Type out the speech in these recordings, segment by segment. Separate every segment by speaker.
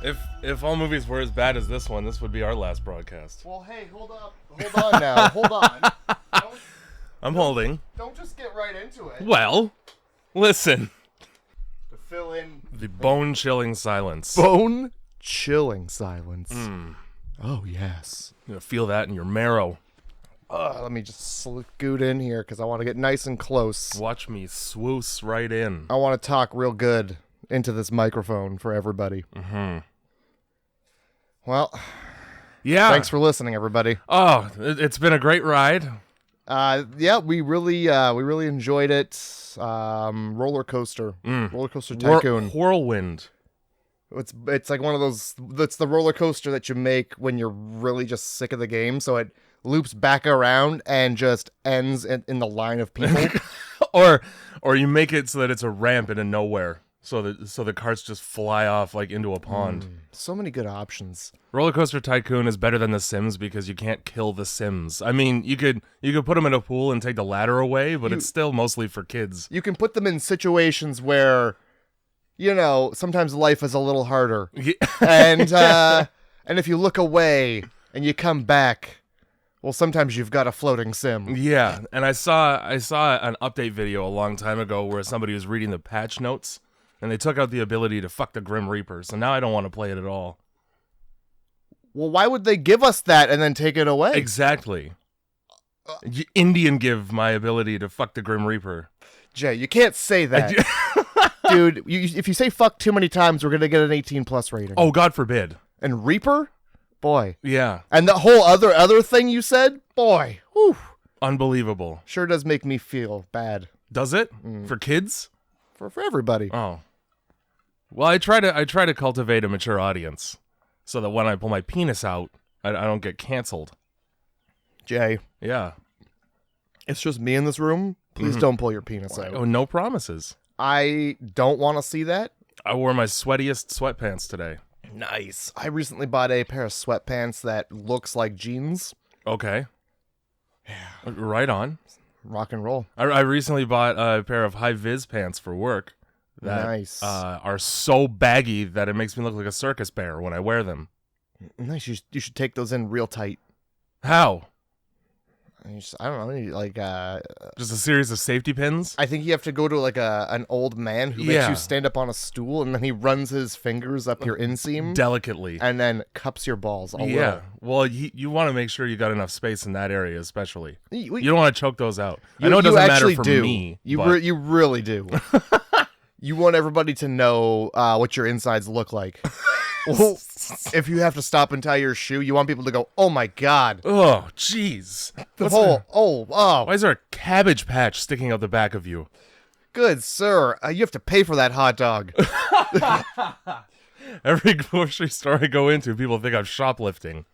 Speaker 1: If all movies were as bad as this one, this would be our last broadcast.
Speaker 2: Well, hey, hold on now. Hold on.
Speaker 1: I'm holding.
Speaker 2: Don't just get right into it.
Speaker 1: Well, listen.
Speaker 2: To fill in
Speaker 1: The bone-chilling silence.
Speaker 2: bone-chilling silence. Oh, yes.
Speaker 1: You're gonna feel that in your marrow.
Speaker 2: Let me just scoot in here because I want to get nice and close.
Speaker 1: Watch me swoosh right in.
Speaker 2: I want to talk real good into this microphone for everybody.
Speaker 1: Mm-hmm.
Speaker 2: Well,
Speaker 1: yeah.
Speaker 2: thanks for listening, everybody.
Speaker 1: Oh, it's been a great ride.
Speaker 2: Yeah, we really enjoyed it. Roller coaster tycoon.
Speaker 1: Whirlwind.
Speaker 2: It's like one of those. It's the roller coaster that you make when you're really just sick of the game, so it loops back around and just ends in the line of people.
Speaker 1: or you make it so that it's a ramp into nowhere, so the carts just fly off like into a pond.
Speaker 2: So many good options.
Speaker 1: Roller Coaster Tycoon is better than The Sims because you can't kill the Sims. I mean, you could put them in a pool and take the ladder away, but it's still mostly for kids.
Speaker 2: You can put them in situations where, sometimes life is a little harder.
Speaker 1: Yeah.
Speaker 2: And if you look away and you come back, well, sometimes you've got a floating sim.
Speaker 1: Yeah, and I saw an update video a long time ago where somebody was reading the patch notes, and they took out the ability to fuck the Grim Reaper, so now I don't want to play it at all.
Speaker 2: Well, why would they give us that and then take it away?
Speaker 1: Exactly. Indian give my ability to fuck the Grim Reaper.
Speaker 2: Jay, you can't say that. Dude, if you say fuck too many times, we're going to get an 18+ rating.
Speaker 1: Oh, God forbid.
Speaker 2: And Reaper? Boy.
Speaker 1: Yeah.
Speaker 2: And the whole other thing you said? Boy. Whew.
Speaker 1: Unbelievable.
Speaker 2: Sure does make me feel bad.
Speaker 1: Does it? For kids?
Speaker 2: For everybody.
Speaker 1: Oh. Well, I try to cultivate a mature audience so that when I pull my penis out, I don't get canceled.
Speaker 2: Jay.
Speaker 1: Yeah.
Speaker 2: It's just me in this room. Please don't pull your penis out.
Speaker 1: Oh, no promises.
Speaker 2: I don't want to see that.
Speaker 1: I wore my sweatiest sweatpants today.
Speaker 2: Nice. I recently bought a pair of sweatpants that looks like jeans.
Speaker 1: Okay. Yeah. Right on.
Speaker 2: Rock and roll.
Speaker 1: I recently bought a pair of high-vis pants for work that
Speaker 2: nice.
Speaker 1: Are so baggy that it makes me look like a circus bear when I wear them.
Speaker 2: Nice. You should take those in real tight.
Speaker 1: How?
Speaker 2: I don't know, like
Speaker 1: just a series of safety pins.
Speaker 2: I think you have to go to like an old man who makes you stand up on a stool, and then he runs his fingers up your inseam
Speaker 1: delicately,
Speaker 2: and then cups your balls.
Speaker 1: Well, you want to make sure you got enough space in that area, especially. You
Speaker 2: You
Speaker 1: don't want to choke those out. I know it doesn't matter for
Speaker 2: do.
Speaker 1: me.
Speaker 2: You really do. You want everybody to know what your insides look like. Well, if you have to stop and tie your shoe, you want people to go, "Oh my God!"
Speaker 1: Oh, jeez.
Speaker 2: Why
Speaker 1: is there a cabbage patch sticking out the back of you?
Speaker 2: Good sir, you have to pay for that hot dog.
Speaker 1: Every grocery store I go into, people think I'm shoplifting.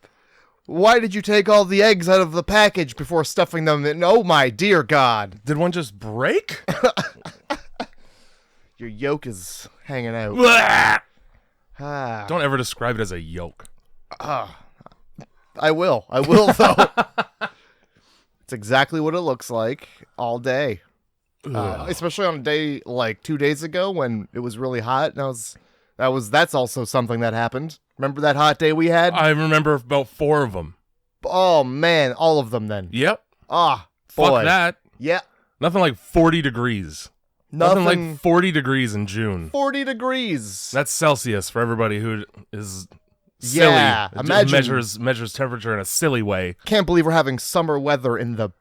Speaker 2: Why did you take all the eggs out of the package before stuffing them in? Oh my dear God!
Speaker 1: Did one just break?
Speaker 2: Your yolk is hanging out.
Speaker 1: Don't ever describe it as a yolk.
Speaker 2: I will though. It's exactly what it looks like all day. Especially on a day like 2 days ago when it was really hot. And that's also something that happened. Remember that hot day we had?
Speaker 1: I remember about 4 of them.
Speaker 2: Oh man, all of them then.
Speaker 1: Yep.
Speaker 2: Boy.
Speaker 1: Fuck that.
Speaker 2: Yeah.
Speaker 1: Nothing like 40 degrees. Nothing like 40 degrees in June.
Speaker 2: 40 degrees.
Speaker 1: That's Celsius for everybody who is silly.
Speaker 2: Yeah, imagine
Speaker 1: measures temperature in a silly way.
Speaker 2: Can't believe we're having summer weather in the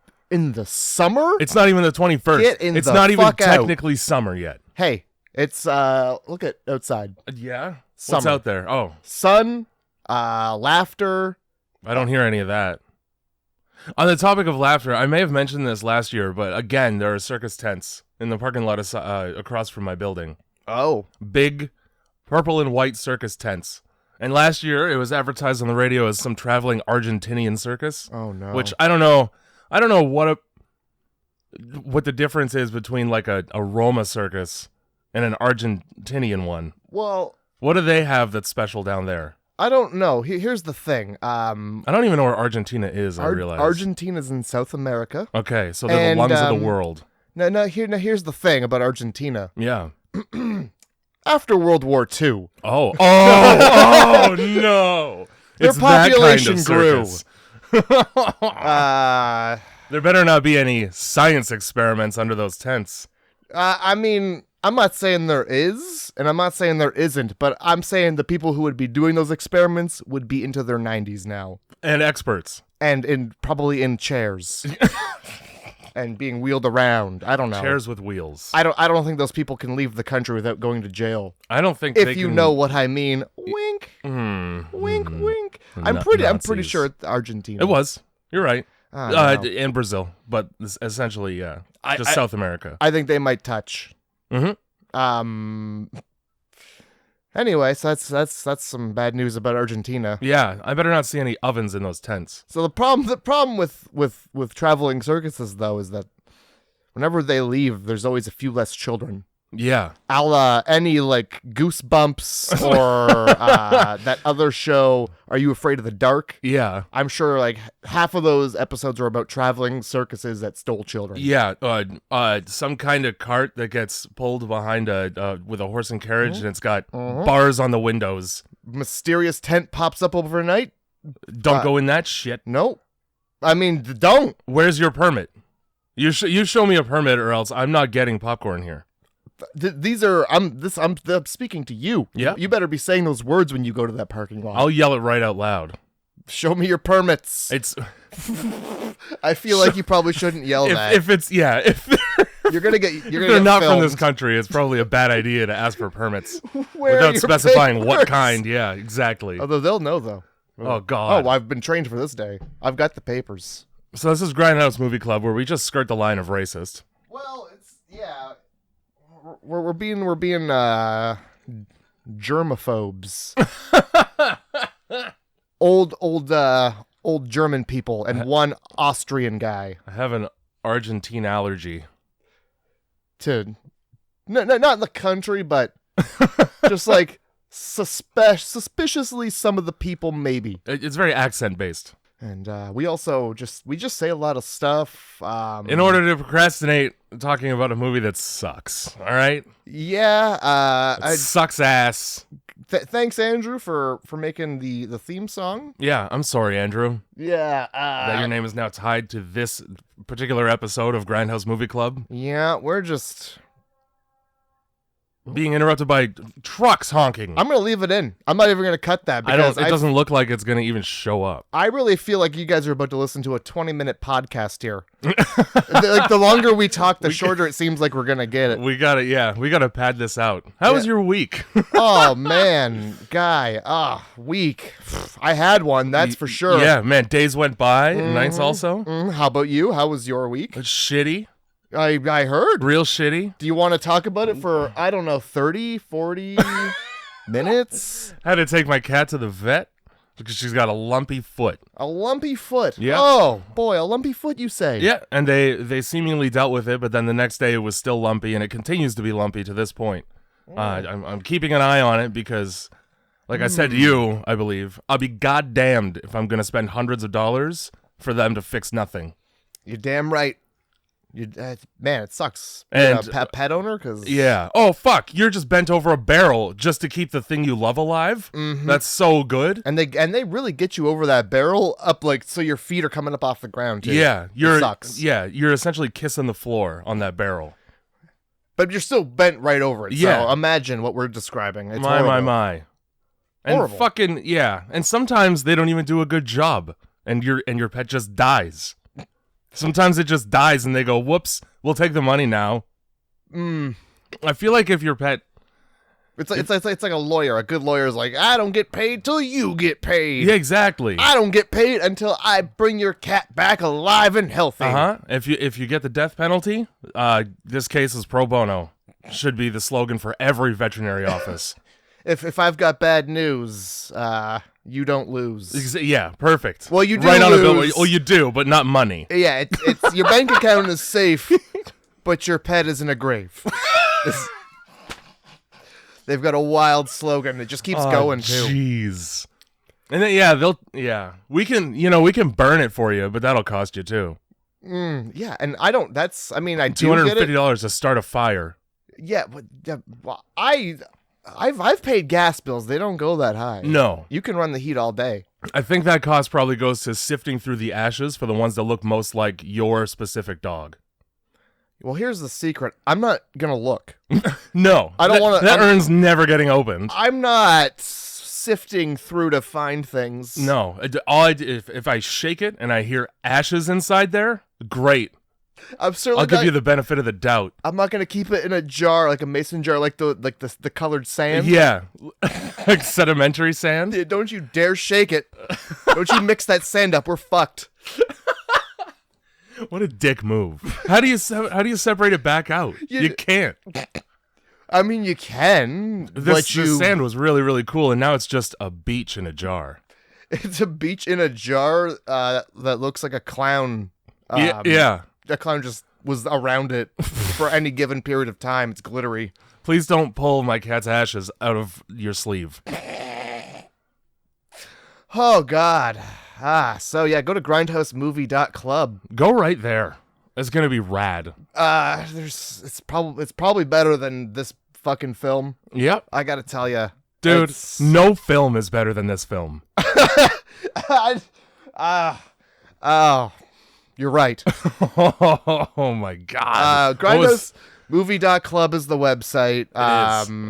Speaker 2: summer?
Speaker 1: It's not even the 21st. It's not even technically summer yet.
Speaker 2: Hey, it's look at outside.
Speaker 1: Yeah.
Speaker 2: Summer.
Speaker 1: What's out there? Oh,
Speaker 2: sun, laughter.
Speaker 1: I don't hear any of that. On the topic of laughter, I may have mentioned this last year, but again, there are circus tents in the parking lot across from my building.
Speaker 2: Oh.
Speaker 1: Big purple and white circus tents. And last year, it was advertised on the radio as some traveling Argentinian circus.
Speaker 2: Oh, no.
Speaker 1: Which, I don't know what the difference is between like a Roma circus and an Argentinian one.
Speaker 2: Well,
Speaker 1: what do they have that's special down there?
Speaker 2: I don't know. Here's the thing.
Speaker 1: I don't even know where Argentina is, I realize.
Speaker 2: Argentina's in South America.
Speaker 1: Okay, so they're the lungs of the world.
Speaker 2: Here's the thing about Argentina.
Speaker 1: Yeah.
Speaker 2: after World War II.
Speaker 1: Oh no!
Speaker 2: Their
Speaker 1: It's that
Speaker 2: population
Speaker 1: kind of
Speaker 2: grew.
Speaker 1: circus.
Speaker 2: Uh,
Speaker 1: There better not be any science experiments under those tents.
Speaker 2: I mean, I'm not saying there is, and I'm not saying there isn't, but I'm saying the people who would be doing those experiments would be into their 90s now.
Speaker 1: And experts.
Speaker 2: And probably in chairs. And being wheeled around. I don't know.
Speaker 1: Chairs with wheels.
Speaker 2: I don't think those people can leave the country without going to jail.
Speaker 1: I don't think
Speaker 2: If
Speaker 1: they
Speaker 2: you
Speaker 1: can...
Speaker 2: know what I mean. Wink. Wink, wink. I'm pretty sure it's Argentina.
Speaker 1: It was. You're right.
Speaker 2: No.
Speaker 1: And Brazil, but essentially, yeah, just South America.
Speaker 2: I think they might touch.
Speaker 1: Mm-hmm.
Speaker 2: Anyway, so that's some bad news about Argentina.
Speaker 1: Yeah, I better not see any ovens in those tents.
Speaker 2: So the problem with traveling circuses though is that whenever they leave, there's always a few less children.
Speaker 1: Yeah.
Speaker 2: A la any like Goosebumps or that other show, Are You Afraid of the Dark?
Speaker 1: Yeah.
Speaker 2: I'm sure like half of those episodes are about traveling circuses that stole children.
Speaker 1: Yeah. Some kind of cart that gets pulled behind with a horse and carriage, and it's got bars on the windows.
Speaker 2: Mysterious tent pops up overnight.
Speaker 1: Don't go in that shit.
Speaker 2: Nope. I mean, don't.
Speaker 1: Where's your permit? You show me a permit, or else I'm not getting popcorn here.
Speaker 2: These are I'm speaking to you.
Speaker 1: Yeah.
Speaker 2: You better be saying those words when you go to that parking lot.
Speaker 1: I'll yell it right out loud.
Speaker 2: Show me your permits.
Speaker 1: It's.
Speaker 2: I feel like you probably shouldn't yell that.
Speaker 1: If
Speaker 2: You're gonna get
Speaker 1: they're not
Speaker 2: filmed.
Speaker 1: from this country, it's probably a bad idea to ask for permits
Speaker 2: Where are
Speaker 1: without
Speaker 2: your
Speaker 1: specifying what
Speaker 2: papers?
Speaker 1: kind. Yeah, exactly.
Speaker 2: Although they'll know though.
Speaker 1: Oh God.
Speaker 2: Oh, I've been trained for this day. I've got the papers.
Speaker 1: So this is Grindhouse Movie Club, where we just skirt the line of racist.
Speaker 2: Well, it's yeah. We're being germaphobes. old German people and one Austrian guy.
Speaker 1: I have an Argentine allergy.
Speaker 2: To no, not the country, but just like suspiciously some of the people maybe.
Speaker 1: It's very accent based.
Speaker 2: And we just say a lot of stuff.
Speaker 1: In order to procrastinate talking about a movie that sucks. All right.
Speaker 2: Yeah.
Speaker 1: Sucks ass.
Speaker 2: Thanks, Andrew, for making the theme song.
Speaker 1: Yeah, I'm sorry, Andrew.
Speaker 2: Yeah.
Speaker 1: That your name is now tied to this particular episode of Grindhouse Movie Club.
Speaker 2: Yeah, we're just
Speaker 1: being interrupted by trucks honking.
Speaker 2: I'm gonna leave it in. I'm not even gonna cut that because
Speaker 1: it doesn't look like it's gonna even show up.
Speaker 2: I really feel like you guys are about to listen to a 20-minute podcast here. Like the longer we talk, the shorter it seems like we're gonna get it.
Speaker 1: We gotta pad this out. How was your week?
Speaker 2: Oh man, guy, week. I had one, that's for sure.
Speaker 1: Yeah, man, days went by, nights also.
Speaker 2: How about you? How was your week?
Speaker 1: It's shitty.
Speaker 2: I heard.
Speaker 1: Real shitty.
Speaker 2: Do you want to talk about it for, I don't know, 30, 40 minutes?
Speaker 1: I had to take my cat to the vet because she's got a lumpy foot.
Speaker 2: A lumpy foot?
Speaker 1: Yeah.
Speaker 2: Oh, boy, a lumpy foot, you say?
Speaker 1: Yeah, and they seemingly dealt with it, but then the next day it was still lumpy, and it continues to be lumpy to this point. I'm keeping an eye on it because, like I said to you, I believe, I'll be goddamned if I'm going to spend hundreds of dollars for them to fix nothing.
Speaker 2: You're damn right. Man, it sucks.
Speaker 1: And
Speaker 2: a pet owner, cause
Speaker 1: yeah. Oh fuck, you're just bent over a barrel just to keep the thing you love alive. That's so good.
Speaker 2: And they really get you over that barrel up like so your feet are coming up off the ground too.
Speaker 1: Yeah,
Speaker 2: it sucks.
Speaker 1: Yeah, you're essentially kissing the floor on that barrel.
Speaker 2: But you're still bent right over it.
Speaker 1: Yeah.
Speaker 2: So imagine what we're describing. It's
Speaker 1: my
Speaker 2: horrible.
Speaker 1: my. And
Speaker 2: Horrible.
Speaker 1: fucking yeah. And sometimes they don't even do a good job, and your pet just dies. Sometimes it just dies and they go, whoops, we'll take the money now. I feel like if your pet...
Speaker 2: It's like a lawyer. A good lawyer is like, I don't get paid till you get paid.
Speaker 1: Yeah, exactly.
Speaker 2: I don't get paid until I bring your cat back alive and healthy.
Speaker 1: If you get the death penalty, this case is pro bono. Should be the slogan for every veterinary office.
Speaker 2: If I've got bad news, you don't lose.
Speaker 1: Yeah, perfect.
Speaker 2: Well, you do
Speaker 1: right
Speaker 2: lose.
Speaker 1: On a bill. Oh, you do, but not money.
Speaker 2: Yeah, it's your bank account is safe, but your pet is in a grave. They've got a wild slogan that just keeps going too.
Speaker 1: Jeez. And then we can burn it for you, but that'll cost you too.
Speaker 2: Yeah, and I don't. I do
Speaker 1: $250
Speaker 2: get it.
Speaker 1: to start a fire.
Speaker 2: Yeah, but I I've paid gas bills. They don't go that high.
Speaker 1: No.
Speaker 2: You can run the heat all day.
Speaker 1: I think that cost probably goes to sifting through the ashes for the ones that look most like your specific dog.
Speaker 2: Well, here's the secret. I'm not gonna look.
Speaker 1: No,
Speaker 2: I don't want to.
Speaker 1: That urn's never getting opened.
Speaker 2: I'm not sifting through to find things.
Speaker 1: No, if I shake it and I hear ashes inside there, great.
Speaker 2: I'm certainly
Speaker 1: I'll give you the benefit of the doubt.
Speaker 2: I'm not gonna keep it in a jar, like a mason jar, like the colored sand.
Speaker 1: Yeah, like sedimentary sand.
Speaker 2: Yeah, don't you dare shake it. Don't you mix that sand up. We're fucked.
Speaker 1: What a dick move. How do you separate it back out? You can't.
Speaker 2: I mean, you can.
Speaker 1: This sand was really, really cool, and now it's just a beach in a jar.
Speaker 2: It's a beach in a jar that looks like a clown.
Speaker 1: Yeah.
Speaker 2: The clown just was around it for any given period of time. It's glittery.
Speaker 1: Please don't pull my cat's ashes out of your sleeve.
Speaker 2: Oh, God. So yeah, go to grindhousemovie.club.
Speaker 1: Go right there. It's gonna be rad.
Speaker 2: It's probably better than this fucking film.
Speaker 1: Yep.
Speaker 2: I gotta tell you,
Speaker 1: dude. No film is better than this film.
Speaker 2: Oh, you're right.
Speaker 1: Oh my God.
Speaker 2: Grindhousemovie.club is the website.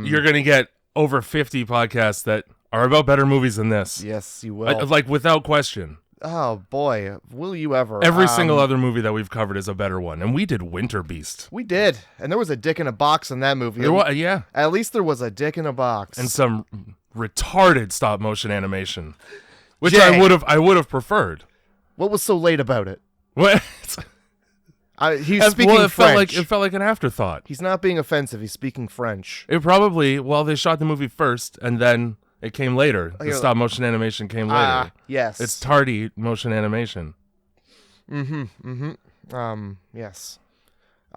Speaker 1: You're gonna get over 50 podcasts that are about better movies than this.
Speaker 2: Yes, you will.
Speaker 1: Like without question.
Speaker 2: Oh boy, will you ever?
Speaker 1: Every single other movie that we've covered is a better one, and we did Winter Beast.
Speaker 2: We did, and there was a dick in a box in that movie.
Speaker 1: Yeah.
Speaker 2: At least there was a dick in a box
Speaker 1: and some retarded stop motion animation, which
Speaker 2: Jay,
Speaker 1: I would have preferred.
Speaker 2: What was so late about it?
Speaker 1: What?
Speaker 2: He's speaking French.
Speaker 1: It felt like an afterthought.
Speaker 2: He's not being offensive. He's speaking French.
Speaker 1: It probably they shot the movie first, and then it came later. The stop motion animation came later.
Speaker 2: Yes.
Speaker 1: It's tardy motion animation.
Speaker 2: Yes.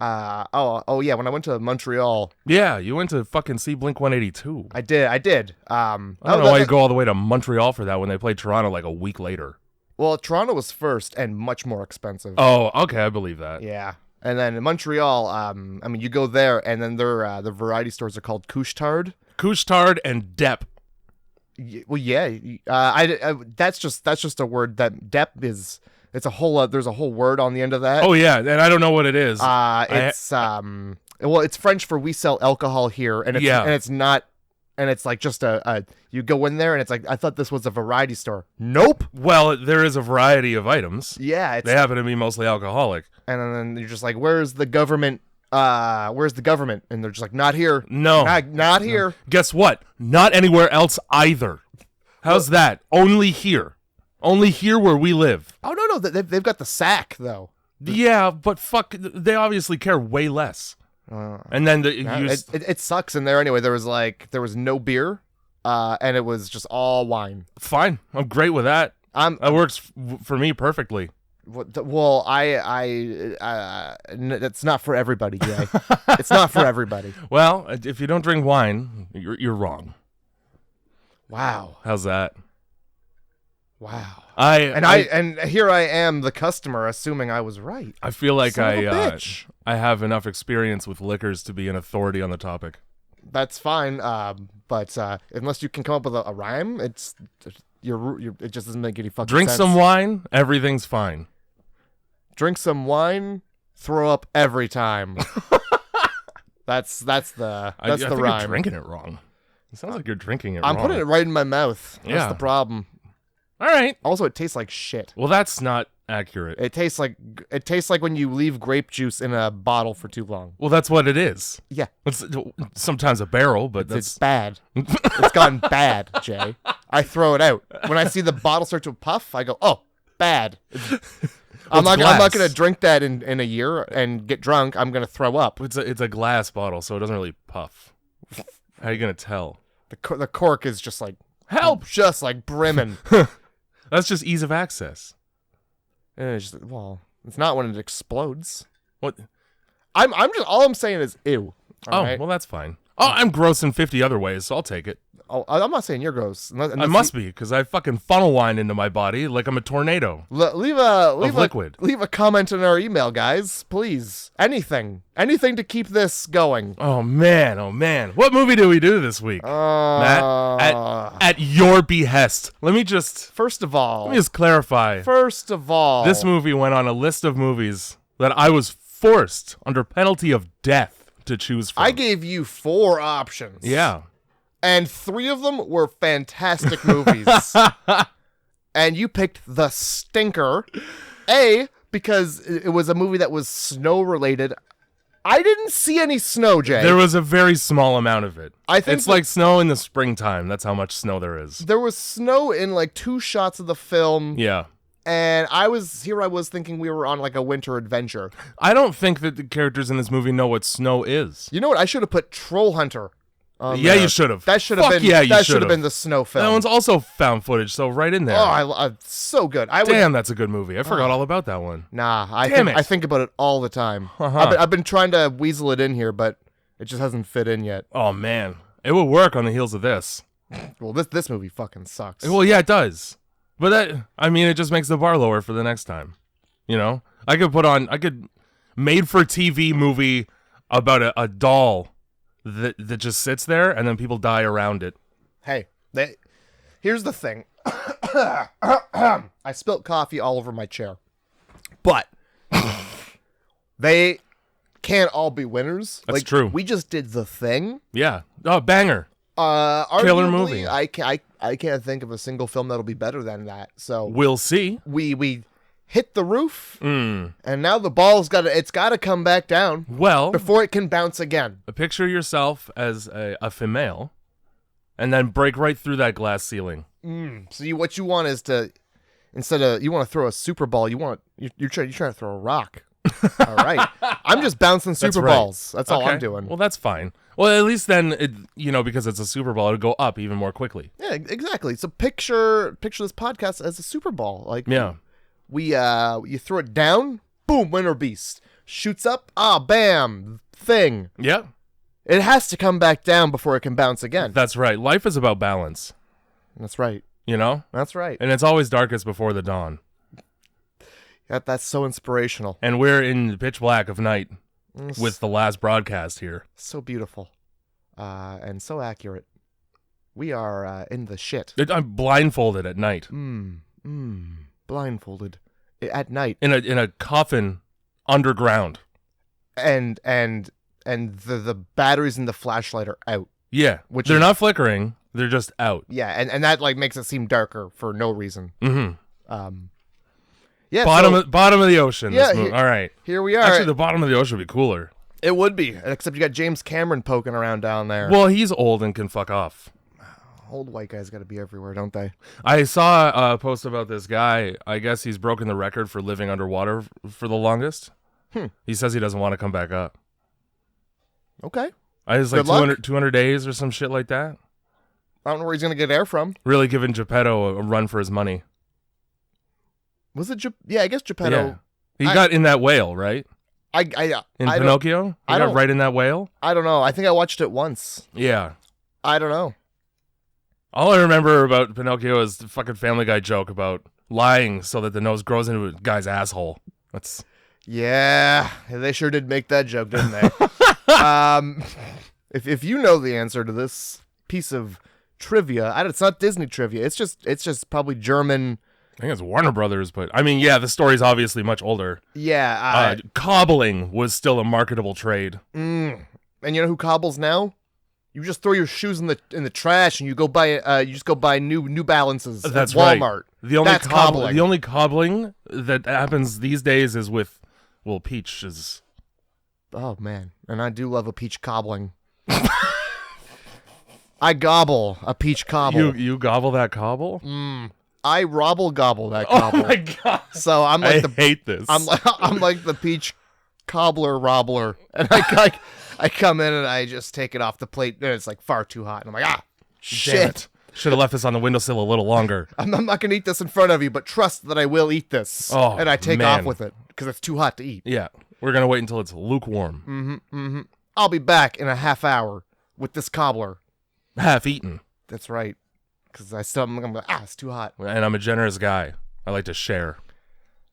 Speaker 2: Oh yeah, when I went to Montreal.
Speaker 1: Yeah, you went to fucking see Blink-182.
Speaker 2: I did. I
Speaker 1: don't know why you go all the way to Montreal for that when they played Toronto like a week later.
Speaker 2: Well, Toronto was first and much more expensive.
Speaker 1: Oh, okay, I believe that.
Speaker 2: Yeah. And then in Montreal, I mean, you go there, and then the variety stores are called Couche-Tard.
Speaker 1: Couche-Tard and Dep.
Speaker 2: Well, yeah, that's just a word that Dep is. It's a whole. There's a whole word on the end of that.
Speaker 1: Oh yeah, and I don't know what it is.
Speaker 2: It's French for we sell alcohol here, and it's not, and it's like just you go in there and it's like I thought this was a variety store. Nope.
Speaker 1: Well, there is a variety of items.
Speaker 2: Yeah,
Speaker 1: they happen to be mostly alcoholic.
Speaker 2: And then you're just like, where's the government? Where's the government? And they're just like, not here.
Speaker 1: No.
Speaker 2: Not here.
Speaker 1: No. Guess what? Not anywhere else either. How's that? Only here. Only here where we live.
Speaker 2: Oh, no. They've got the sack, though.
Speaker 1: Yeah, but fuck, they obviously care way less. And then
Speaker 2: it sucks in there anyway. There was no beer, and it was just all wine.
Speaker 1: Fine. I'm great with that. That works for me perfectly.
Speaker 2: Well, it's not for everybody, Jay. It's not for everybody.
Speaker 1: Well, if you don't drink wine, you're wrong.
Speaker 2: Wow.
Speaker 1: How's that?
Speaker 2: Wow. And here I am, the customer, assuming I was right.
Speaker 1: I feel like I have enough experience with liquors to be an authority on the topic.
Speaker 2: That's fine. But unless you can come up with a rhyme, it just doesn't make any fucking
Speaker 1: sense. Drink some wine, everything's fine.
Speaker 2: Drink some wine, throw up every time. that's the
Speaker 1: rhyme. You're drinking it wrong. It sounds like you're drinking it wrong.
Speaker 2: I'm putting it right in my mouth. That's the problem.
Speaker 1: All right.
Speaker 2: Also, it tastes like shit.
Speaker 1: Well, that's not accurate.
Speaker 2: It tastes like when you leave grape juice in a bottle for too long.
Speaker 1: Well, that's what it is.
Speaker 2: Yeah.
Speaker 1: It's sometimes a barrel, but
Speaker 2: it's bad. It's gotten bad, Jay. I throw it out. When I see the bottle start to puff, I go, "Oh, bad." I'm not going to drink that in a year and get drunk. I'm going to throw up.
Speaker 1: It's a glass bottle, so it doesn't really puff. How are you going to tell?
Speaker 2: The cork is just like
Speaker 1: help,
Speaker 2: just like brimming.
Speaker 1: That's just ease of access.
Speaker 2: And it's not when it explodes.
Speaker 1: What?
Speaker 2: I'm just all I'm saying is ew.
Speaker 1: Right? Well, that's fine. Oh, I'm gross in 50 other ways, so I'll take it.
Speaker 2: Oh, I'm not saying you're gross.
Speaker 1: I must be, because I fucking funnel wine into my body like I'm a tornado.
Speaker 2: Leave a
Speaker 1: liquid.
Speaker 2: Leave a comment in our email, guys, please. Anything to keep this going.
Speaker 1: Oh man, what movie did we do this week, Matt? At your behest. Let me just clarify.
Speaker 2: First of all,
Speaker 1: this movie went on a list of movies that I was forced under penalty of death to choose from.
Speaker 2: I gave you 4 options.
Speaker 1: Yeah.
Speaker 2: And 3 of them were fantastic movies. And you picked the stinker. Because it was a movie that was snow-related. I didn't see any snow, Jay.
Speaker 1: There was a very small amount of it.
Speaker 2: I think
Speaker 1: it's like snow in the springtime. That's how much snow there is.
Speaker 2: There was snow in like 2 shots of the film.
Speaker 1: Yeah.
Speaker 2: And I was thinking we were on like a winter adventure.
Speaker 1: I don't think that the characters in this movie know what snow is.
Speaker 2: You know what? I should have put Troll Hunter.
Speaker 1: Yeah, you should have.
Speaker 2: That should have been. Yeah, that should have been the snow film.
Speaker 1: That one's also found footage, so right in there.
Speaker 2: Oh, so good.
Speaker 1: Damn, that's a good movie. I forgot all about that one.
Speaker 2: Nah, I think about it all the time. I've been trying to weasel it in here, but it just hasn't fit in yet.
Speaker 1: Oh man, it would work on the heels of this.
Speaker 2: Well, this movie fucking sucks.
Speaker 1: Well, yeah, it does. But it just makes the bar lower for the next time. You know, I could made for TV movie about a doll that just sits there and then people die around it.
Speaker 2: Hey, here's the thing. I spilt coffee all over my chair. But they can't all be winners.
Speaker 1: That's true.
Speaker 2: We just did The Thing.
Speaker 1: Yeah. Oh, banger. Killer movie.
Speaker 2: I can't think of a single film that'll be better than that. So
Speaker 1: we'll see.
Speaker 2: We hit the roof, and now the ball's got to come back down.
Speaker 1: Well,
Speaker 2: before it can bounce again.
Speaker 1: Picture yourself as a female, and then break right through that glass ceiling.
Speaker 2: So what you want is to, instead of you want to throw a super ball, you're trying to throw a rock. All right, I'm just bouncing super balls. That's all I'm doing.
Speaker 1: Well, that's fine. Well, at least then, because it's a Super Bowl, it'll go up even more quickly.
Speaker 2: Yeah, exactly. So picture this podcast as a Super Bowl. Like,
Speaker 1: yeah.
Speaker 2: You throw it down, boom, winter beast. Shoots up, bam, thing.
Speaker 1: Yeah.
Speaker 2: It has to come back down before it can bounce again.
Speaker 1: That's right. Life is about balance.
Speaker 2: That's right.
Speaker 1: You know?
Speaker 2: That's right.
Speaker 1: And it's always darkest before the dawn.
Speaker 2: That's so inspirational.
Speaker 1: And we're in the pitch black of night with the last broadcast here.
Speaker 2: So beautiful. And so accurate. We are in the shit.
Speaker 1: I'm blindfolded at night.
Speaker 2: Blindfolded at night
Speaker 1: in a coffin underground,
Speaker 2: and the batteries in the flashlight are out.
Speaker 1: Yeah, which they're not flickering; they're just out.
Speaker 2: Yeah, and that like makes it seem darker for no reason. Yeah,
Speaker 1: bottom of the ocean.
Speaker 2: Yeah,
Speaker 1: all right.
Speaker 2: Here we are.
Speaker 1: Actually, the bottom of the ocean would be cooler.
Speaker 2: It would be, except you got James Cameron poking around down there.
Speaker 1: Well, he's old and can fuck off.
Speaker 2: Old white guys got to be everywhere, don't they?
Speaker 1: I saw a post about this guy. I guess he's broken the record for living underwater for the longest. He says he doesn't want to come back up.
Speaker 2: Okay.
Speaker 1: It's like 200 days or some shit like that.
Speaker 2: I don't know where he's going to get air from.
Speaker 1: Really giving Geppetto a run for his money.
Speaker 2: Was it Yeah, I guess Geppetto.
Speaker 1: Yeah. He got in that whale, right?
Speaker 2: In
Speaker 1: Pinocchio? He got right in that whale?
Speaker 2: I don't know. I think I watched it once.
Speaker 1: Yeah.
Speaker 2: I don't know.
Speaker 1: All I remember about Pinocchio is the fucking Family Guy joke about lying so that the nose grows into a guy's asshole.
Speaker 2: Yeah, they sure did make that joke, didn't they? If you know the answer to this piece of trivia, it's not Disney trivia. It's just probably German.
Speaker 1: I think it's Warner Brothers, but I mean, yeah, the story's obviously much older.
Speaker 2: Yeah,
Speaker 1: cobbling was still a marketable trade.
Speaker 2: And you know who cobbles now? You just throw your shoes in the trash and you go buy New Balances at Walmart.
Speaker 1: Right. That's cobbling. The only cobbling that happens these days is with peaches.
Speaker 2: Oh man, and I do love a peach cobbling. I gobble a peach cobble.
Speaker 1: You gobble that cobble?
Speaker 2: I robble gobble that cobble.
Speaker 1: Oh my god!
Speaker 2: So I'm like
Speaker 1: I hate this.
Speaker 2: I'm like the peach cobbler robbler, and I come in and I just take it off the plate, and it's like far too hot, and I'm like, shit.
Speaker 1: Should have left this on the windowsill a little longer.
Speaker 2: I'm not gonna eat this in front of you, but trust that I will eat this.
Speaker 1: Oh,
Speaker 2: and I take off with it because it's too hot to eat.
Speaker 1: Yeah, we're gonna wait until it's lukewarm.
Speaker 2: I'll be back in a half hour. with this cobbler.
Speaker 1: Half eaten.
Speaker 2: That's right. Because I'm like, it's too hot.
Speaker 1: And I'm a generous guy. I like to share.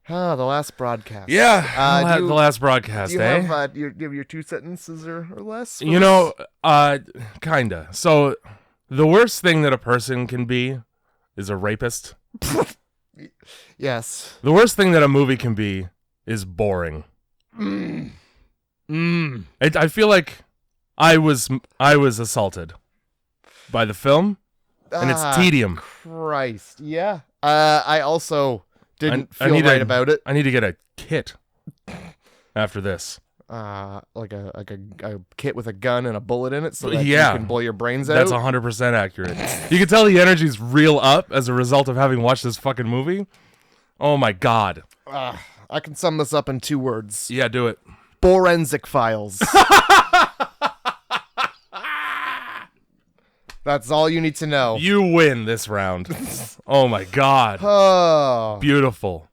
Speaker 2: Ah, the last broadcast.
Speaker 1: Yeah, the last broadcast,
Speaker 2: do you
Speaker 1: eh?
Speaker 2: have, do you have your 2 sentences or less?
Speaker 1: You know, kinda. So, the worst thing that a person can be is a rapist.
Speaker 2: Yes.
Speaker 1: The worst thing that a movie can be is boring. I feel like I was assaulted by the film, and it's tedium.
Speaker 2: Christ, yeah. I also didn't feel right about it.
Speaker 1: I need to get a kit after this.
Speaker 2: Like a kit with a gun and a bullet in it, so that
Speaker 1: Yeah.
Speaker 2: you can blow your brains out.
Speaker 1: That's 100% accurate. You can tell the energy's real up as a result of having watched this fucking movie. Oh my god.
Speaker 2: I can sum this up in 2 words.
Speaker 1: Yeah, do it.
Speaker 2: Forensic Files. That's all you need to know.
Speaker 1: You win this round. Oh my god.
Speaker 2: Oh.
Speaker 1: Beautiful.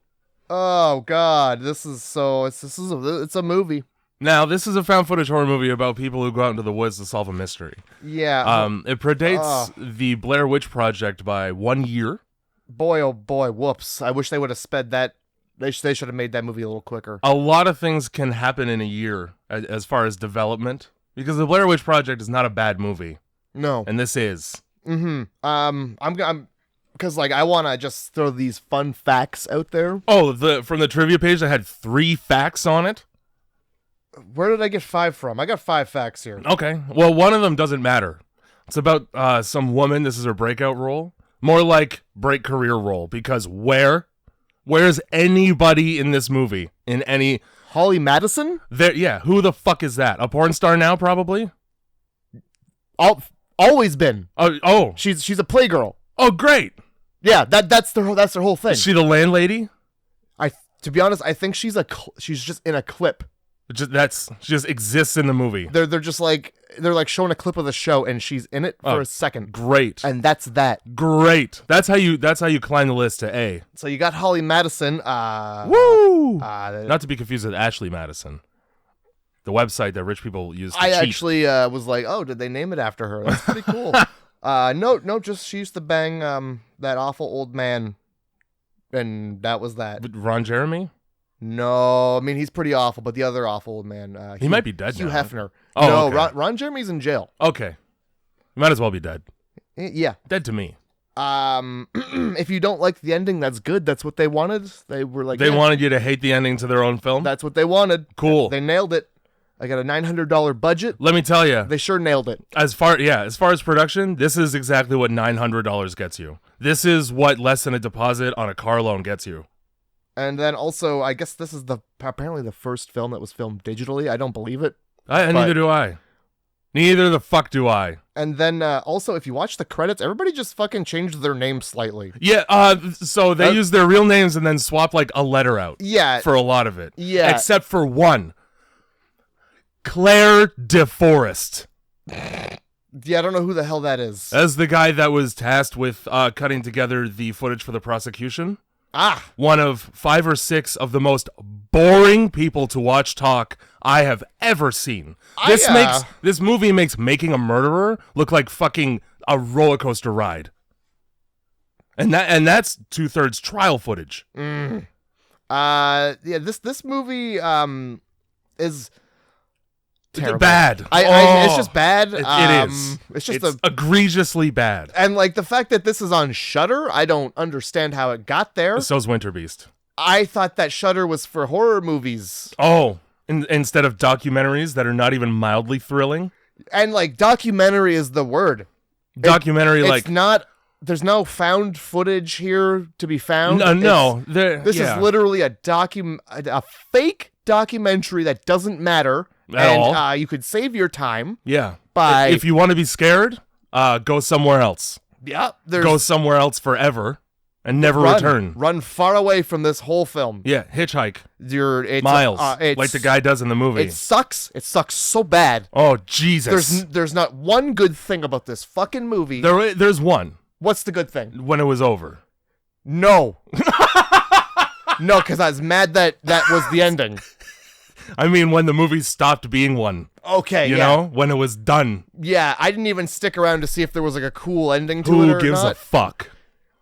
Speaker 2: Oh god, it's a movie.
Speaker 1: Now, this is a found footage horror movie about people who go out into the woods to solve a mystery.
Speaker 2: Yeah.
Speaker 1: It predates the Blair Witch Project by 1 year.
Speaker 2: Boy, oh boy, whoops. I wish they would have sped that. They should have made that movie a little quicker.
Speaker 1: A lot of things can happen in a year as far as development, because the Blair Witch Project is not a bad movie.
Speaker 2: No.
Speaker 1: And this is.
Speaker 2: I'm because I want to just throw these fun facts out there.
Speaker 1: Oh, from the trivia page that had 3 facts on it?
Speaker 2: Where did I get 5 from? I got 5 facts here.
Speaker 1: Okay. Well, one of them doesn't matter. It's about some woman. This is her breakout role. More like break career role, because where's anybody in this movie? In any...
Speaker 2: Holly Madison?
Speaker 1: Yeah, who the fuck is that? A porn star now, probably?
Speaker 2: Always been.
Speaker 1: Oh.
Speaker 2: She's a playgirl.
Speaker 1: Oh, great.
Speaker 2: Yeah, that's their whole thing.
Speaker 1: Is she the landlady?
Speaker 2: To be honest, I think she's just in a clip.
Speaker 1: She just exists in the movie.
Speaker 2: They're just they're showing a clip of the show and she's in it for a second.
Speaker 1: Great.
Speaker 2: And that's that.
Speaker 1: Great. That's how you climb the list to A.
Speaker 2: So you got Holly Madison.
Speaker 1: Woo! Not to be confused with Ashley Madison, the website that rich people use to cheat.
Speaker 2: Actually was like, oh, did they name it after her? That's pretty cool. No, just she used to bang that awful old man, and that was that.
Speaker 1: Ron Jeremy?
Speaker 2: No, I mean he's pretty awful, but the other awful old man,
Speaker 1: he might be dead
Speaker 2: Hugh
Speaker 1: now.
Speaker 2: Hefner.
Speaker 1: Oh,
Speaker 2: no,
Speaker 1: okay.
Speaker 2: Ron Jeremy's in jail.
Speaker 1: Okay, he might as well be dead.
Speaker 2: Yeah,
Speaker 1: dead to me.
Speaker 2: If you don't like the ending, that's good. That's what they wanted. They were like,
Speaker 1: they wanted you to hate the ending to their own film.
Speaker 2: That's what they wanted.
Speaker 1: Cool.
Speaker 2: They nailed it. I got a $900 budget.
Speaker 1: Let me tell you,
Speaker 2: they sure nailed it.
Speaker 1: As far as production, this is exactly what $900 gets you. This is what less than a deposit on a car loan gets you.
Speaker 2: And then also, I guess this is apparently the first film that was filmed digitally. I don't believe it.
Speaker 1: Neither do I. Neither the fuck do I.
Speaker 2: And then also, if you watch the credits, everybody just fucking changed their name slightly.
Speaker 1: Yeah, so they use their real names and then swap a letter out.
Speaker 2: Yeah.
Speaker 1: For a lot of it.
Speaker 2: Yeah.
Speaker 1: Except for one. Claire DeForest.
Speaker 2: Yeah, I don't know who the hell that is.
Speaker 1: As the guy that was tasked with cutting together the footage for the prosecution. One of 5 or 6 of the most boring people to watch talk I have ever seen. This movie makes Making a Murderer look like fucking a roller coaster ride. And that's 2/3 trial footage.
Speaker 2: Yeah, this movie is terrible.
Speaker 1: Bad.
Speaker 2: It's just bad.
Speaker 1: It is. It's egregiously bad.
Speaker 2: And the fact that this is on Shudder, I don't understand how it got there.
Speaker 1: So's Winterbeast.
Speaker 2: I thought that Shudder was for horror movies.
Speaker 1: Oh, instead of documentaries that are not even mildly thrilling.
Speaker 2: And documentary is the word.
Speaker 1: Documentary,
Speaker 2: it's not. There's no found footage here to be found.
Speaker 1: No.
Speaker 2: This is literally a fake documentary that doesn't matter.
Speaker 1: At all.
Speaker 2: You could save your time.
Speaker 1: Yeah.
Speaker 2: By
Speaker 1: if you want to be scared, go somewhere else.
Speaker 2: Yeah.
Speaker 1: Go somewhere else forever and never return.
Speaker 2: Run far away from this whole film.
Speaker 1: Yeah. Hitchhike.
Speaker 2: It's
Speaker 1: miles, like the guy does in the movie.
Speaker 2: It sucks. It sucks so bad.
Speaker 1: Oh Jesus.
Speaker 2: There's not one good thing about this fucking movie.
Speaker 1: There's one.
Speaker 2: What's the good thing?
Speaker 1: When it was over.
Speaker 2: No. No, because I was mad that was the ending.
Speaker 1: I mean, when the movie stopped being one.
Speaker 2: Okay,
Speaker 1: You know? When it was done.
Speaker 2: Yeah, I didn't even stick around to see if there was like a cool ending to it
Speaker 1: Who
Speaker 2: or
Speaker 1: gives
Speaker 2: not.
Speaker 1: a fuck?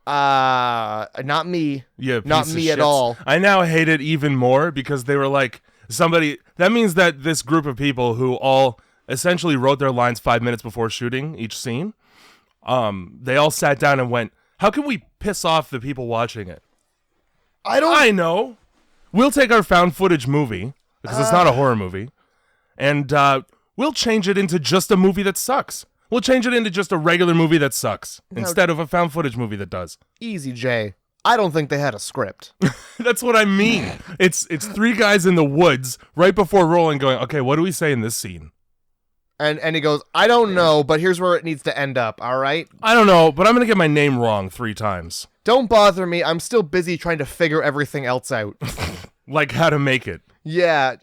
Speaker 2: Not me.
Speaker 1: Yeah,
Speaker 2: Not me at all.
Speaker 1: I now hate it even more because they were like, that means that this group of people who all essentially wrote their lines 5 minutes before shooting each scene, they all sat down and went, how can we piss off the people watching it? I know. We'll take our found footage movie, because it's not a horror movie, and we'll change it into just a movie that sucks. We'll change it into just a regular movie that sucks, instead of a found footage movie that does.
Speaker 2: Easy, Jay. I don't think they had a script.
Speaker 1: That's what I mean. It's three guys in the woods right before rolling going, okay, what do we say in this scene?
Speaker 2: And he goes, I don't know, but here's where it needs to end up, all right?
Speaker 1: I don't know, but I'm going to get my name wrong 3 times.
Speaker 2: Don't bother me. I'm still busy trying to figure everything else out.
Speaker 1: Like how to make it.
Speaker 2: Yeah.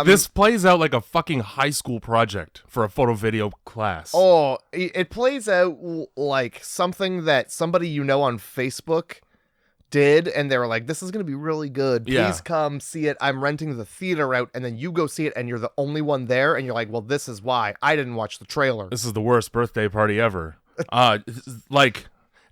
Speaker 1: This plays out like a fucking high school project for a photo video class.
Speaker 2: Oh, it plays out like something that somebody you know on Facebook did, and they were like, this is going to be really good. Please come see it. I'm renting the theater out, and then you go see it, and you're the only one there, and you're like, well, this is why. I didn't watch the trailer.
Speaker 1: This is the worst birthday party ever.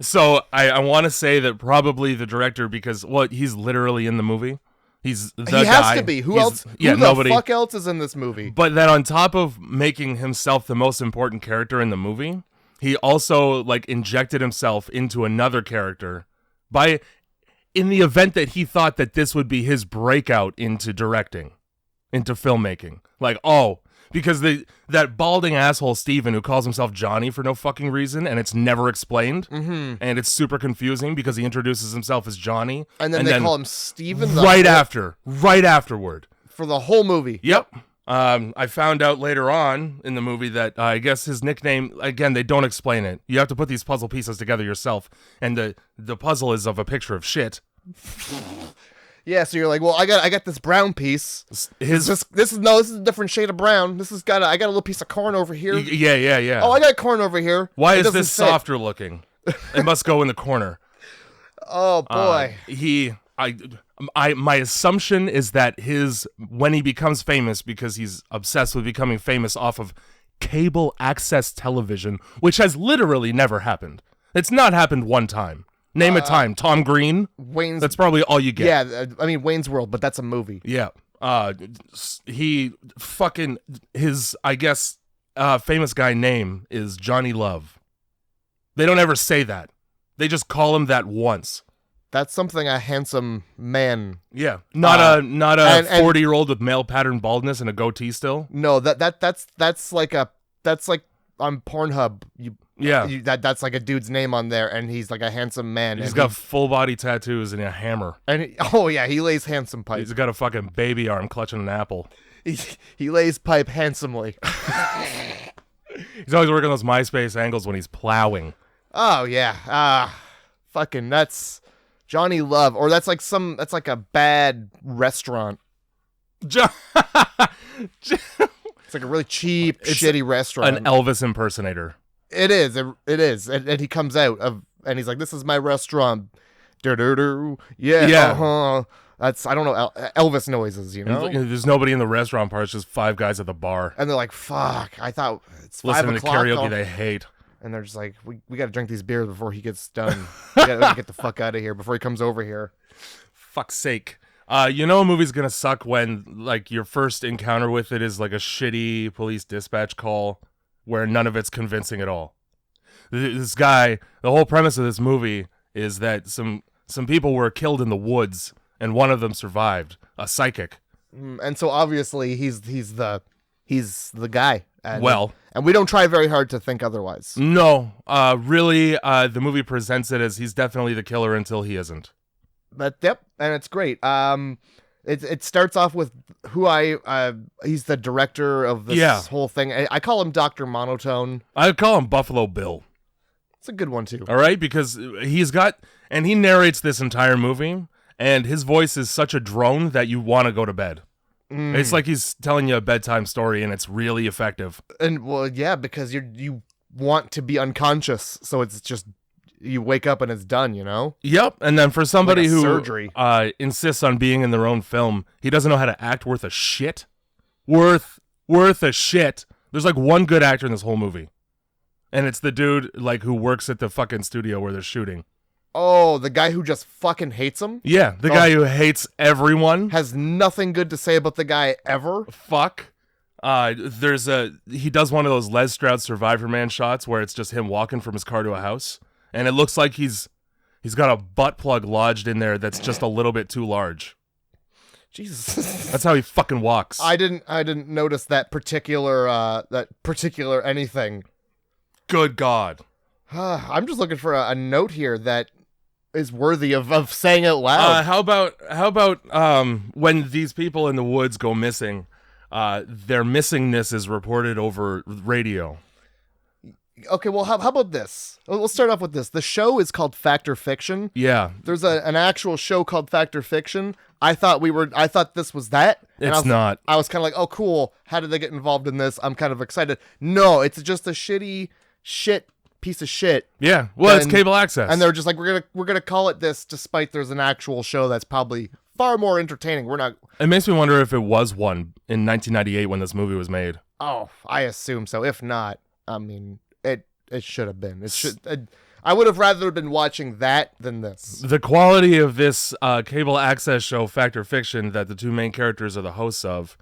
Speaker 1: So I want to say that probably the director, because, he's literally in the movie. He's the guy.
Speaker 2: He has to be. Who else?
Speaker 1: Yeah,
Speaker 2: who the
Speaker 1: nobody.
Speaker 2: fuck else is in this movie?
Speaker 1: But then on top of making himself the most important character in the movie, he also injected himself into another character in the event that he thought that this would be his breakout into directing, into filmmaking. Because that balding asshole Steven who calls himself Johnny for no fucking reason, and it's never explained, and it's super confusing because he introduces himself as Johnny,
Speaker 2: and then they call him Steven
Speaker 1: right afterward
Speaker 2: for the whole movie.
Speaker 1: Yep. I found out later on in the movie that I guess his nickname, again, they don't explain it. You have to put these puzzle pieces together yourself, and the puzzle is of a picture of shit.
Speaker 2: Yeah, so you're like, well, I got this brown piece. This is a different shade of brown. I got a little piece of corn over here.
Speaker 1: Yeah.
Speaker 2: Oh, I got corn over here.
Speaker 1: Why is this softer looking? It must go in the corner.
Speaker 2: Oh boy.
Speaker 1: My assumption is that when he becomes famous, because he's obsessed with becoming famous off of cable access television, which has literally never happened. It's not happened one time. Name a time. Tom Green. That's probably all you get.
Speaker 2: Yeah, I mean Wayne's World, but that's a movie.
Speaker 1: Yeah. His famous guy name is Johnny Love. They don't ever say that. They just call him that once.
Speaker 2: That's something a handsome man.
Speaker 1: Yeah. Not a 40-year-old with male pattern baldness and a goatee still.
Speaker 2: No, that's like on Pornhub. That's like a dude's name on there, and he's like a handsome man.
Speaker 1: He's got full body tattoos and a hammer.
Speaker 2: And he lays handsome pipe.
Speaker 1: He's got a fucking baby arm clutching an apple.
Speaker 2: He lays pipe handsomely.
Speaker 1: He's always working those MySpace angles when he's plowing.
Speaker 2: Oh yeah, fucking that's Johnny Love, or that's like a bad restaurant. It's like a really cheap, shitty restaurant.
Speaker 1: An Elvis impersonator.
Speaker 2: It is, and he comes out and he's like, "This is my restaurant." Yeah. That's, I don't know, Elvis noises, you know.
Speaker 1: And there's nobody in the restaurant part. It's just 5 guys at the bar,
Speaker 2: and they're like, "Fuck!" I thought it's 5
Speaker 1: listening
Speaker 2: o'clock.
Speaker 1: to karaoke they hate.
Speaker 2: And they're just like, "We got to drink these beers before he gets done. we gotta get the fuck out of here before he comes over here."
Speaker 1: Fuck's sake. A movie's gonna suck when your first encounter with it is like a shitty police dispatch call where none of it's convincing at all. This guy, the whole premise of this movie is that some people were killed in the woods and one of them survived, a psychic.
Speaker 2: And so obviously he's the guy. And we don't try very hard to think otherwise.
Speaker 1: No, really, the movie presents it as he's definitely the killer until he isn't.
Speaker 2: But yep, and it's great. It starts off with he's the director of this whole thing. I call him Dr. Monotone.
Speaker 1: I call him Buffalo Bill.
Speaker 2: It's a good one too.
Speaker 1: All right, because he narrates this entire movie, and his voice is such a drone that you want to go to bed. It's like he's telling you a bedtime story, and it's really effective.
Speaker 2: And well, yeah, because you want to be unconscious, so it's just you wake up and it's done, you know?
Speaker 1: Yep. And then for somebody
Speaker 2: Like a
Speaker 1: who
Speaker 2: surgery.
Speaker 1: insists on being in their own film, he doesn't know how to act worth a shit. Worth a shit. There's like one good actor in this whole movie. And it's the dude like who works at the fucking studio where they're shooting.
Speaker 2: Oh, the guy who just fucking hates him?
Speaker 1: Yeah, the guy who hates everyone.
Speaker 2: Has nothing good to say about the guy ever?
Speaker 1: Fuck. He does one of those Les Stroud Survivor Man shots where it's just him walking from his car to a house, and it looks like he's got a butt plug lodged in there that's just a little bit too large.
Speaker 2: Jesus.
Speaker 1: That's how he fucking walks.
Speaker 2: I didn't notice that particular anything.
Speaker 1: Good God.
Speaker 2: I'm just looking for a note here that is worthy of saying out loud.
Speaker 1: How about when these people in the woods go missing, their missingness is reported over radio.
Speaker 2: Okay, well, how about this? Let's start off with this. The show is called Fact or Fiction.
Speaker 1: Yeah.
Speaker 2: There's an actual show called Fact or Fiction. I thought this was that.
Speaker 1: It's not.
Speaker 2: I was kind of like, oh, cool. How did they get involved in this? I'm kind of excited. No, it's just a shit piece of shit.
Speaker 1: Yeah. Well, it's cable access.
Speaker 2: And they're just like, we're gonna call it this, despite there's an actual show that's probably far more entertaining. We're not.
Speaker 1: It makes me wonder if it was one in 1998 when this movie was made.
Speaker 2: Oh, I assume so. If not, I mean, it should have been. I would have rather been watching that than this.
Speaker 1: The quality of this cable access show, Fact or Fiction, that the two main characters are the hosts of,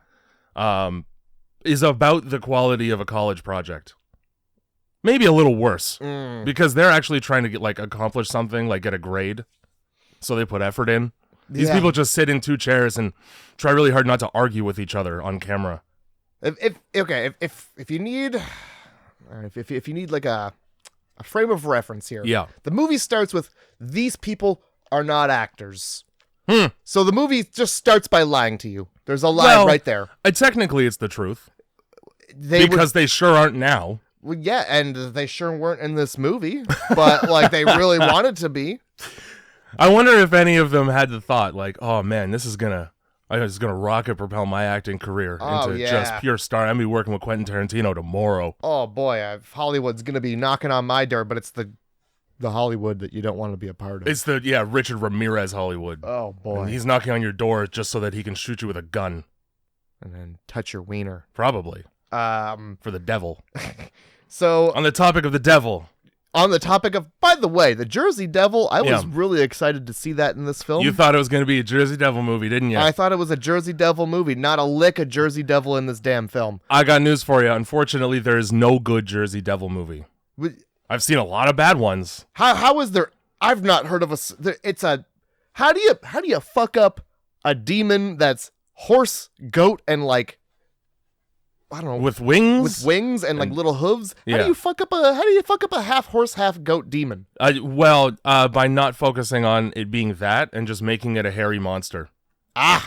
Speaker 1: is about the quality of a college project. Maybe a little worse, because they're actually trying to accomplish something, like get a grade, so they put effort in. These people just sit in two chairs and try really hard not to argue with each other on camera.
Speaker 2: If you need, if you need like a frame of reference here,
Speaker 1: yeah,
Speaker 2: the movie starts with these people are not actors. So the movie just starts by lying to you. There's a lie right there.
Speaker 1: Technically, it's the truth because they sure aren't now.
Speaker 2: Well, yeah, and they sure weren't in this movie, but like they really wanted to be.
Speaker 1: I wonder if any of them had the thought, like, "Oh man, this is gonna rocket propel my acting career into just pure star. I'm gonna be working with Quentin Tarantino tomorrow."
Speaker 2: Oh boy, Hollywood's gonna be knocking on my door, but it's the Hollywood that you don't want to be a part of.
Speaker 1: It's the Richard Ramirez Hollywood.
Speaker 2: Oh boy,
Speaker 1: and he's knocking on your door just so that he can shoot you with a gun
Speaker 2: and then touch your wiener,
Speaker 1: probably. For the devil.
Speaker 2: So
Speaker 1: on the topic of the devil.
Speaker 2: On the topic of, by the way, the Jersey Devil, I was really excited to see that in this film.
Speaker 1: You thought it was going to be a Jersey Devil movie, didn't you?
Speaker 2: I thought it was a Jersey Devil movie, not a lick of Jersey Devil in this damn film.
Speaker 1: I got news for you. Unfortunately, there is no good Jersey Devil movie. I've seen a lot of bad ones.
Speaker 2: How is there? I've not heard of how do you fuck up a demon that's horse, goat, and like, I don't know,
Speaker 1: with wings
Speaker 2: and like little hooves. How do you fuck up a half horse, half goat demon?
Speaker 1: By not focusing on it being that and just making it a hairy monster.
Speaker 2: So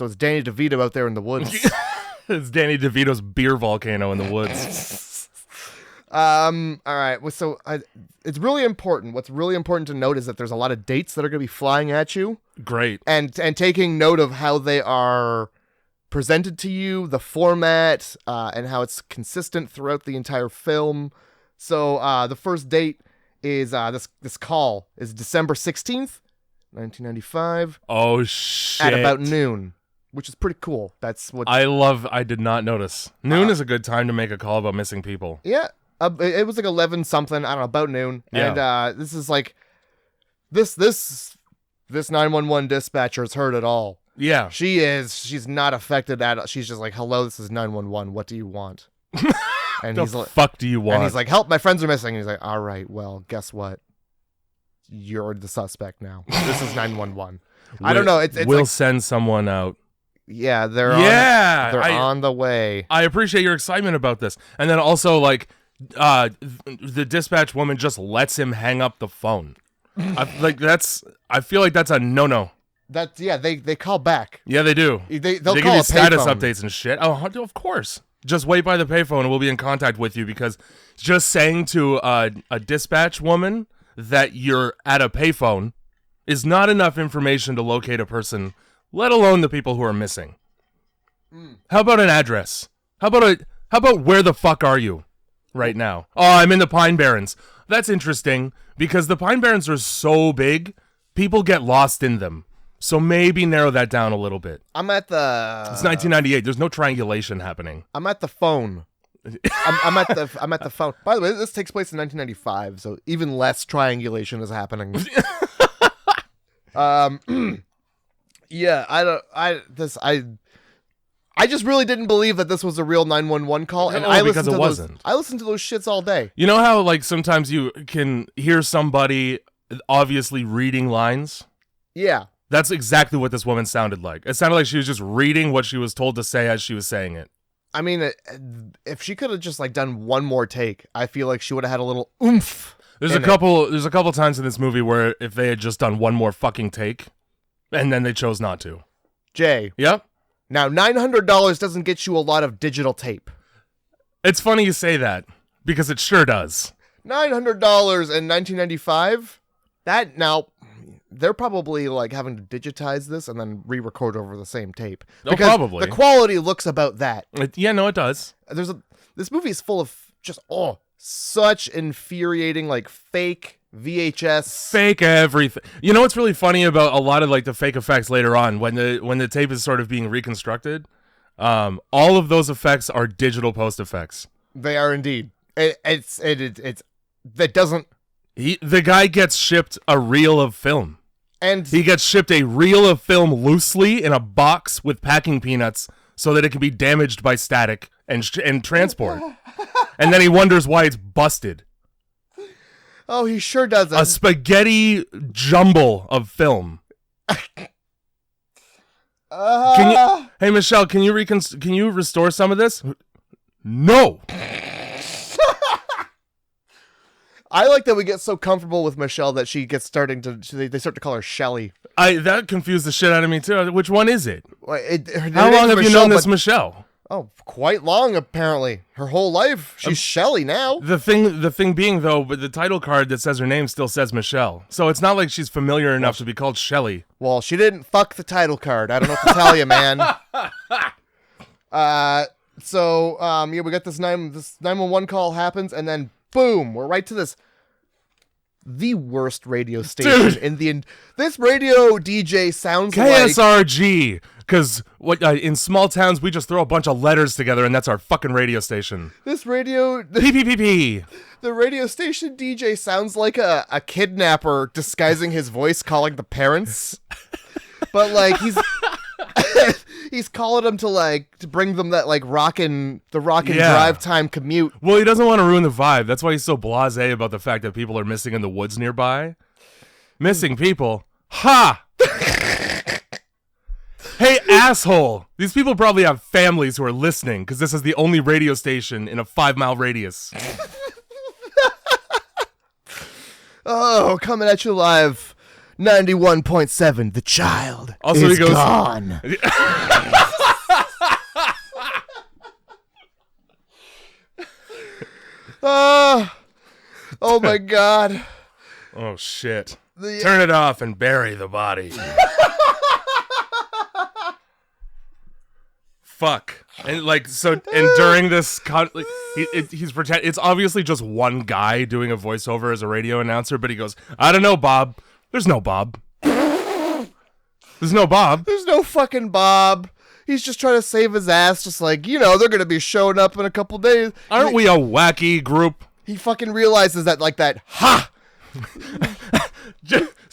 Speaker 2: it's Danny DeVito out there in the woods.
Speaker 1: It's Danny DeVito's beer volcano in the woods.
Speaker 2: All right. So it's really important. What's really important to note is that there's a lot of dates that are going to be flying at you.
Speaker 1: Great.
Speaker 2: And taking note of how they are presented to you, the format, and how it's consistent throughout the entire film. So the first date is this call is December 16th, 1995.
Speaker 1: Oh shit!
Speaker 2: At about noon, which is pretty cool. That's what
Speaker 1: I did not notice. Noon is a good time to make a call about missing people.
Speaker 2: Yeah, it was like 11 something. I don't know, about noon. Yeah. And this is like this 911 dispatcher has heard it all.
Speaker 1: Yeah.
Speaker 2: She's not affected at all. She's just like, hello, this is 911. What do you want? And
Speaker 1: the fuck do you want?
Speaker 2: And he's like, help, my friends are missing. And he's like, all right, well, guess what? You're the suspect now. This is 911. I don't know. We'll
Speaker 1: like, send someone out.
Speaker 2: Yeah, they're on the way.
Speaker 1: I appreciate your excitement about this. And then also, like, the dispatch woman just lets him hang up the phone. I feel like that's a no-no.
Speaker 2: They call back.
Speaker 1: Yeah, they do.
Speaker 2: They'll
Speaker 1: they
Speaker 2: call
Speaker 1: give you status
Speaker 2: payphone.
Speaker 1: Updates and shit. Oh, of course. Just wait by the payphone and we'll be in contact with you, because just saying to a dispatch woman that you're at a payphone is not enough information to locate a person, let alone the people who are missing. How about an address? How about where the fuck are you right now? Oh, I'm in the Pine Barrens. That's interesting because the Pine Barrens are so big, people get lost in them. So maybe narrow that down a little bit.
Speaker 2: I'm at the.
Speaker 1: It's 1998. There's no triangulation happening.
Speaker 2: I'm at the phone. I'm at the phone. By the way, this takes place in 1995, so even less triangulation is happening. Yeah, I just really didn't believe that this was a real 911 call, and I listened to I listened to those shits all day.
Speaker 1: You know how like sometimes you can hear somebody obviously reading lines?
Speaker 2: Yeah.
Speaker 1: That's exactly what this woman sounded like. It sounded like she was just reading what she was told to say as she was saying it.
Speaker 2: I mean, if she could have just like done one more take, I feel like she would have had a little oomph.
Speaker 1: There's a couple times in this movie where if they had just done one more fucking take, and then they chose not to.
Speaker 2: Jay.
Speaker 1: Yep.
Speaker 2: Now, $900 doesn't get you a lot of digital tape.
Speaker 1: It's funny you say that, because it sure does.
Speaker 2: $900 in 1995? That, now, they're probably like having to digitize this and then re-record over the same tape. Because
Speaker 1: probably.
Speaker 2: The quality looks about that.
Speaker 1: It does.
Speaker 2: This movie is full of just, such infuriating, like, fake VHS.
Speaker 1: Fake everything. You know what's really funny about a lot of like the fake effects later on when the tape is sort of being reconstructed? All of those effects are digital post effects.
Speaker 2: They are indeed. The
Speaker 1: guy gets shipped a reel of film.
Speaker 2: And
Speaker 1: he gets shipped a reel of film loosely in a box with packing peanuts so that it can be damaged by static and transport. And then he wonders why it's busted.
Speaker 2: Oh, he sure doesn't.
Speaker 1: A spaghetti jumble of film. Hey, Michelle, can you restore some of this? No.
Speaker 2: I like that we get so comfortable with Michelle that she gets they start to call her Shelly.
Speaker 1: That confused the shit out of me too. Which one is it?
Speaker 2: How
Speaker 1: long have you known this Michelle?
Speaker 2: Oh, quite long apparently. Her whole life. She's Shelly now.
Speaker 1: The thing being though, but the title card that says her name still says Michelle. So it's not like she's familiar enough to be called Shelly.
Speaker 2: Well, she didn't fuck the title card. I don't know what to tell you, man. We got this 911 call happens, and then boom, we're right to the worst radio station this radio DJ sounds
Speaker 1: KSRG. Like Because in small towns, we just throw a bunch of letters together, and that's our fucking radio station. PPPP.
Speaker 2: The radio station DJ sounds like a kidnapper disguising his voice, calling the parents. But like he's calling them to bring them that rockin' drive time commute.
Speaker 1: Well, he doesn't want to ruin the vibe. That's why he's so blasé about the fact that people are missing in the woods nearby. Missing people. Ha! Hey, asshole! These people probably have families who are listening because this is the only radio station in a 5-mile radius.
Speaker 2: Oh, coming at you live, 91.7. The child is gone. Oh my God.
Speaker 1: Oh shit! Turn it off and bury the body. Fuck. And during this he's pretend it's obviously just one guy doing a voiceover as a radio announcer, but he goes, I don't know, Bob. There's no Bob. There's no Bob.
Speaker 2: There's no fucking Bob. He's just trying to save his ass, just they're gonna be showing up in a couple days.
Speaker 1: Aren't we a wacky group?
Speaker 2: He fucking realizes that ha!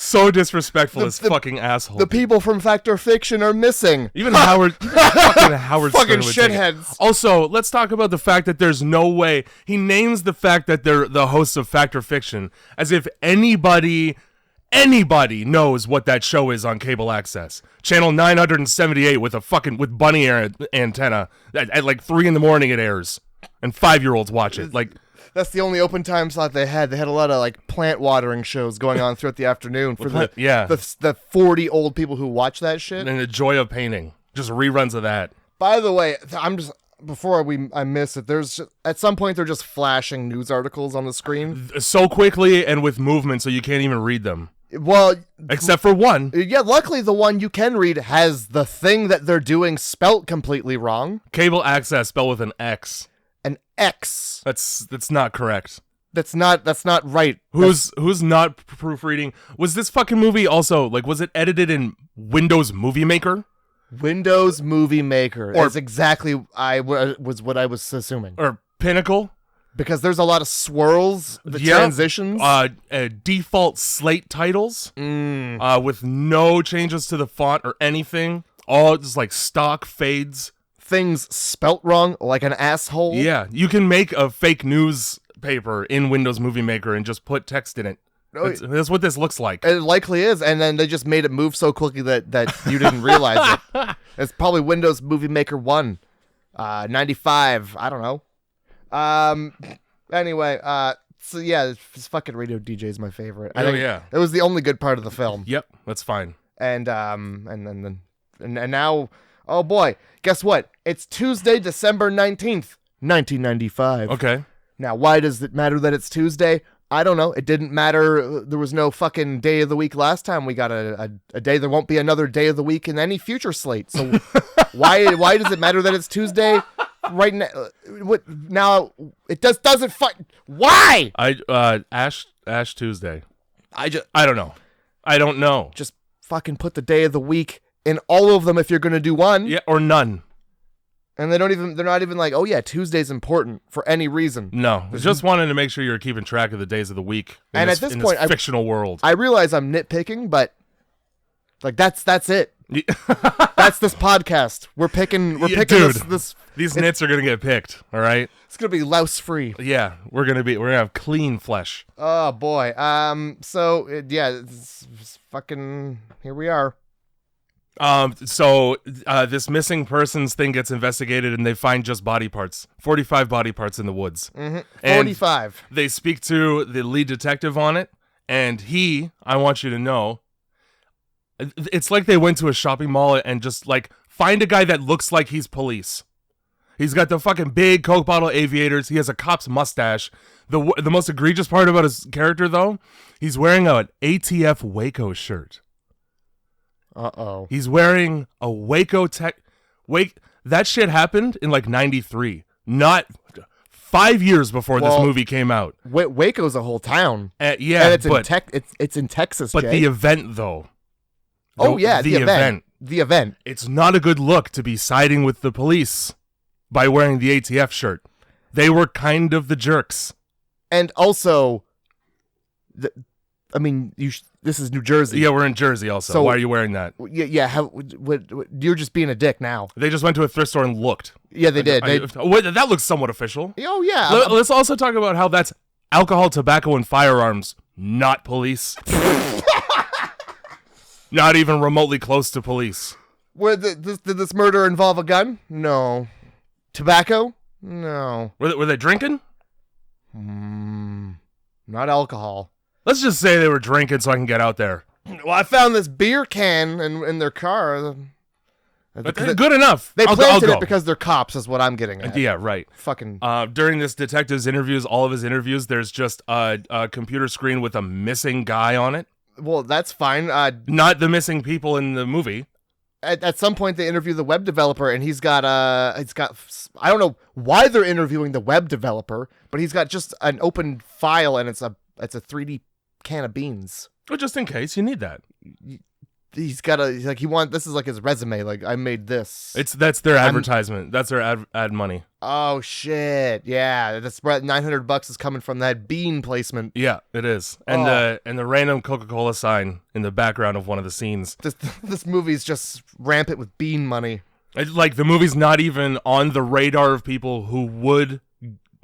Speaker 1: So disrespectful, this fucking asshole.
Speaker 2: The people from Fact or Fiction are missing.
Speaker 1: Even Howard
Speaker 2: fucking shitheads.
Speaker 1: Also, let's talk about the fact that there's no way he names the fact that they're the hosts of Fact or Fiction as if anybody knows what that show is on cable access. Channel 978 with bunny ear antenna at 3 a.m. it airs, and 5-year-olds watch it.
Speaker 2: That's the only open time slot they had. They had a lot of plant watering shows going on throughout the afternoon for the 40 old people who watch that shit.
Speaker 1: And the joy of painting, just reruns of that.
Speaker 2: By the way, I miss it. At some point they're just flashing news articles on the screen
Speaker 1: so quickly and with movement, so you can't even read them.
Speaker 2: Well,
Speaker 1: except for one.
Speaker 2: Yeah, luckily the one you can read has the thing that they're doing spelt completely wrong.
Speaker 1: Cable access spelled with an X.
Speaker 2: An X.
Speaker 1: That's not correct.
Speaker 2: That's not right.
Speaker 1: Who's not proofreading? Was this fucking movie also like? Was it edited in Windows Movie Maker?
Speaker 2: Windows Movie Maker. That's exactly was what I was assuming.
Speaker 1: Or Pinnacle?
Speaker 2: Because there's a lot of swirls, transitions.
Speaker 1: Default slate titles with no changes to the font or anything. All just like stock fades.
Speaker 2: Things spelt wrong, like an asshole.
Speaker 1: Yeah, you can make a fake news paper in Windows Movie Maker and just put text in it. That's what this looks like.
Speaker 2: It likely is, and then they just made it move so quickly that you didn't realize it. It's probably Windows Movie Maker 1, 95. I don't know. Anyway, so yeah, this fucking radio DJ is my favorite. I think
Speaker 1: yeah,
Speaker 2: it was the only good part of the film.
Speaker 1: Yep, that's fine.
Speaker 2: And now, oh boy, guess what? It's Tuesday, December 19th, 1995.
Speaker 1: Okay.
Speaker 2: Now, why does it matter that it's Tuesday? I don't know. It didn't matter. There was no fucking day of the week last time. We got a day. There won't be another day of the week in any future slate. So why does it matter that it's Tuesday right now? What now? It doesn't. Why?
Speaker 1: Ash Tuesday. I don't know. I don't know.
Speaker 2: Just fucking put the day of the week in all of them if you're gonna do one.
Speaker 1: Yeah, or none.
Speaker 2: And they're not even like, oh yeah, Tuesday's important for any reason.
Speaker 1: No, just wanted to make sure you're keeping track of the days of the week.
Speaker 2: And at this point,
Speaker 1: fictional world.
Speaker 2: I realize I'm nitpicking, but like that's it. That's this podcast. We're picking
Speaker 1: dude,
Speaker 2: this.
Speaker 1: These nits are gonna get picked. All right.
Speaker 2: It's gonna be louse free.
Speaker 1: Yeah, we're gonna have clean flesh.
Speaker 2: Oh boy. So yeah, it's fucking here we are.
Speaker 1: So this missing persons thing gets investigated and they find just body parts. 45 body parts in the woods.
Speaker 2: Mm-hmm. 45.
Speaker 1: And they speak to the lead detective on it, and I want you to know, it's like they went to a shopping mall and just like find a guy that looks like he's police. He's got the fucking big Coke bottle aviators. He has a cop's mustache. The most egregious part about his character, though, he's wearing an ATF Waco shirt.
Speaker 2: Uh-oh.
Speaker 1: He's wearing a Waco that shit happened in like 93, not 5 years before this movie came out.
Speaker 2: Waco's a whole town.
Speaker 1: Yeah,
Speaker 2: and it's in Texas,
Speaker 1: but
Speaker 2: Jay.
Speaker 1: the event, though.
Speaker 2: The event. The event.
Speaker 1: It's not a good look to be siding with the police by wearing the ATF shirt. They were kind of the jerks.
Speaker 2: And also, this is New Jersey.
Speaker 1: Yeah, we're in Jersey also. So, why are you wearing that?
Speaker 2: Yeah. You're just being a dick now.
Speaker 1: They just went to a thrift store and looked.
Speaker 2: Yeah, they did.
Speaker 1: That looks somewhat official.
Speaker 2: Oh, yeah.
Speaker 1: Let's also talk about how that's alcohol, tobacco, and firearms, not police. Not even remotely close to police.
Speaker 2: Did this murder involve a gun? No. Tobacco? No.
Speaker 1: Were they drinking?
Speaker 2: Not alcohol.
Speaker 1: Let's just say they were drinking so I can get out there.
Speaker 2: Well, I found this beer can in their car.
Speaker 1: Good enough.
Speaker 2: They planted it because they're cops, is what I'm getting at.
Speaker 1: Yeah, right.
Speaker 2: Fucking.
Speaker 1: During this detective's interviews, all of his interviews, there's just a computer screen with a missing guy on it.
Speaker 2: Well, that's fine.
Speaker 1: Not the missing people in the movie.
Speaker 2: At some point, they interview the web developer, and he's got I don't know why they're interviewing the web developer, but he's got just an open file, and it's a 3D can of beans.
Speaker 1: Well, just in case you need that.
Speaker 2: He's got this is like his resume. Like, I made this.
Speaker 1: That's their advertisement. That's their ad money.
Speaker 2: Oh shit! Yeah, that's $900 is coming from that bean placement.
Speaker 1: Yeah, it is. And the random Coca-Cola sign in the background of one of the scenes.
Speaker 2: This movie's just rampant with bean money.
Speaker 1: Like, the movie's not even on the radar of people who would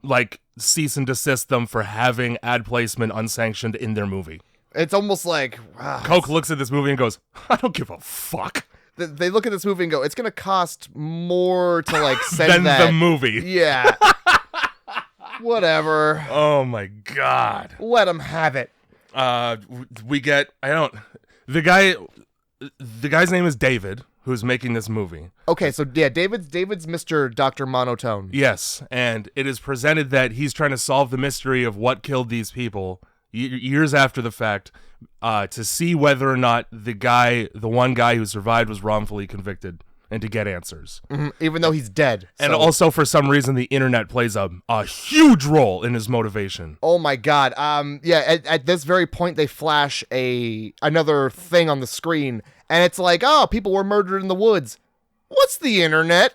Speaker 1: like cease and desist them for having ad placement unsanctioned in their movie.
Speaker 2: It's almost like
Speaker 1: Coke looks at this movie and goes, I don't give a fuck.
Speaker 2: They look at this movie and go, it's going to cost more to like send
Speaker 1: than
Speaker 2: that.
Speaker 1: the movie.
Speaker 2: Yeah. Whatever.
Speaker 1: Oh my God.
Speaker 2: Let them have it.
Speaker 1: The guy's name is David, who's making this movie.
Speaker 2: Okay, so yeah, David's Mr. Dr. Monotone.
Speaker 1: Yes, and it is presented that he's trying to solve the mystery of what killed these people years after the fact, to see whether or not the one guy who survived was wrongfully convicted. and to get answers.
Speaker 2: Even though he's dead.
Speaker 1: And
Speaker 2: so-
Speaker 1: also, for some reason, the internet plays a huge role in his motivation.
Speaker 2: Oh my God. At this very point, they flash another thing on the screen, and it's like, oh, people were murdered in the woods. What's the internet?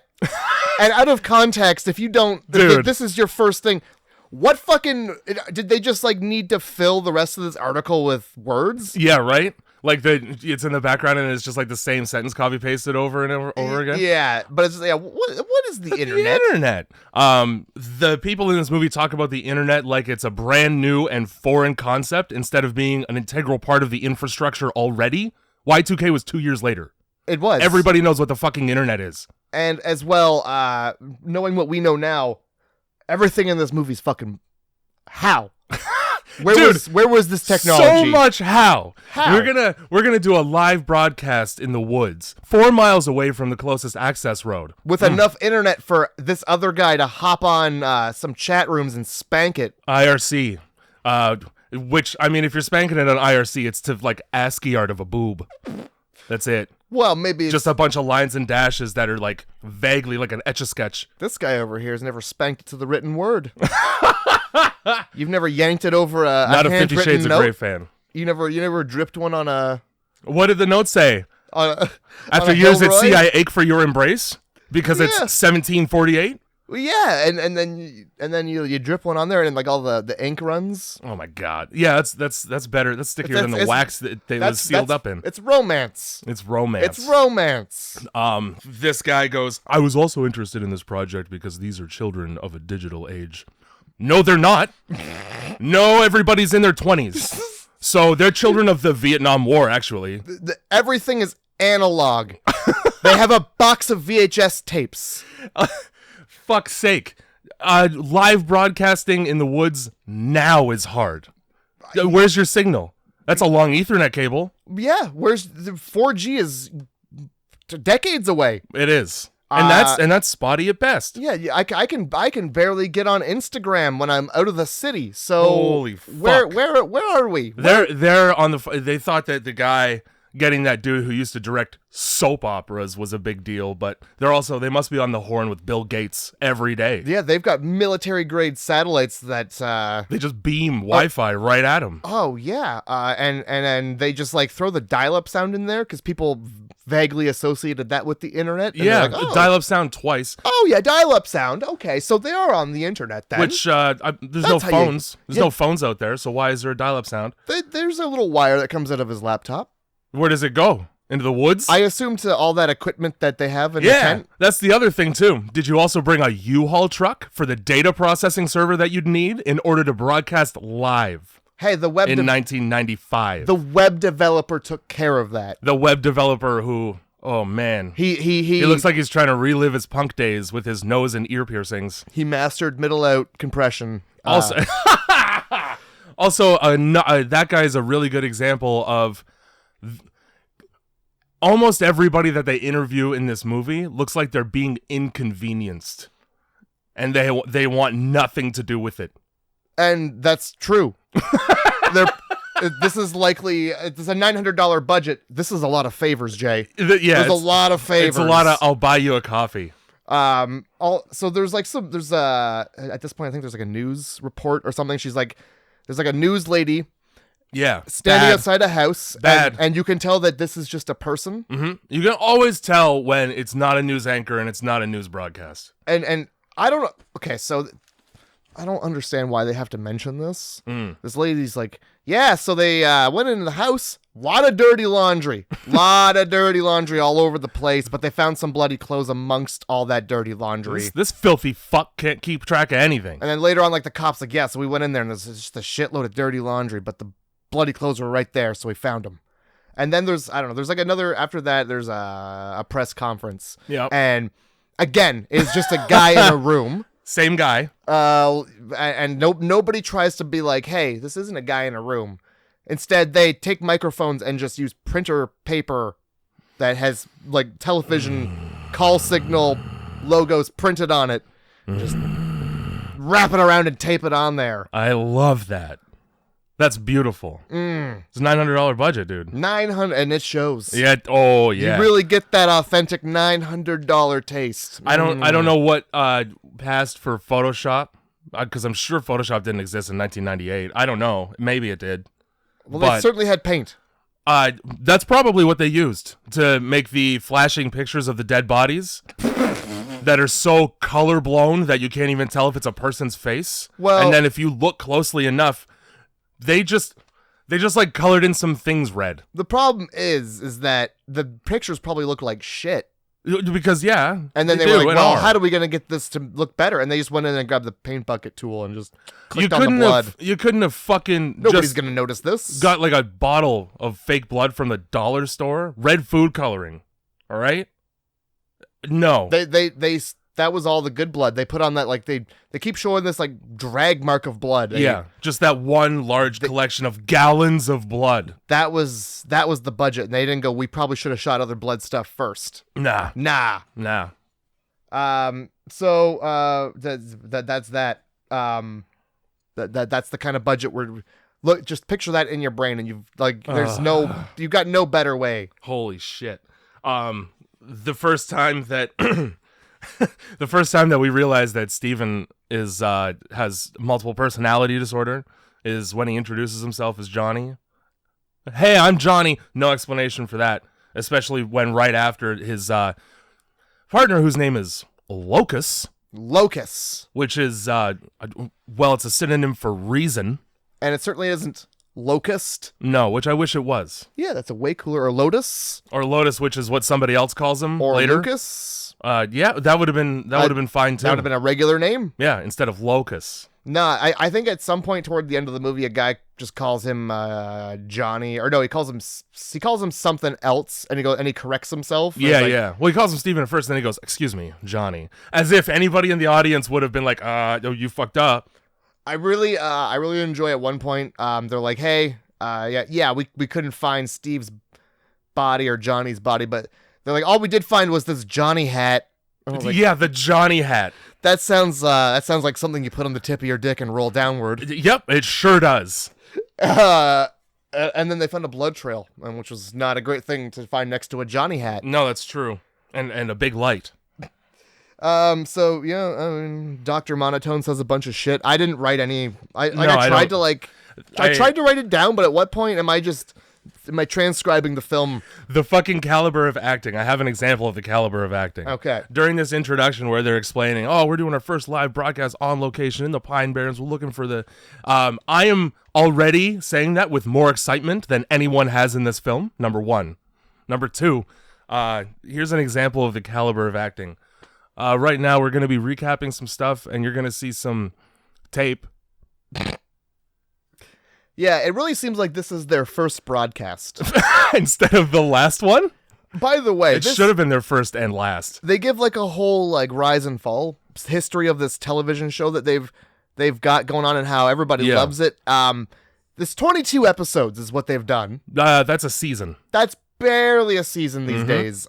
Speaker 2: And out of context, if you don't,
Speaker 1: Dude.
Speaker 2: if this is your first thing, what fucking, did they just like need to fill the rest of this article with words?
Speaker 1: Yeah, right? Like it's in the background and it's just like the same sentence copy pasted over and over again.
Speaker 2: Yeah, but it's what is the internet?
Speaker 1: The internet. The people in this movie talk about the internet like it's a brand new and foreign concept instead of being an integral part of the infrastructure already. Y2K was 2 years later.
Speaker 2: It was.
Speaker 1: Everybody knows what the fucking internet is.
Speaker 2: And as well, knowing what we know now, everything in this movie's fucking how? Where was this technology?
Speaker 1: So much how.
Speaker 2: How?
Speaker 1: We're gonna do a live broadcast in the woods, 4 miles away from the closest access road.
Speaker 2: With enough internet for this other guy to hop on some chat rooms and spank it.
Speaker 1: IRC. Which, I mean, if you're spanking it on IRC, it's to like ASCII art of a boob. That's it.
Speaker 2: Well, maybe it's
Speaker 1: Just a bunch of lines and dashes that are like vaguely like an Etch-a-Sketch.
Speaker 2: this guy over here has never spanked it to the written word. You've never yanked it over a
Speaker 1: Not a 50
Speaker 2: handwritten
Speaker 1: Shades
Speaker 2: note?
Speaker 1: of Grey fan.
Speaker 2: You never dripped one on a
Speaker 1: What did the note say?
Speaker 2: on
Speaker 1: After
Speaker 2: a
Speaker 1: years at
Speaker 2: Gilroy?
Speaker 1: sea, I ache for your embrace because it's
Speaker 2: Yeah.
Speaker 1: 1748.
Speaker 2: Well, yeah, and then you drip one on there, and like all the ink runs.
Speaker 1: Oh my god. Yeah, that's better. That's stickier than the
Speaker 2: It's-
Speaker 1: wax that they was sealed up in.
Speaker 2: It's romance.
Speaker 1: It's romance.
Speaker 2: It's romance.
Speaker 1: This guy goes, I was also interested in this project because these are children of a digital age. No, they're not. No, everybody's in their 20s. So they're children of the Vietnam War, actually.
Speaker 2: Everything is analog. They have a box of VHS tapes.
Speaker 1: Fuck's sake. Live broadcasting in the woods now is hard. Where's your signal? That's a long Ethernet cable.
Speaker 2: Yeah, where's the 4G is decades away.
Speaker 1: It is. And that's spotty at best.
Speaker 2: Yeah, I can barely get on Instagram when I'm out of the city. So
Speaker 1: Holy fuck.
Speaker 2: where are we?
Speaker 1: They're on the. They thought that the guy getting that dude who used to direct soap operas was a big deal, but they must be on the horn with Bill Gates every day.
Speaker 2: Yeah, they've got military grade satellites that
Speaker 1: They just beam Wi-Fi right at them.
Speaker 2: Oh yeah, and they just like throw the dial-up sound in there because people vaguely associated that with the internet. And
Speaker 1: Yeah,
Speaker 2: they're like, oh.
Speaker 1: dial-up sound twice.
Speaker 2: Oh yeah, dial-up sound. Okay, so they are on the internet then.
Speaker 1: Which there's no
Speaker 2: That's how
Speaker 1: phones. There's
Speaker 2: yeah.
Speaker 1: no phones out there. So why is there a dial-up sound?
Speaker 2: There's a little wire that comes out of his laptop.
Speaker 1: Where does it go? Into the woods?
Speaker 2: I assume to all that equipment that they have in the
Speaker 1: Yeah,
Speaker 2: tent.
Speaker 1: that's the other thing too. Did you also bring a U-Haul truck for the data processing server that you'd need in order to broadcast live
Speaker 2: Hey,
Speaker 1: in 1995?
Speaker 2: the web developer took care of that.
Speaker 1: The web developer who, oh man,
Speaker 2: He
Speaker 1: looks like he's trying to relive his punk days with his nose and ear piercings.
Speaker 2: he mastered middle out compression.
Speaker 1: Also, that guy is a really good example of almost everybody that they interview in this movie looks like they're being inconvenienced, and they want nothing to do with it.
Speaker 2: And that's true. This is likely it's a $900 budget. This is a lot of favors, Jay.
Speaker 1: Yeah,
Speaker 2: There's a lot of favors.
Speaker 1: It's a lot of I'll buy you a coffee.
Speaker 2: So there's like at this point I think there's like a news report or something. She's like, there's like a news lady
Speaker 1: Yeah,
Speaker 2: standing
Speaker 1: bad.
Speaker 2: outside a house.
Speaker 1: Bad.
Speaker 2: And you can tell that this is just a person.
Speaker 1: Mm-hmm. You can always tell when it's not a news anchor and it's not a news broadcast.
Speaker 2: And I don't know. Okay, so I don't understand why they have to mention this. This lady's like, yeah, so they went into the house. Lot of dirty laundry. Lot of dirty laundry all over the place, but they found some bloody clothes amongst all that dirty laundry.
Speaker 1: This filthy fuck can't keep track of anything.
Speaker 2: And then later on, like the cops like, yeah, so we went in there and there's just a shitload of dirty laundry, but the bloody clothes were right there, so we found them. And then there's like another, after that, there's a press conference.
Speaker 1: Yep.
Speaker 2: And again, it's just a guy in a room.
Speaker 1: Same guy.
Speaker 2: And nobody tries to be like, hey, this isn't a guy in a room. Instead, they take microphones and just use printer paper that has like television call signal logos printed on it. Just wrap it around and tape it on there.
Speaker 1: I love that. That's beautiful. It's a $900 budget, dude.
Speaker 2: 900, and it shows.
Speaker 1: Yeah. Oh, yeah.
Speaker 2: You really get that authentic $900 taste.
Speaker 1: I don't know what passed for Photoshop, because I'm sure Photoshop didn't exist in 1998. I don't know. Maybe it did.
Speaker 2: Well,
Speaker 1: but
Speaker 2: they certainly had paint.
Speaker 1: That's probably what they used to make the flashing pictures of the dead bodies that are so color blown that you can't even tell if it's a person's face.
Speaker 2: Well,
Speaker 1: and then if you look closely enough, they just like colored in some things red.
Speaker 2: The problem is that the pictures probably look like shit.
Speaker 1: Because
Speaker 2: and then they were like, well, how are we going to get this to look better? And they just went in and grabbed the paint bucket tool and just clicked on the blood.
Speaker 1: You couldn't have fucking
Speaker 2: Nobody's going to notice this.
Speaker 1: Got like a bottle of fake blood from the dollar store, red food coloring. All right? No. That was all the good blood. They put on that, like, they keep showing this, like, drag mark of blood. Just that one large collection of gallons of blood.
Speaker 2: That was the budget. And they didn't go, we probably should have shot other blood stuff first.
Speaker 1: Nah.
Speaker 2: So that's that. That's the kind of budget where, look, just picture that in your brain and you've, like, you've got no better way.
Speaker 1: Holy shit. The first time that... The first time that we realized that Steven has multiple personality disorder is when he introduces himself as Johnny. Hey, I'm Johnny. No explanation for that, especially when right after his partner, whose name is Locus,
Speaker 2: which
Speaker 1: is it's a synonym for reason,
Speaker 2: and it certainly isn't locust.
Speaker 1: No, which I wish it was.
Speaker 2: Yeah, that's a way cooler. Or lotus,
Speaker 1: which is what somebody else calls him
Speaker 2: or
Speaker 1: later.
Speaker 2: Lucas.
Speaker 1: That would have been fine too.
Speaker 2: That would have been a regular name.
Speaker 1: Yeah, instead of Locus.
Speaker 2: Nah, I think at some point toward the end of the movie, a guy just calls him Johnny, or no, he calls him something else, and he corrects himself.
Speaker 1: Yeah. Well, he calls him Steven at first, and then he goes, "Excuse me, Johnny," as if anybody in the audience would have been like, you fucked up."
Speaker 2: I really enjoy at one point. They're like, "Hey, we couldn't find Steve's body or Johnny's body, but." They're like, all we did find was this Johnny hat.
Speaker 1: Like, yeah, the Johnny hat.
Speaker 2: That sounds like something you put on the tip of your dick and roll downward.
Speaker 1: Yep, it sure does.
Speaker 2: And then they found a blood trail, which was not a great thing to find next to a Johnny hat.
Speaker 1: No, that's true. And a big light.
Speaker 2: So yeah, I mean, Dr. Monotone says a bunch of shit. I didn't write any. I tried to write it down, but at what point am I transcribing the film?
Speaker 1: The fucking caliber of acting. I have an example of the caliber of acting.
Speaker 2: Okay.
Speaker 1: During this introduction where they're explaining, we're doing our first live broadcast on location in the Pine Barrens. We're looking for the... I am already saying that with more excitement than anyone has in this film, number one. Number two, here's an example of the caliber of acting. Right now, we're going to be recapping some stuff, and you're going to see some tape.
Speaker 2: Yeah, it really seems like this is their first broadcast.
Speaker 1: Instead of the last one?
Speaker 2: By the way,
Speaker 1: it should have been their first and last.
Speaker 2: They give like a whole like rise and fall history of this television show that they've got going on and how everybody loves it. This 22 episodes is what they've done.
Speaker 1: That's a season.
Speaker 2: That's barely a season these days.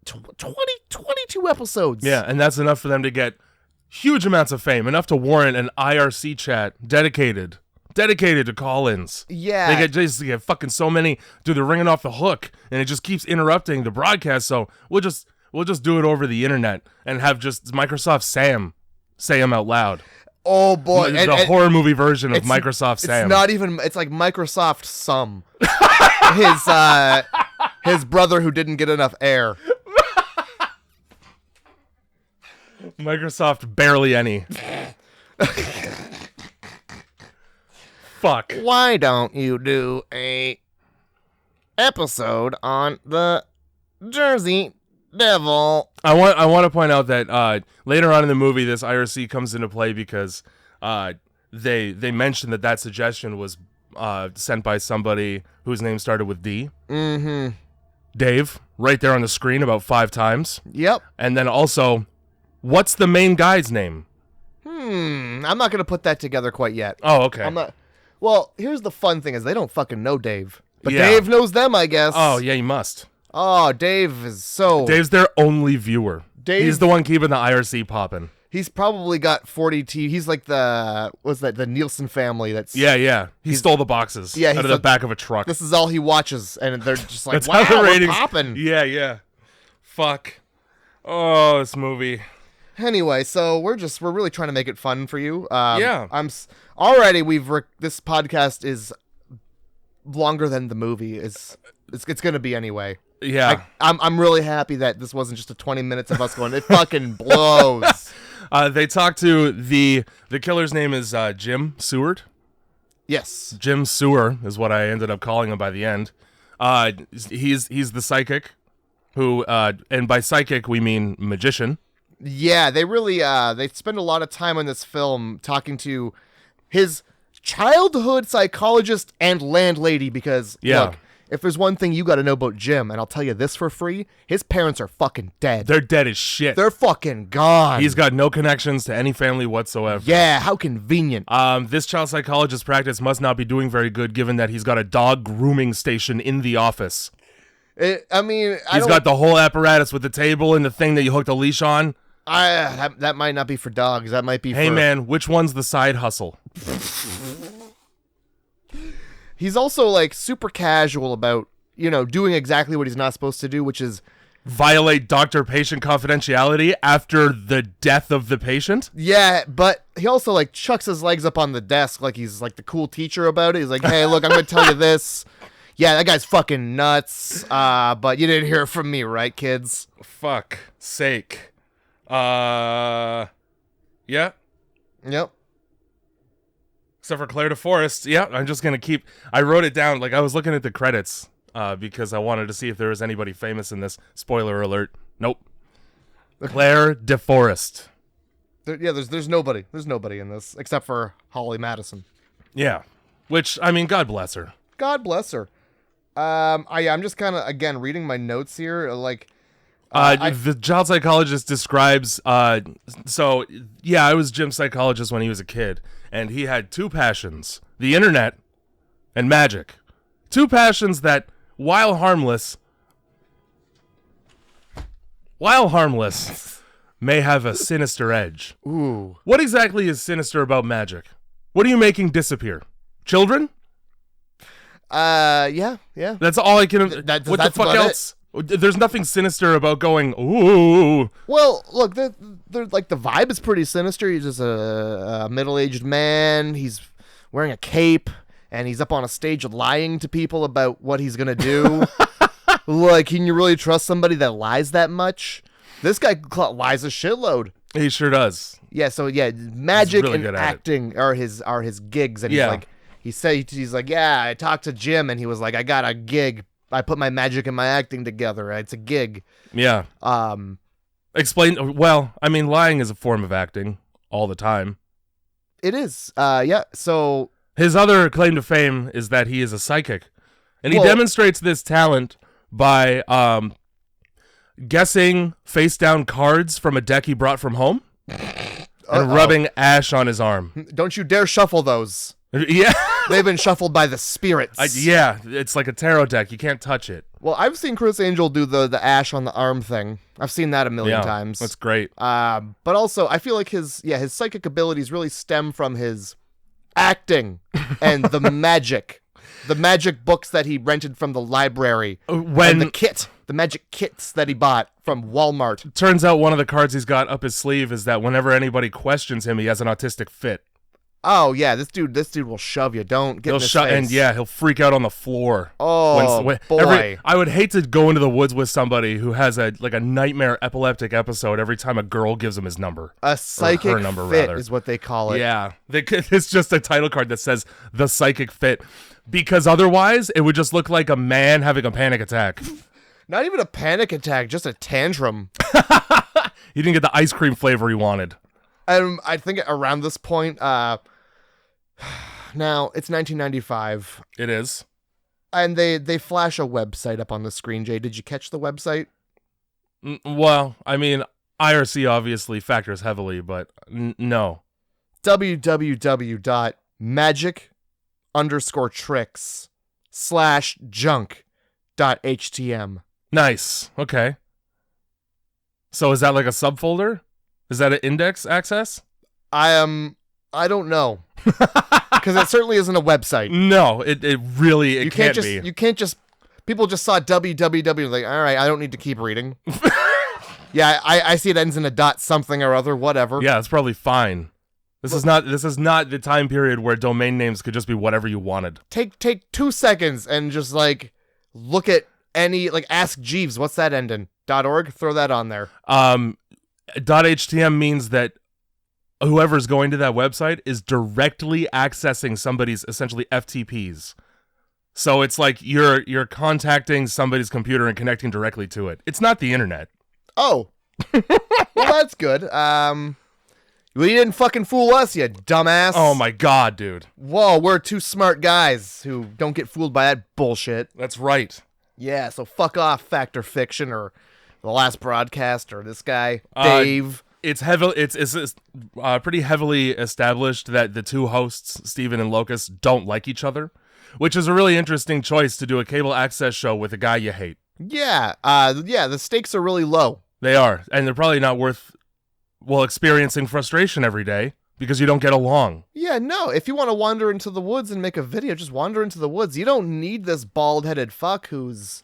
Speaker 2: 22 episodes.
Speaker 1: Yeah, and that's enough for them to get huge amounts of fame, enough to warrant an IRC chat dedicated to call-ins.
Speaker 2: Yeah.
Speaker 1: They get fucking so many. Dude, they're ringing off the hook, and it just keeps interrupting the broadcast, so we'll just do it over the internet and have just Microsoft Sam say them out loud.
Speaker 2: Oh, boy.
Speaker 1: The horror movie version of Microsoft Sam.
Speaker 2: It's not even... It's like Microsoft Sum. His brother who didn't get enough air.
Speaker 1: Microsoft barely any. Fuck.
Speaker 2: Why don't you do a episode on the Jersey Devil?
Speaker 1: I want to point out that later on in the movie, this IRC comes into play because they mentioned that suggestion was sent by somebody whose name started with D.
Speaker 2: Mm-hmm.
Speaker 1: Dave, right there on the screen about 5 times.
Speaker 2: Yep.
Speaker 1: And then also, what's the main guy's name?
Speaker 2: I'm not going to put that together quite yet.
Speaker 1: Oh, okay.
Speaker 2: I'm not. Well, here's the fun thing is they don't fucking know Dave. But Dave knows them, I guess.
Speaker 1: Oh, yeah, you must.
Speaker 2: Oh, Dave is so...
Speaker 1: Dave's their only viewer. He's the one keeping the IRC popping.
Speaker 2: He's probably got 40 TV. He's like the Nielsen family.
Speaker 1: Yeah. He stole the boxes out of the back of a truck.
Speaker 2: This is all he watches, and they're just like,
Speaker 1: That's
Speaker 2: wow,
Speaker 1: how the
Speaker 2: we're
Speaker 1: ratings.
Speaker 2: popping.
Speaker 1: Yeah. Fuck. Oh, this movie.
Speaker 2: Anyway, so we're really trying to make it fun for you.
Speaker 1: Yeah.
Speaker 2: Already this podcast is longer than the movie is. It's going to be anyway.
Speaker 1: Yeah.
Speaker 2: I'm really happy that this wasn't just a 20 minutes of us going, it fucking blows.
Speaker 1: They talked to the killer's name is Jim Seward.
Speaker 2: Yes.
Speaker 1: Jim Sewer is what I ended up calling him by the end. He's the psychic who, and by psychic we mean magician.
Speaker 2: Yeah, they really they spend a lot of time on this film talking to his childhood psychologist and landlady because look, if there's one thing you got to know about Jim, and I'll tell you this for free, his parents are fucking dead.
Speaker 1: They're dead as shit.
Speaker 2: They're fucking gone.
Speaker 1: He's got no connections to any family whatsoever.
Speaker 2: Yeah, how convenient.
Speaker 1: This child psychologist practice must not be doing very good given that he's got a dog grooming station in the office.
Speaker 2: He's
Speaker 1: got the whole apparatus with the table and the thing that you hook the leash on.
Speaker 2: That might not be for dogs. That might be
Speaker 1: Hey man, which one's the side hustle?
Speaker 2: He's also like super casual about, doing exactly what he's not supposed to do, which is
Speaker 1: violate doctor-patient confidentiality after the death of the patient?
Speaker 2: Yeah, but he also like chucks his legs up on the desk like he's like the cool teacher about it. He's like, hey, look, I'm going to tell you this. Yeah, that guy's fucking nuts. But you didn't hear it from me, right, kids?
Speaker 1: Fuck sake. Yeah.
Speaker 2: Yep.
Speaker 1: Except for Claire DeForest. Yeah, I'm just going to I wrote it down. Like, I was looking at the credits because I wanted to see if there was anybody famous in this. Spoiler alert. Nope. Claire DeForest.
Speaker 2: There's nobody. There's nobody in this except for Holly Madison.
Speaker 1: Yeah. Which, I mean, God bless her.
Speaker 2: God bless her. I'm just kind of, again, reading my notes here. Like,
Speaker 1: the child psychologist describes, I was Jim's psychologist when he was a kid, and he had two passions, the internet and magic. Two passions that, while harmless, may have a sinister edge.
Speaker 2: Ooh.
Speaker 1: What exactly is sinister about magic? What are you making disappear? Children?
Speaker 2: Yeah.
Speaker 1: That's all I can... what the fuck else? There's nothing sinister about going, ooh.
Speaker 2: Well, look, they're like the vibe is pretty sinister. He's just a middle-aged man. He's wearing a cape, and he's up on a stage lying to people about what he's gonna do. Like, can you really trust somebody that lies that much? This guy lies a shitload.
Speaker 1: He sure does.
Speaker 2: Yeah. So yeah, magic
Speaker 1: really
Speaker 2: and acting are his gigs, and he's like, yeah, I talked to Jim, and he was like, I got a gig. I put my magic and my acting together. It's a gig.
Speaker 1: Yeah. Explain. Well, I mean, lying is a form of acting all the time.
Speaker 2: It is. Yeah. So
Speaker 1: his other claim to fame is that he is a psychic, and he demonstrates this talent by guessing face down cards from a deck he brought from home and rubbing ash on his arm.
Speaker 2: Don't you dare shuffle those.
Speaker 1: Yeah.
Speaker 2: They've been shuffled by the spirits.
Speaker 1: It's like a tarot deck. You can't touch it.
Speaker 2: Well, I've seen Chris Angel do the ash on the arm thing. I've seen that a million times.
Speaker 1: That's great.
Speaker 2: But also, I feel like his psychic abilities really stem from his acting and the magic. The magic books that he rented from the library. And the magic kits that he bought from Walmart.
Speaker 1: Turns out one of the cards he's got up his sleeve is that whenever anybody questions him, he has an autistic fit.
Speaker 2: Oh yeah, this dude will shove you. Don't get in his face.
Speaker 1: And he'll freak out on the floor.
Speaker 2: Oh boy!
Speaker 1: I would hate to go into the woods with somebody who has a nightmare epileptic episode every time a girl gives him his number.
Speaker 2: A psychic fit is what they call it.
Speaker 1: Yeah, it's just a title card that says the psychic fit, because otherwise it would just look like a man having a panic attack.
Speaker 2: Not even a panic attack, just a tantrum.
Speaker 1: He didn't get the ice cream flavor he wanted.
Speaker 2: I think around this point, now it's 1995.
Speaker 1: It is.
Speaker 2: And they flash a website up on the screen, Jay. Did you catch the website?
Speaker 1: Well, I mean, IRC obviously factors heavily, but no.
Speaker 2: www.magic_tricks/junk.htm.
Speaker 1: Nice. Okay. So is that like a subfolder? Is that an index access?
Speaker 2: I don't know. Because it certainly isn't a website.
Speaker 1: No, it really can't be.
Speaker 2: You can't just... People just saw www, like, all right, I don't need to keep reading. Yeah, I see it ends in a dot something or other, whatever.
Speaker 1: Yeah, it's probably fine. This is not the time period where domain names could just be whatever you wanted.
Speaker 2: Take 2 seconds and just, like, look at any... Like, ask Jeeves, what's that end in? .org? Throw that on there.
Speaker 1: .htm means that whoever's going to that website is directly accessing somebody's essentially FTPs. So it's like you're contacting somebody's computer and connecting directly to it. It's not the internet.
Speaker 2: Oh. Well, that's good. Well, you didn't fucking fool us, you dumbass.
Speaker 1: Oh my god, dude.
Speaker 2: Whoa, we're two smart guys who don't get fooled by that bullshit.
Speaker 1: That's right.
Speaker 2: Yeah, so fuck off, Fact or Fiction, or The Last Broadcast, or this guy, Dave.
Speaker 1: It's pretty heavily established that the two hosts, Steven and Locus, don't like each other, which is a really interesting choice to do a cable access show with a guy you hate.
Speaker 2: Yeah, the stakes are really low.
Speaker 1: They are, and they're probably not worth, experiencing frustration every day because you don't get along.
Speaker 2: Yeah, no, if you want to wander into the woods and make a video, just wander into the woods. You don't need this bald-headed fuck who's...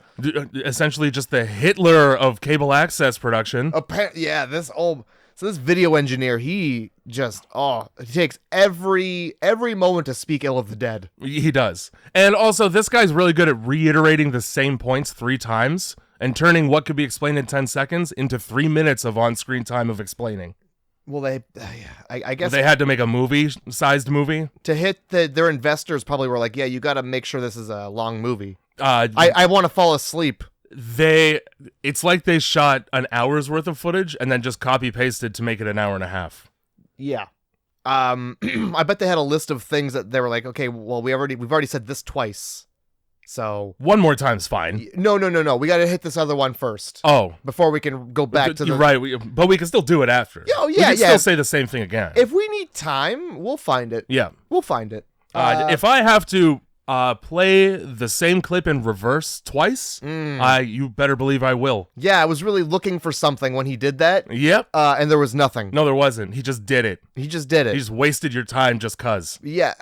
Speaker 1: essentially just the Hitler of cable access production.
Speaker 2: Yeah, So this video engineer, he just, he takes every moment to speak ill of the dead.
Speaker 1: He does. And also, this guy's really good at reiterating the same points 3 times and turning what could be explained in 10 seconds into 3 minutes of on-screen time of explaining.
Speaker 2: Well, I guess...
Speaker 1: They had to make a movie-sized movie.
Speaker 2: To hit their investors probably were like, yeah, you got to make sure this is a long movie. I want to fall asleep.
Speaker 1: It's like they shot an hour's worth of footage and then just copy pasted to make it an hour and a half.
Speaker 2: Yeah. I bet they had a list of things that they were like, okay, well, we've already said this twice. So
Speaker 1: one more time's fine.
Speaker 2: No. We got to hit this other one first.
Speaker 1: Oh,
Speaker 2: before we can go back to the...
Speaker 1: You're right, but we can still do it after.
Speaker 2: Oh, yeah,
Speaker 1: we can still say the same thing again.
Speaker 2: If we need time, we'll find it.
Speaker 1: Yeah.
Speaker 2: We'll find it.
Speaker 1: If I have to play the same clip in reverse twice, you better believe I will.
Speaker 2: Yeah, I was really looking for something when he did that.
Speaker 1: Yep.
Speaker 2: And there was nothing.
Speaker 1: No, there wasn't. He just did it.
Speaker 2: He just
Speaker 1: wasted your time just cuz.
Speaker 2: Yeah,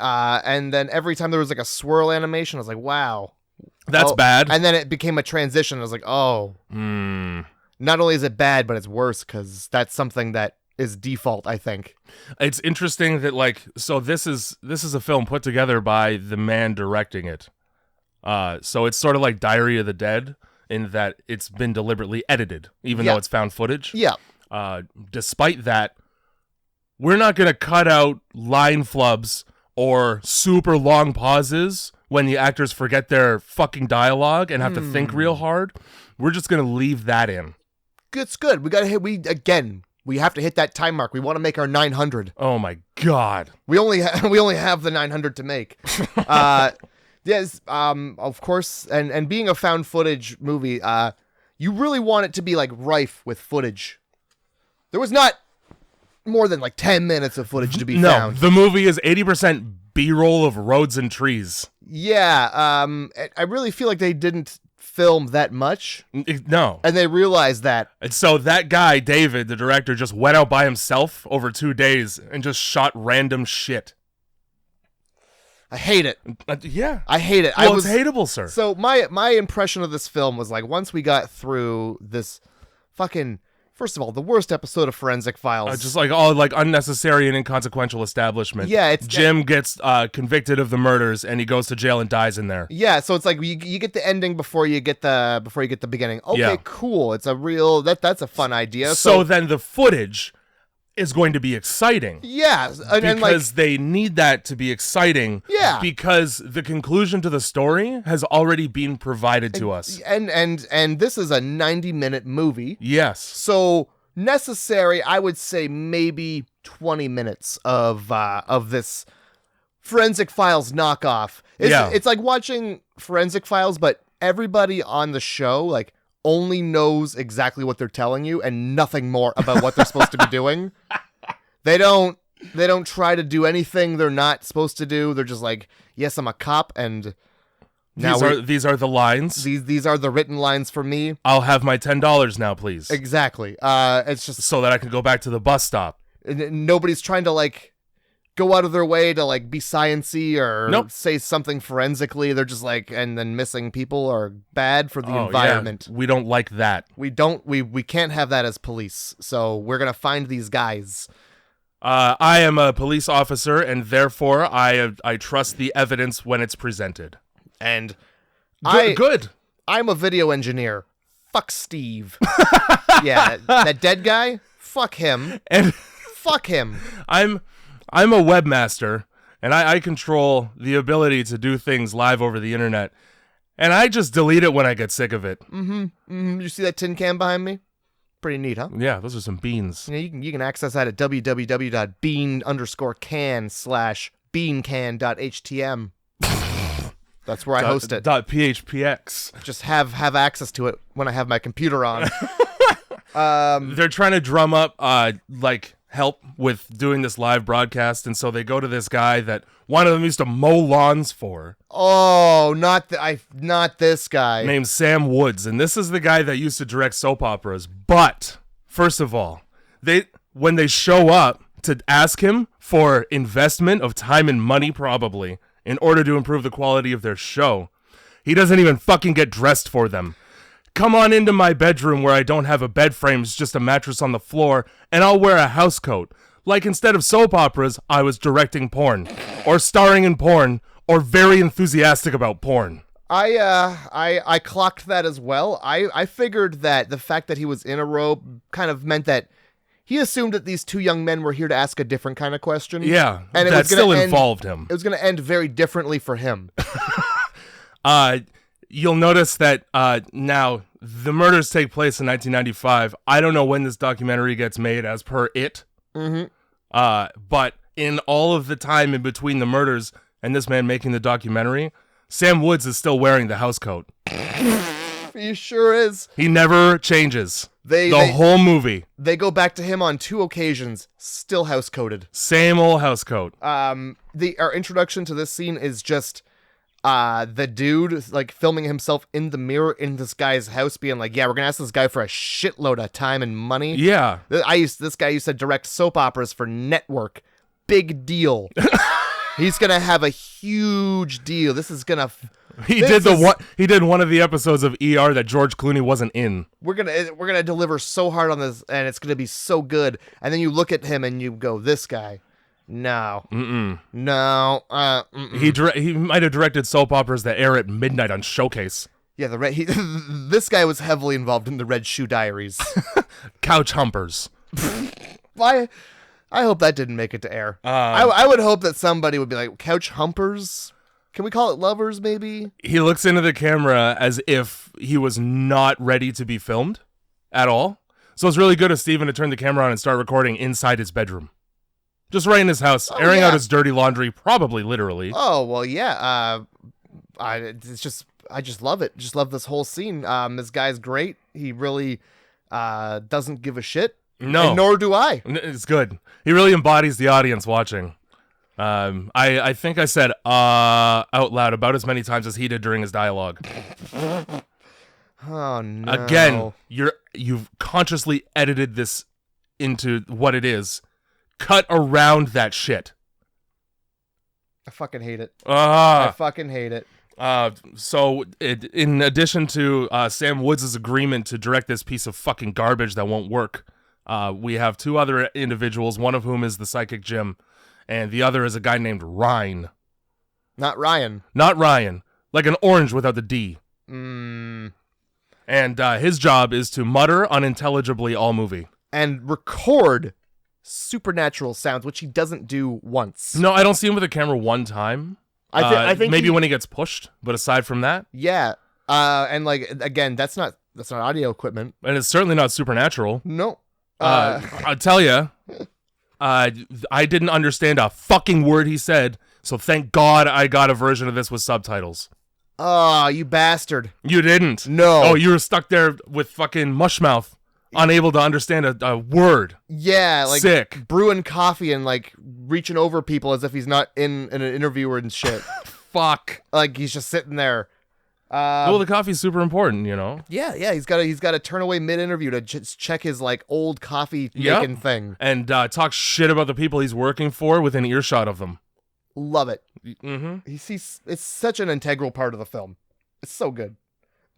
Speaker 2: and then every time there was like a swirl animation, I was like, wow.
Speaker 1: That's bad.
Speaker 2: And then it became a transition. I was like, oh. Not only is it bad, but it's worse because that's something that is default, I think.
Speaker 1: It's interesting that so this is a film put together by the man directing it. So it's sort of like Diary of the Dead in that it's been deliberately edited, even though it's found footage.
Speaker 2: Yeah.
Speaker 1: Despite that, we're not going to cut out line flubs or super long pauses when the actors forget their fucking dialogue and have to think real hard. We're just going to leave that in.
Speaker 2: It's good. We have to hit that time mark. We want to make our 900.
Speaker 1: Oh my god.
Speaker 2: We only have the 900 to make. Yes, of course, and being a found footage movie, you really want it to be like rife with footage. There was not more than 10 minutes of footage to be found.
Speaker 1: The movie is 80% B-roll of roads and trees.
Speaker 2: Yeah, I really feel like they didn't film that much.
Speaker 1: No.
Speaker 2: And they realized that.
Speaker 1: And so that guy, David, the director, just went out by himself over 2 days and just shot random shit.
Speaker 2: I hate it.
Speaker 1: Yeah.
Speaker 2: I hate it.
Speaker 1: Well, it's hateable, sir.
Speaker 2: So my impression of this film was once we got through this fucking... First of all, the worst episode of Forensic Files.
Speaker 1: Just all unnecessary and inconsequential establishment.
Speaker 2: Yeah,
Speaker 1: Jim gets convicted of the murders and he goes to jail and dies in there.
Speaker 2: Yeah, so it's you get the ending before you get the beginning. Okay,
Speaker 1: yeah.
Speaker 2: Cool. It's a real that's a fun idea.
Speaker 1: So then the footage is going to be exciting.
Speaker 2: Yeah,
Speaker 1: because they need that to be exciting.
Speaker 2: Yeah,
Speaker 1: because the conclusion to the story has already been provided to us.
Speaker 2: And this is a 90-minute movie.
Speaker 1: Yes.
Speaker 2: So necessary, I would say maybe 20 minutes of this Forensic Files knockoff. It's like watching Forensic Files, but everybody on the show only knows exactly what they're telling you and nothing more about what they're supposed to be doing. They don't try to do anything they're not supposed to do. They're just yes, I'm a cop, and
Speaker 1: These are the lines.
Speaker 2: These are the written lines for me.
Speaker 1: I'll have my $10 now, please.
Speaker 2: Exactly. It's just
Speaker 1: so that I can go back to the bus stop.
Speaker 2: Nobody's trying to like go out of their way to like be science-y or say something forensically. They're just like, and then missing people are bad for the environment.
Speaker 1: Yeah. We don't like that.
Speaker 2: We can't have that as police. So we're gonna find these guys.
Speaker 1: I am a police officer, and therefore I trust the evidence when it's presented.
Speaker 2: And
Speaker 1: good.
Speaker 2: I'm a video engineer. Fuck Steve. Yeah, that dead guy. Fuck him.
Speaker 1: And
Speaker 2: fuck him.
Speaker 1: I'm a webmaster, and I control the ability to do things live over the internet, and I just delete it when I get sick of it.
Speaker 2: You see that tin can behind me? Pretty neat, huh?
Speaker 1: Yeah, those are some beans.
Speaker 2: You can access that at www.bean_can/beancan.htm. That's where I host it.
Speaker 1: .phpx.
Speaker 2: Just have access to it when I have my computer on.
Speaker 1: They're trying to drum up help with doing this live broadcast, and so they go to this guy that one of them used to mow lawns for.
Speaker 2: Oh, not this guy.
Speaker 1: Named Sam Woods, and this is the guy that used to direct soap operas. But first of all, when they show up to ask him for investment of time and money, probably in order to improve the quality of their show, he doesn't even fucking get dressed for them. Come on into my bedroom where I don't have a bed frame, it's just a mattress on the floor, and I'll wear a house coat. Like instead of soap operas, I was directing porn, or starring in porn, or very enthusiastic about porn.
Speaker 2: I clocked that as well. I figured that the fact that he was in a robe kind of meant that he assumed that these two young men were here to ask a different kind of question.
Speaker 1: Yeah,
Speaker 2: and
Speaker 1: that still involved him.
Speaker 2: It was going to end very differently for him.
Speaker 1: You'll notice that now the murders take place in 1995. I don't know when this documentary gets made as per it.
Speaker 2: Mm-hmm.
Speaker 1: But in all of the time in between the murders and this man making the documentary, Sam Woods is still wearing the house coat.
Speaker 2: He sure is.
Speaker 1: He never changes. The whole movie.
Speaker 2: They go back to him on 2 occasions, still house coated.
Speaker 1: Same old house coat.
Speaker 2: Our introduction to this scene is just the dude like filming himself in the mirror in this guy's house, being like, "Yeah, we're gonna ask this guy for a shitload of time and money."
Speaker 1: Yeah,
Speaker 2: this guy used to direct soap operas for network. Big deal. He's gonna have a huge deal. This is gonna.
Speaker 1: He did one of the episodes of ER that George Clooney wasn't in.
Speaker 2: We're gonna deliver so hard on this, and it's gonna be so good. And then you look at him and you go, "This guy, no, no."
Speaker 1: He might have directed soap operas that air at midnight on Showcase.
Speaker 2: Yeah, this guy was heavily involved in the Red Shoe Diaries.
Speaker 1: Couch Humpers.
Speaker 2: Why? I hope that didn't make it to air. I would hope that somebody would be like, "Couch Humpers? Can we call it lovers, maybe?"
Speaker 1: He looks into the camera as if he was not ready to be filmed at all. So it's really good of Steven to turn the camera on and start recording inside his bedroom. Just right in his house, airing out his dirty laundry, probably literally.
Speaker 2: Oh, well, yeah. I just love it. Just love this whole scene. This guy's great. He really doesn't give a shit.
Speaker 1: No.
Speaker 2: And nor do I.
Speaker 1: It's good. He really embodies the audience watching. I think I said out loud about as many times as he did during his dialogue.
Speaker 2: Oh no.
Speaker 1: Again, you've consciously edited this into what it is. Cut around that shit.
Speaker 2: I fucking hate it.
Speaker 1: I
Speaker 2: fucking hate it.
Speaker 1: So in addition to Sam Woods' agreement to direct this piece of fucking garbage that won't work, we have 2 other individuals, one of whom is the psychic Jim, and the other is a guy named Ryan.
Speaker 2: Not Ryan.
Speaker 1: Not Ryan. Like an orange without the D.
Speaker 2: And
Speaker 1: his job is to mutter unintelligibly all movie.
Speaker 2: And record supernatural sounds, which he doesn't do once.
Speaker 1: No, I don't see him with a camera one time. I think maybe when he gets pushed, but aside from that,
Speaker 2: yeah. And like again, that's not audio equipment,
Speaker 1: and it's certainly not supernatural.
Speaker 2: No.
Speaker 1: I'll tell you, I didn't understand a fucking word he said, so thank God I got a version of this with subtitles.
Speaker 2: Oh, you bastard!
Speaker 1: You didn't.
Speaker 2: No.
Speaker 1: Oh, you were stuck there with fucking mushmouth. Unable to understand a word.
Speaker 2: Yeah, like
Speaker 1: sick.
Speaker 2: Brewing coffee and like reaching over people as if he's not in an interviewer and shit.
Speaker 1: Fuck.
Speaker 2: Like he's just sitting there.
Speaker 1: Well, the coffee's super important, you know.
Speaker 2: Yeah. He's got to turn away mid-interview to just check his like old coffee making thing
Speaker 1: and talk shit about the people he's working for within earshot of them.
Speaker 2: Love it.
Speaker 1: Mm-hmm.
Speaker 2: It's such an integral part of the film. It's so good.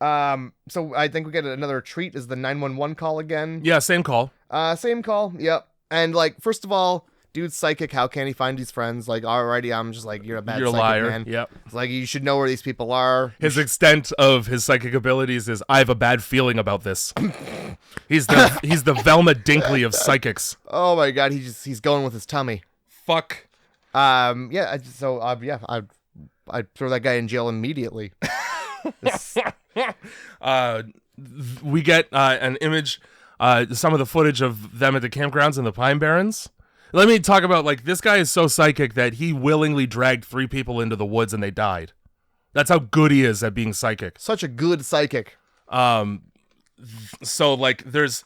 Speaker 2: So I think we get another treat is the 911 call again.
Speaker 1: Yeah, same call.
Speaker 2: Same call. Yep. And like, first of all, dude's psychic. How can he find his friends? Like, already, I'm just like, you're a bad psychic,
Speaker 1: liar,
Speaker 2: man.
Speaker 1: Yep.
Speaker 2: It's like, you should know where these people are.
Speaker 1: His extent of his psychic abilities is, I have a bad feeling about this. he's the Velma Dinkley of psychics.
Speaker 2: Oh my god, he's going with his tummy.
Speaker 1: Fuck.
Speaker 2: Yeah. So I'd throw that guy in jail immediately.
Speaker 1: We get an image, some of the footage of them at the campgrounds in the Pine Barrens. Let me talk about, like, this guy is so psychic that he willingly dragged 3 people into the woods and they died. That's how good he is at being psychic.
Speaker 2: Such a good psychic.
Speaker 1: So, like, there's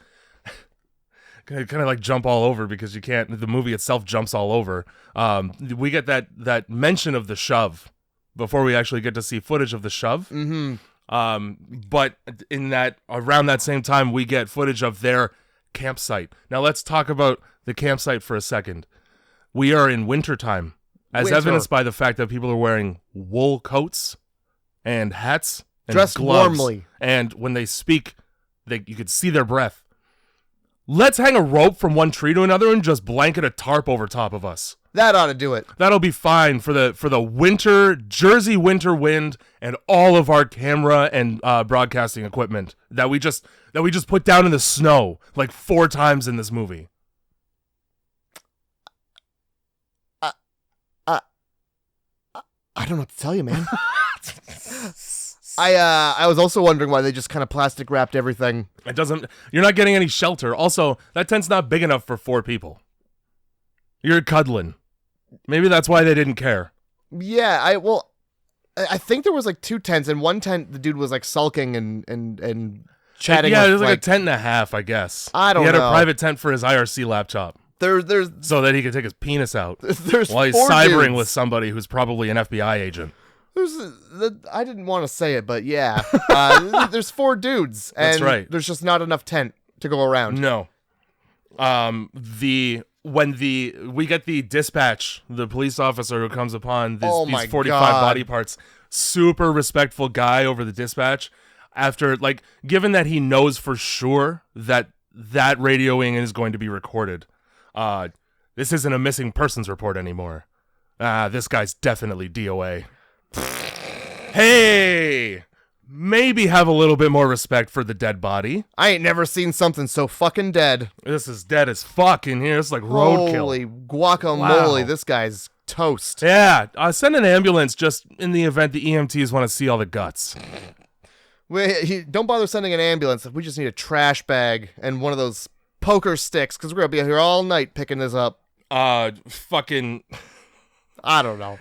Speaker 1: kind of like jump all over because you can't, the movie itself jumps all over. We get that mention of the shove before we actually get to see footage of the shove.
Speaker 2: Mm-hmm.
Speaker 1: But in that, around that same time, we get footage of their campsite. Now let's talk about the campsite for a second. We are in wintertime, as evidenced by the fact that people are wearing wool coats and hats and
Speaker 2: dressed
Speaker 1: gloves.
Speaker 2: warmly.
Speaker 1: And when they speak, you could see their breath. Let's hang a rope from one tree to another and just blanket a tarp over top of us.
Speaker 2: That ought to do it.
Speaker 1: That'll be fine for the winter, Jersey winter wind and all of our camera and broadcasting equipment that we just put down in the snow like 4 times in this movie.
Speaker 2: I don't know what to tell you, man. I was also wondering why they just kind of plastic wrapped everything.
Speaker 1: You're not getting any shelter. Also, that tent's not big enough for 4 people. You're cuddling. Maybe that's why they didn't care.
Speaker 2: Yeah, I think there was like 2 tents, and one tent the dude was like sulking and chatting.
Speaker 1: Yeah,
Speaker 2: with,
Speaker 1: it was like a tent and a half, I guess.
Speaker 2: I don't know.
Speaker 1: He had a private tent for his IRC laptop.
Speaker 2: There's
Speaker 1: so that he could take his penis out
Speaker 2: there's
Speaker 1: while he's
Speaker 2: 4
Speaker 1: cybering
Speaker 2: dudes.
Speaker 1: with somebody who's probably an FBI agent.
Speaker 2: I didn't want to say it, but yeah, there's 4 dudes, and
Speaker 1: That's right.
Speaker 2: There's just not enough tent to go around.
Speaker 1: No. We get the dispatch, the police officer who comes upon these 45 body parts, super respectful guy over the dispatch. After, like, given that he knows for sure that radioing is going to be recorded, this isn't a missing persons report anymore. This guy's definitely DOA. Hey, maybe have a little bit more respect for the dead body.
Speaker 2: I ain't never seen something so fucking dead.
Speaker 1: This is dead as fuck in here. It's like roadkill.
Speaker 2: Holy guacamole,
Speaker 1: Wow.
Speaker 2: This guy's toast.
Speaker 1: Yeah, send an ambulance just in the event the EMTs want to see all the guts.
Speaker 2: Don't bother sending an ambulance. We just need a trash bag and one of those poker sticks, because we're going to be here all night picking this up.
Speaker 1: Fucking...
Speaker 2: I don't know.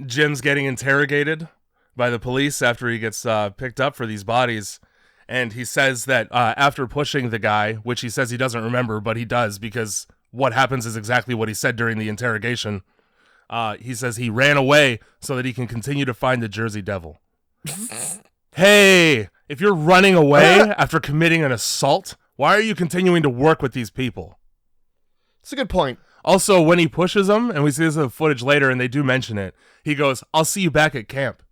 Speaker 1: Jim's getting interrogated by the police after he gets picked up for these bodies. And he says that after pushing the guy, which he says he doesn't remember, but he does because what happens is exactly what he said during the interrogation. He says he ran away so that he can continue to find the Jersey Devil. Hey, if you're running away after committing an assault, why are you continuing to work with these people?
Speaker 2: It's a good point.
Speaker 1: Also, when he pushes them, and we see this in the footage later, and they do mention it, he goes, "I'll see you back at camp."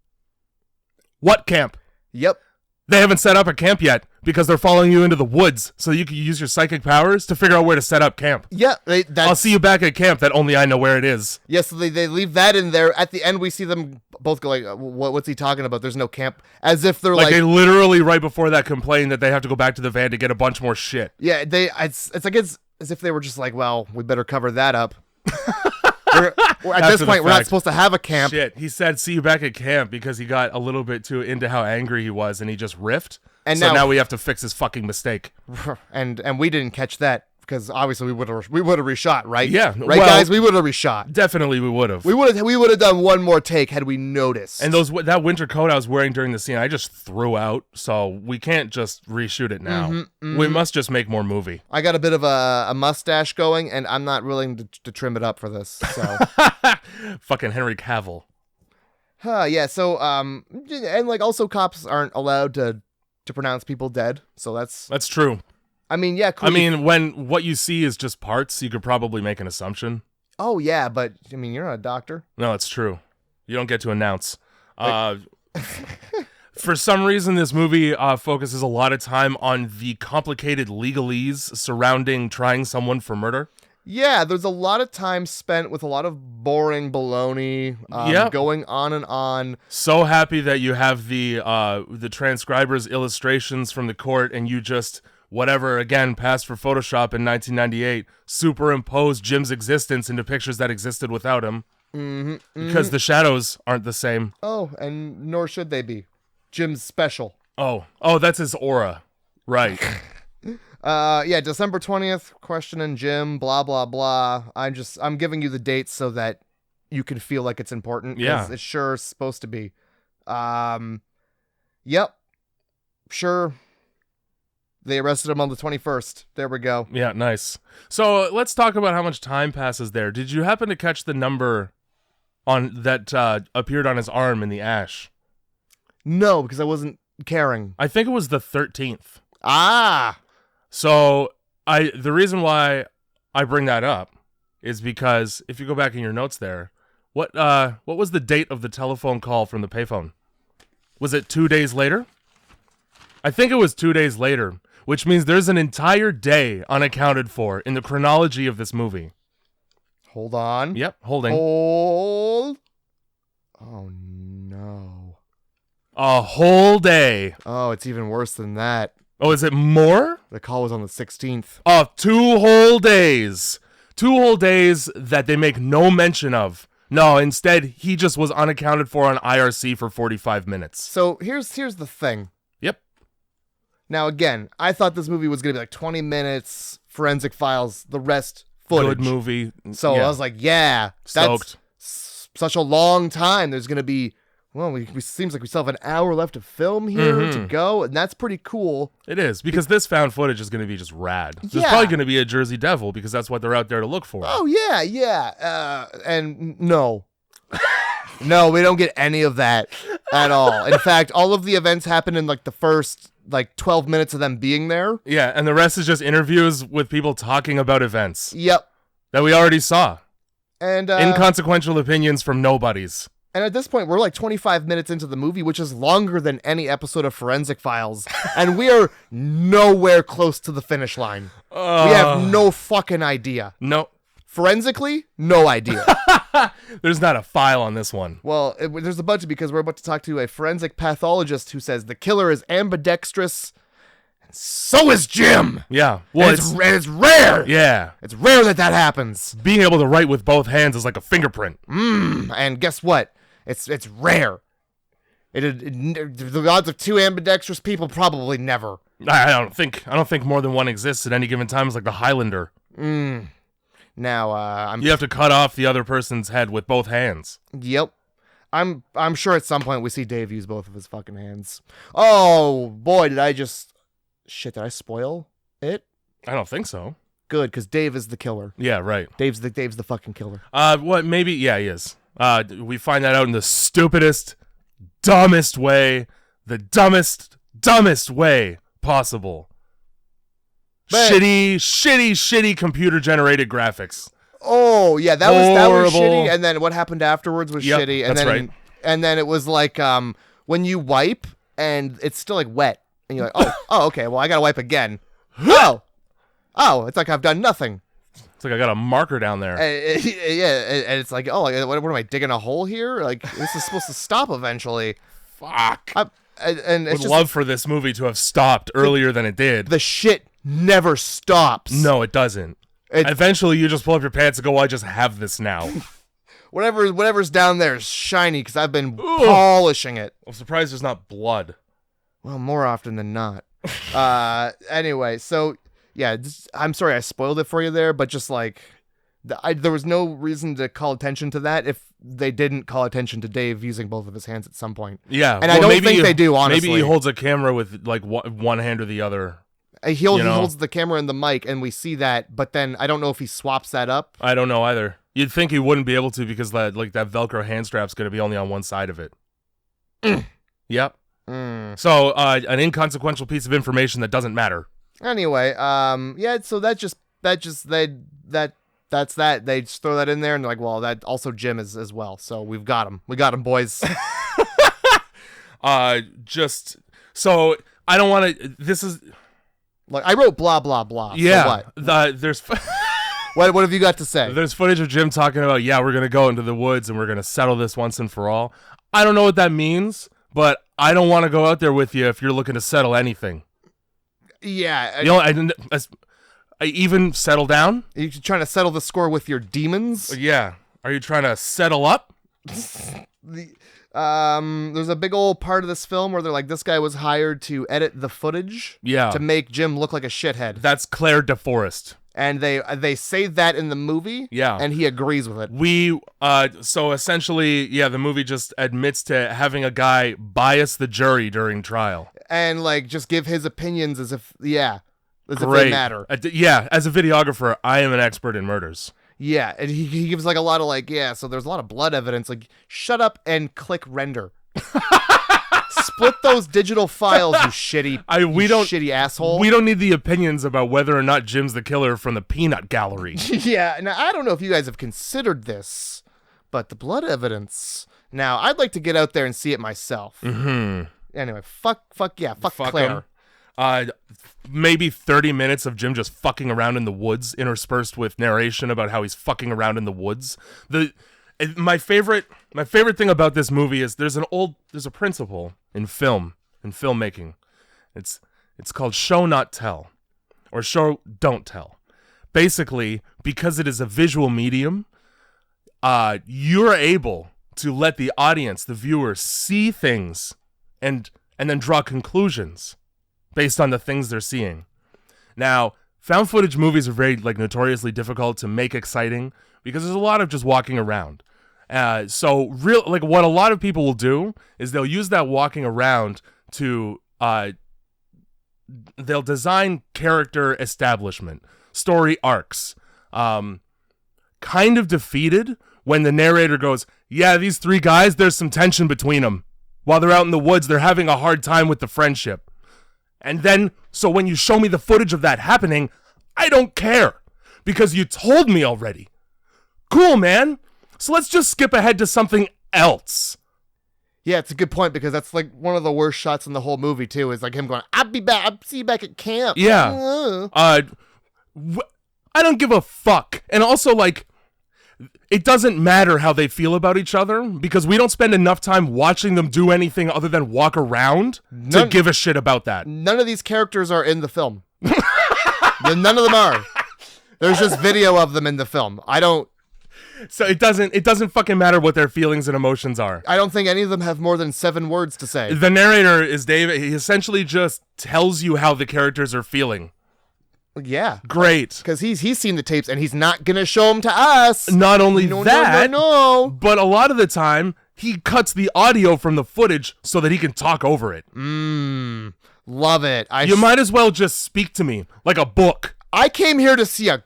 Speaker 1: What camp?
Speaker 2: Yep.
Speaker 1: They haven't set up a camp yet because they're following you into the woods so you can use your psychic powers to figure out where to set up camp.
Speaker 2: Yeah.
Speaker 1: I'll see you back at camp that only I know where it is.
Speaker 2: Yeah, so they leave that in there. At the end, we see them both go like, what's he talking about? There's no camp. As if they're like...
Speaker 1: They literally, right before that, complain that they have to go back to the van to get a bunch more shit.
Speaker 2: Yeah, it's like as if they were just like, well, we better cover that up. At this point, we're not supposed to have a camp.
Speaker 1: Shit, he said, "See you back at camp," because he got a little bit too into how angry he was, and he just riffed. And so now we have to fix his fucking mistake.
Speaker 2: And we didn't catch that because obviously we would have reshot, right?
Speaker 1: Yeah,
Speaker 2: right, guys. We would have reshot.
Speaker 1: Definitely, we would have.
Speaker 2: We would have done one more take had we noticed.
Speaker 1: And that winter coat I was wearing during the scene, I just threw out. So we can't just reshoot it now. We must just make more movie.
Speaker 2: I got a bit of a mustache going, and I'm not willing to trim it up for this. So
Speaker 1: fucking Henry Cavill.
Speaker 2: Yeah. So and like also cops aren't allowed to pronounce people dead. So that's
Speaker 1: true.
Speaker 2: I mean, yeah. Cool.
Speaker 1: I mean, when what you see is just parts, you could probably make an assumption.
Speaker 2: Oh yeah, but I mean, you're not a doctor.
Speaker 1: No, it's true. You don't get to announce. For some reason, this movie focuses a lot of time on the complicated legalese surrounding trying someone for murder.
Speaker 2: Yeah, there's a lot of time spent with a lot of boring baloney going on and on.
Speaker 1: So happy that you have the transcriber's illustrations from the court, and you just, whatever, again, passed for Photoshop in 1998, superimposed Jim's existence into pictures that existed without him. Because the shadows aren't the same.
Speaker 2: Oh, and nor should they be. Jim's special.
Speaker 1: Oh, that's his aura. Right.
Speaker 2: Yeah, December 20th, questioning Jim, blah, blah, blah. I'm giving you the dates so that you can feel like it's important.
Speaker 1: Yeah.
Speaker 2: It's sure supposed to be. Yep. Sure. They arrested him on the 21st. There we go.
Speaker 1: Yeah, nice. So let's talk about how much time passes there. Did you happen to catch the number on that appeared on his arm in the ash?
Speaker 2: No, because I wasn't caring.
Speaker 1: I think it was the 13th.
Speaker 2: Ah!
Speaker 1: So the reason why I bring that up is because if you go back in your notes there, what was the date of the telephone call from the payphone? Was it 2 days later? I think it was 2 days later, which means there's an entire day unaccounted for in the chronology of this movie.
Speaker 2: Hold on.
Speaker 1: Yep, holding.
Speaker 2: Hold. Oh no.
Speaker 1: A whole day.
Speaker 2: Oh, it's even worse than that.
Speaker 1: Oh, is it more?
Speaker 2: The call was on the 16th.
Speaker 1: Oh, 2 whole days. 2 whole days that they make no mention of. No, instead, he just was unaccounted for on IRC for 45 minutes.
Speaker 2: So here's the thing.
Speaker 1: Yep.
Speaker 2: Now, again, I thought this movie was going to be like 20 minutes, forensic files, the rest footage.
Speaker 1: Good movie.
Speaker 2: So
Speaker 1: yeah.
Speaker 2: I was like, yeah,
Speaker 1: Stoked.
Speaker 2: that's such a long time. There's going to be, well, we seems like we still have an hour left of film here to go, and that's pretty cool.
Speaker 1: It is, because this found footage is going to be just rad. There's
Speaker 2: Yeah.
Speaker 1: probably going to be a Jersey Devil, because that's what they're out there to look for.
Speaker 2: Oh, yeah. And no. No, we don't get any of that at all. In fact, all of the events happen in like the first 12 minutes of them being there.
Speaker 1: Yeah, and the rest is just interviews with people talking about events
Speaker 2: Yep.
Speaker 1: that we already saw.
Speaker 2: And
Speaker 1: Inconsequential opinions from nobodies.
Speaker 2: And at this point, we're like 25 minutes into the movie, which is longer than any episode of Forensic Files. And we are nowhere close to the finish line. We have no fucking idea.
Speaker 1: No.
Speaker 2: Forensically, no idea.
Speaker 1: There's not a file on this one.
Speaker 2: Well, there's a bunch because we're about to talk to a forensic pathologist who says the killer is ambidextrous, and so is Jim.
Speaker 1: Yeah. Well,
Speaker 2: And it's rare.
Speaker 1: Yeah.
Speaker 2: It's rare that happens.
Speaker 1: Being able to write with both hands is like a fingerprint.
Speaker 2: And guess what? It's rare. The odds of 2 ambidextrous people probably never.
Speaker 1: I don't think more than one exists at any given time. It's like the Highlander.
Speaker 2: Now,
Speaker 1: You have to cut off the other person's head with both hands.
Speaker 2: Yep. I'm sure at some point we see Dave use both of his fucking hands. Oh boy, did I spoil it?
Speaker 1: I don't think so.
Speaker 2: Good, because Dave is the killer.
Speaker 1: Yeah, right.
Speaker 2: Dave's the fucking killer.
Speaker 1: What? Maybe. Yeah, he is. We find that out in the stupidest, dumbest way, the dumbest way possible.
Speaker 2: But-
Speaker 1: Shitty computer-generated graphics.
Speaker 2: Oh yeah, that was
Speaker 1: Horrible.
Speaker 2: shitty. And then what happened afterwards was
Speaker 1: Yep,
Speaker 2: shitty. And
Speaker 1: that's
Speaker 2: then
Speaker 1: right.
Speaker 2: and then it was like when you wipe and it's still like wet, and you're like, oh okay, well I gotta wipe again. oh, it's like I've done nothing.
Speaker 1: It's like I got a marker down there.
Speaker 2: Yeah, and it's like, oh, what am I digging a hole here? Like this is supposed to stop eventually.
Speaker 1: Fuck.
Speaker 2: And it's
Speaker 1: Would
Speaker 2: just
Speaker 1: love for this movie to have stopped earlier than it did.
Speaker 2: the shit never stops.
Speaker 1: No, it doesn't. Eventually, you just pull up your pants and go, I just have this now.
Speaker 2: Whatever's down there is shiny because I've been polishing it.
Speaker 1: I'm surprised there's not blood.
Speaker 2: Well, more often than not. Anyway, so yeah, I'm sorry I spoiled it for you there, but just like there was no reason to call attention to that if they didn't call attention to Dave using both of his hands at some point.
Speaker 1: Yeah.
Speaker 2: And I don't think they do, honestly.
Speaker 1: Maybe he holds a camera with like one hand or the other.
Speaker 2: He holds the camera and the mic, and we see that, but then I don't know if he swaps that up.
Speaker 1: I don't know either. You'd think he wouldn't be able to because that Velcro hand strap's going to be only on one side of it. Yep. So an inconsequential piece of information that doesn't matter.
Speaker 2: Anyway, so that's that. They just throw that in there, and they're like, well, that also Jim is as well. So we got him, boys.
Speaker 1: So I don't want to. This is
Speaker 2: like I wrote blah blah blah.
Speaker 1: Yeah.
Speaker 2: So what?
Speaker 1: There's.
Speaker 2: What have you got to say?
Speaker 1: There's footage of Jim talking about, we're going to go into the woods and we're going to settle this once and for all. I don't know what that means, but I don't want to go out there with you if you're looking to settle anything.
Speaker 2: Yeah.
Speaker 1: I even settle down?
Speaker 2: Are you trying to settle the score with your demons?
Speaker 1: Yeah. Are you trying to settle up?
Speaker 2: There's a big old part of this film where they're like, this guy was hired to edit the footage to make Jim look like a shithead.
Speaker 1: That's Claire DeForest.
Speaker 2: And they say that in the movie, and he agrees with it.
Speaker 1: So essentially, the movie just admits to having a guy bias the jury during trial.
Speaker 2: And, like, just give his opinions as if they matter.
Speaker 1: As a videographer, I am an expert in murders.
Speaker 2: Yeah, and he gives, like, a lot of, so there's a lot of blood evidence. Like, shut up and click render. Split those digital files, you shitty asshole.
Speaker 1: We don't need the opinions about whether or not Jim's the killer from the peanut gallery.
Speaker 2: Yeah, now I don't know if you guys have considered this, but the blood evidence. Now, I'd like to get out there and see it myself.
Speaker 1: Mm-hmm.
Speaker 2: Anyway, fuck Claire.
Speaker 1: Maybe 30 minutes of Jim just fucking around in the woods, interspersed with narration about how he's fucking around in the woods. My favorite thing about this movie is there's a principle in filmmaking. It's called show not tell, or show don't tell. Basically, because it is a visual medium, you're able to let the audience, the viewer, see things and then draw conclusions based on the things they're seeing. Now, found footage movies are very notoriously difficult to make exciting because there's a lot of just walking around. So what a lot of people will do is they'll use that walking around to they'll design character establishment, story arcs, kind of defeated when the narrator goes, these three guys, there's some tension between them. While they're out in the woods, they're having a hard time with the friendship. And then, so when you show me the footage of that happening, I don't care because you told me already. Cool, man. So let's just skip ahead to something else.
Speaker 2: Yeah, it's a good point because that's like one of the worst shots in the whole movie too. Is like him going, "I'll be back. I'll see you back at camp."
Speaker 1: Yeah. I don't give a fuck. And also, it doesn't matter how they feel about each other because we don't spend enough time watching them do anything other than walk around to give a shit about that.
Speaker 2: None of these characters are in the film. None of them are. There's just video of them in the film.
Speaker 1: So it doesn't fucking matter what their feelings and emotions are.
Speaker 2: I don't think any of them have more than 7 words to say.
Speaker 1: The narrator is David. He essentially just tells you how the characters are feeling.
Speaker 2: Yeah.
Speaker 1: Great.
Speaker 2: Because he's seen the tapes and he's not going to show them to us.
Speaker 1: Not only that,
Speaker 2: no.
Speaker 1: But a lot of the time, he cuts the audio from the footage so that he can talk over it.
Speaker 2: Love it.
Speaker 1: You might as well just speak to me like a book.
Speaker 2: I came here to see a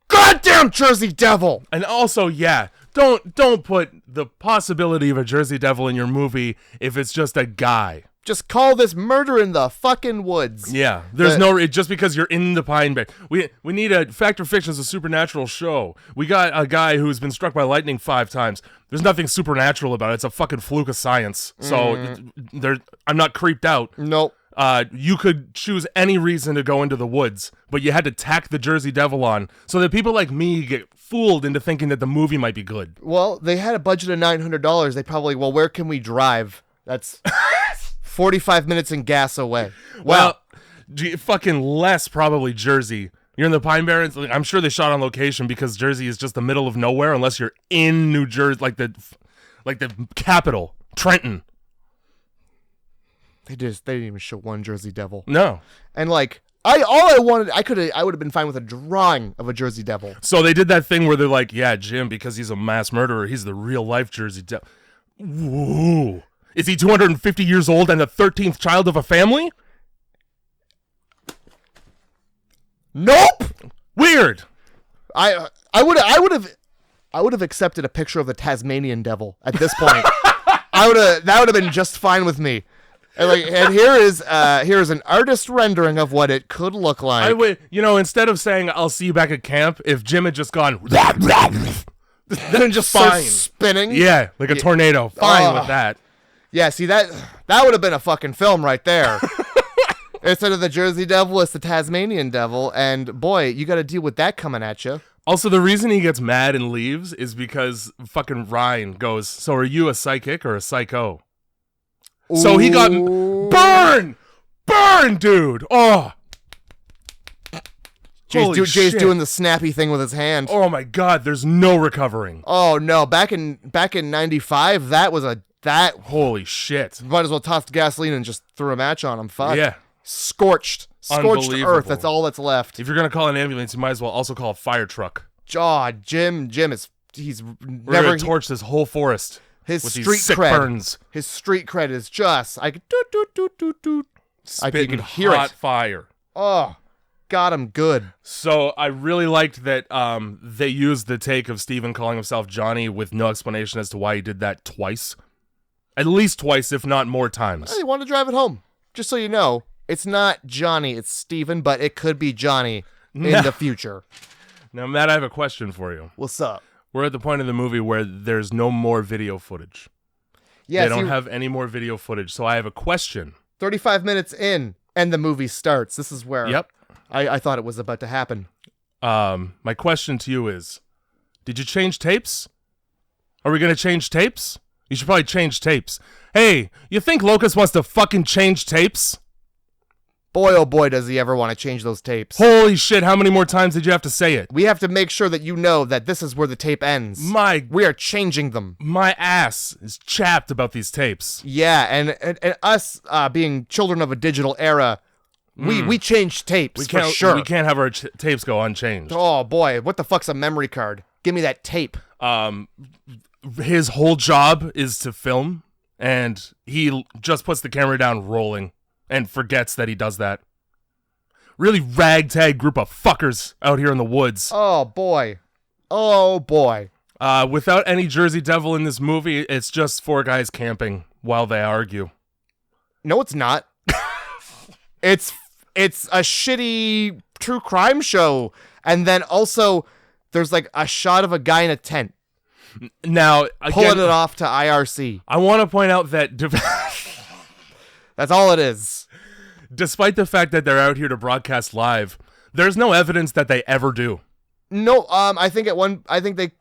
Speaker 2: goddamn Jersey Devil.
Speaker 1: And also, don't put the possibility of a Jersey Devil in your movie if it's just a guy.
Speaker 2: Just call this Murder in the Fucking Woods.
Speaker 1: Yeah, just because you're in the Pine Bay. We need a Fact or Fiction is a supernatural show. We got a guy who's been struck by lightning 5 times. There's nothing supernatural about it. It's a fucking fluke of science. So I'm not creeped out.
Speaker 2: Nope.
Speaker 1: You could choose any reason to go into the woods, but you had to tack the Jersey Devil on so that people like me get fooled into thinking that the movie might be good.
Speaker 2: Well, they had a budget of $900. They probably, where can we drive? That's 45 minutes in gas away.
Speaker 1: Well, fucking less probably Jersey. You're in the Pine Barrens. I'm sure they shot on location because Jersey is just the middle of nowhere unless you're in New Jersey, like the capital, Trenton.
Speaker 2: They didn't even show one Jersey Devil.
Speaker 1: No.
Speaker 2: And I would have been fine with a drawing of a Jersey Devil.
Speaker 1: So they did that thing where they're like, Jim, because he's a mass murderer, he's the real life Jersey Devil. Whoa. Is he 250 years old and the 13th child of a family?
Speaker 2: Nope.
Speaker 1: Weird.
Speaker 2: I would have accepted a picture of the Tasmanian devil at this point. That would have been just fine with me. And here is an artist rendering of what it could look like.
Speaker 1: I would, instead of saying I'll see you back at camp, if Jim had just gone
Speaker 2: then just
Speaker 1: fine.
Speaker 2: starts spinning.
Speaker 1: Yeah, like a tornado. Fine with that.
Speaker 2: Yeah, see that would have been a fucking film right there. Instead of the Jersey Devil, it's the Tasmanian Devil, and boy, you got to deal with that coming at you.
Speaker 1: Also, the reason he gets mad and leaves is because fucking Ryan goes, "So are you a psychic or a psycho?" Ooh. So he got burn, dude. Oh.
Speaker 2: Jay's doing the snappy thing with his hand.
Speaker 1: Oh my God, there's no recovering.
Speaker 2: Oh no, back in '95, that
Speaker 1: holy shit.
Speaker 2: Might as well toss gasoline and just throw a match on him. Fuck.
Speaker 1: Yeah.
Speaker 2: Scorched earth. That's all that's left.
Speaker 1: If you're gonna call an ambulance, you might as well also call a fire truck.
Speaker 2: Jim is
Speaker 1: We're gonna torch this whole forest.
Speaker 2: His
Speaker 1: with
Speaker 2: street
Speaker 1: these sick
Speaker 2: cred.
Speaker 1: Burns.
Speaker 2: His street cred is just I could do.
Speaker 1: Spitting
Speaker 2: you can hear
Speaker 1: hot
Speaker 2: it.
Speaker 1: fire.
Speaker 2: Oh, got him good.
Speaker 1: So I really liked that they used the take of Steven calling himself Johnny with no explanation as to why he did that twice. At least twice, if not more times.
Speaker 2: He wanted to drive it home. Just so you know, it's not Johnny, it's Steven, but it could be Johnny in the future.
Speaker 1: Now, Matt, I have a question for you.
Speaker 2: What's up?
Speaker 1: We're at the point of the movie where there's no more video footage.
Speaker 2: Yeah,
Speaker 1: they don't have any more video footage, so I have a question.
Speaker 2: 35 minutes in, and the movie starts. This is where
Speaker 1: Yep.
Speaker 2: I thought it was about to happen.
Speaker 1: My question to you is, did you change tapes? Are we going to change tapes? You should probably change tapes. Hey, you think Locus wants to fucking change tapes?
Speaker 2: Boy, oh boy, does he ever want to change those tapes.
Speaker 1: Holy shit, how many more times did you have to say it?
Speaker 2: We have to make sure that you know that this is where the tape ends. We are changing them.
Speaker 1: My ass is chapped about these tapes.
Speaker 2: Yeah, and us being children of a digital era, we change tapes for sure.
Speaker 1: We can't have our tapes go unchanged.
Speaker 2: Oh boy, what the fuck's a memory card? Give me that tape.
Speaker 1: His whole job is to film, and he just puts the camera down rolling and forgets that he does that. Really ragtag group of fuckers out here in the woods.
Speaker 2: Oh boy. Oh boy.
Speaker 1: Without any Jersey Devil in this movie, it's just four guys camping while they argue.
Speaker 2: No, it's not. It's a shitty true crime show, and then also there's like a shot of a guy in a tent.
Speaker 1: Now, again,
Speaker 2: pulling it off to IRC.
Speaker 1: I want to point out that
Speaker 2: that's all it is.
Speaker 1: Despite the fact that they're out here to broadcast live, there's no evidence that they ever do.
Speaker 2: No, I think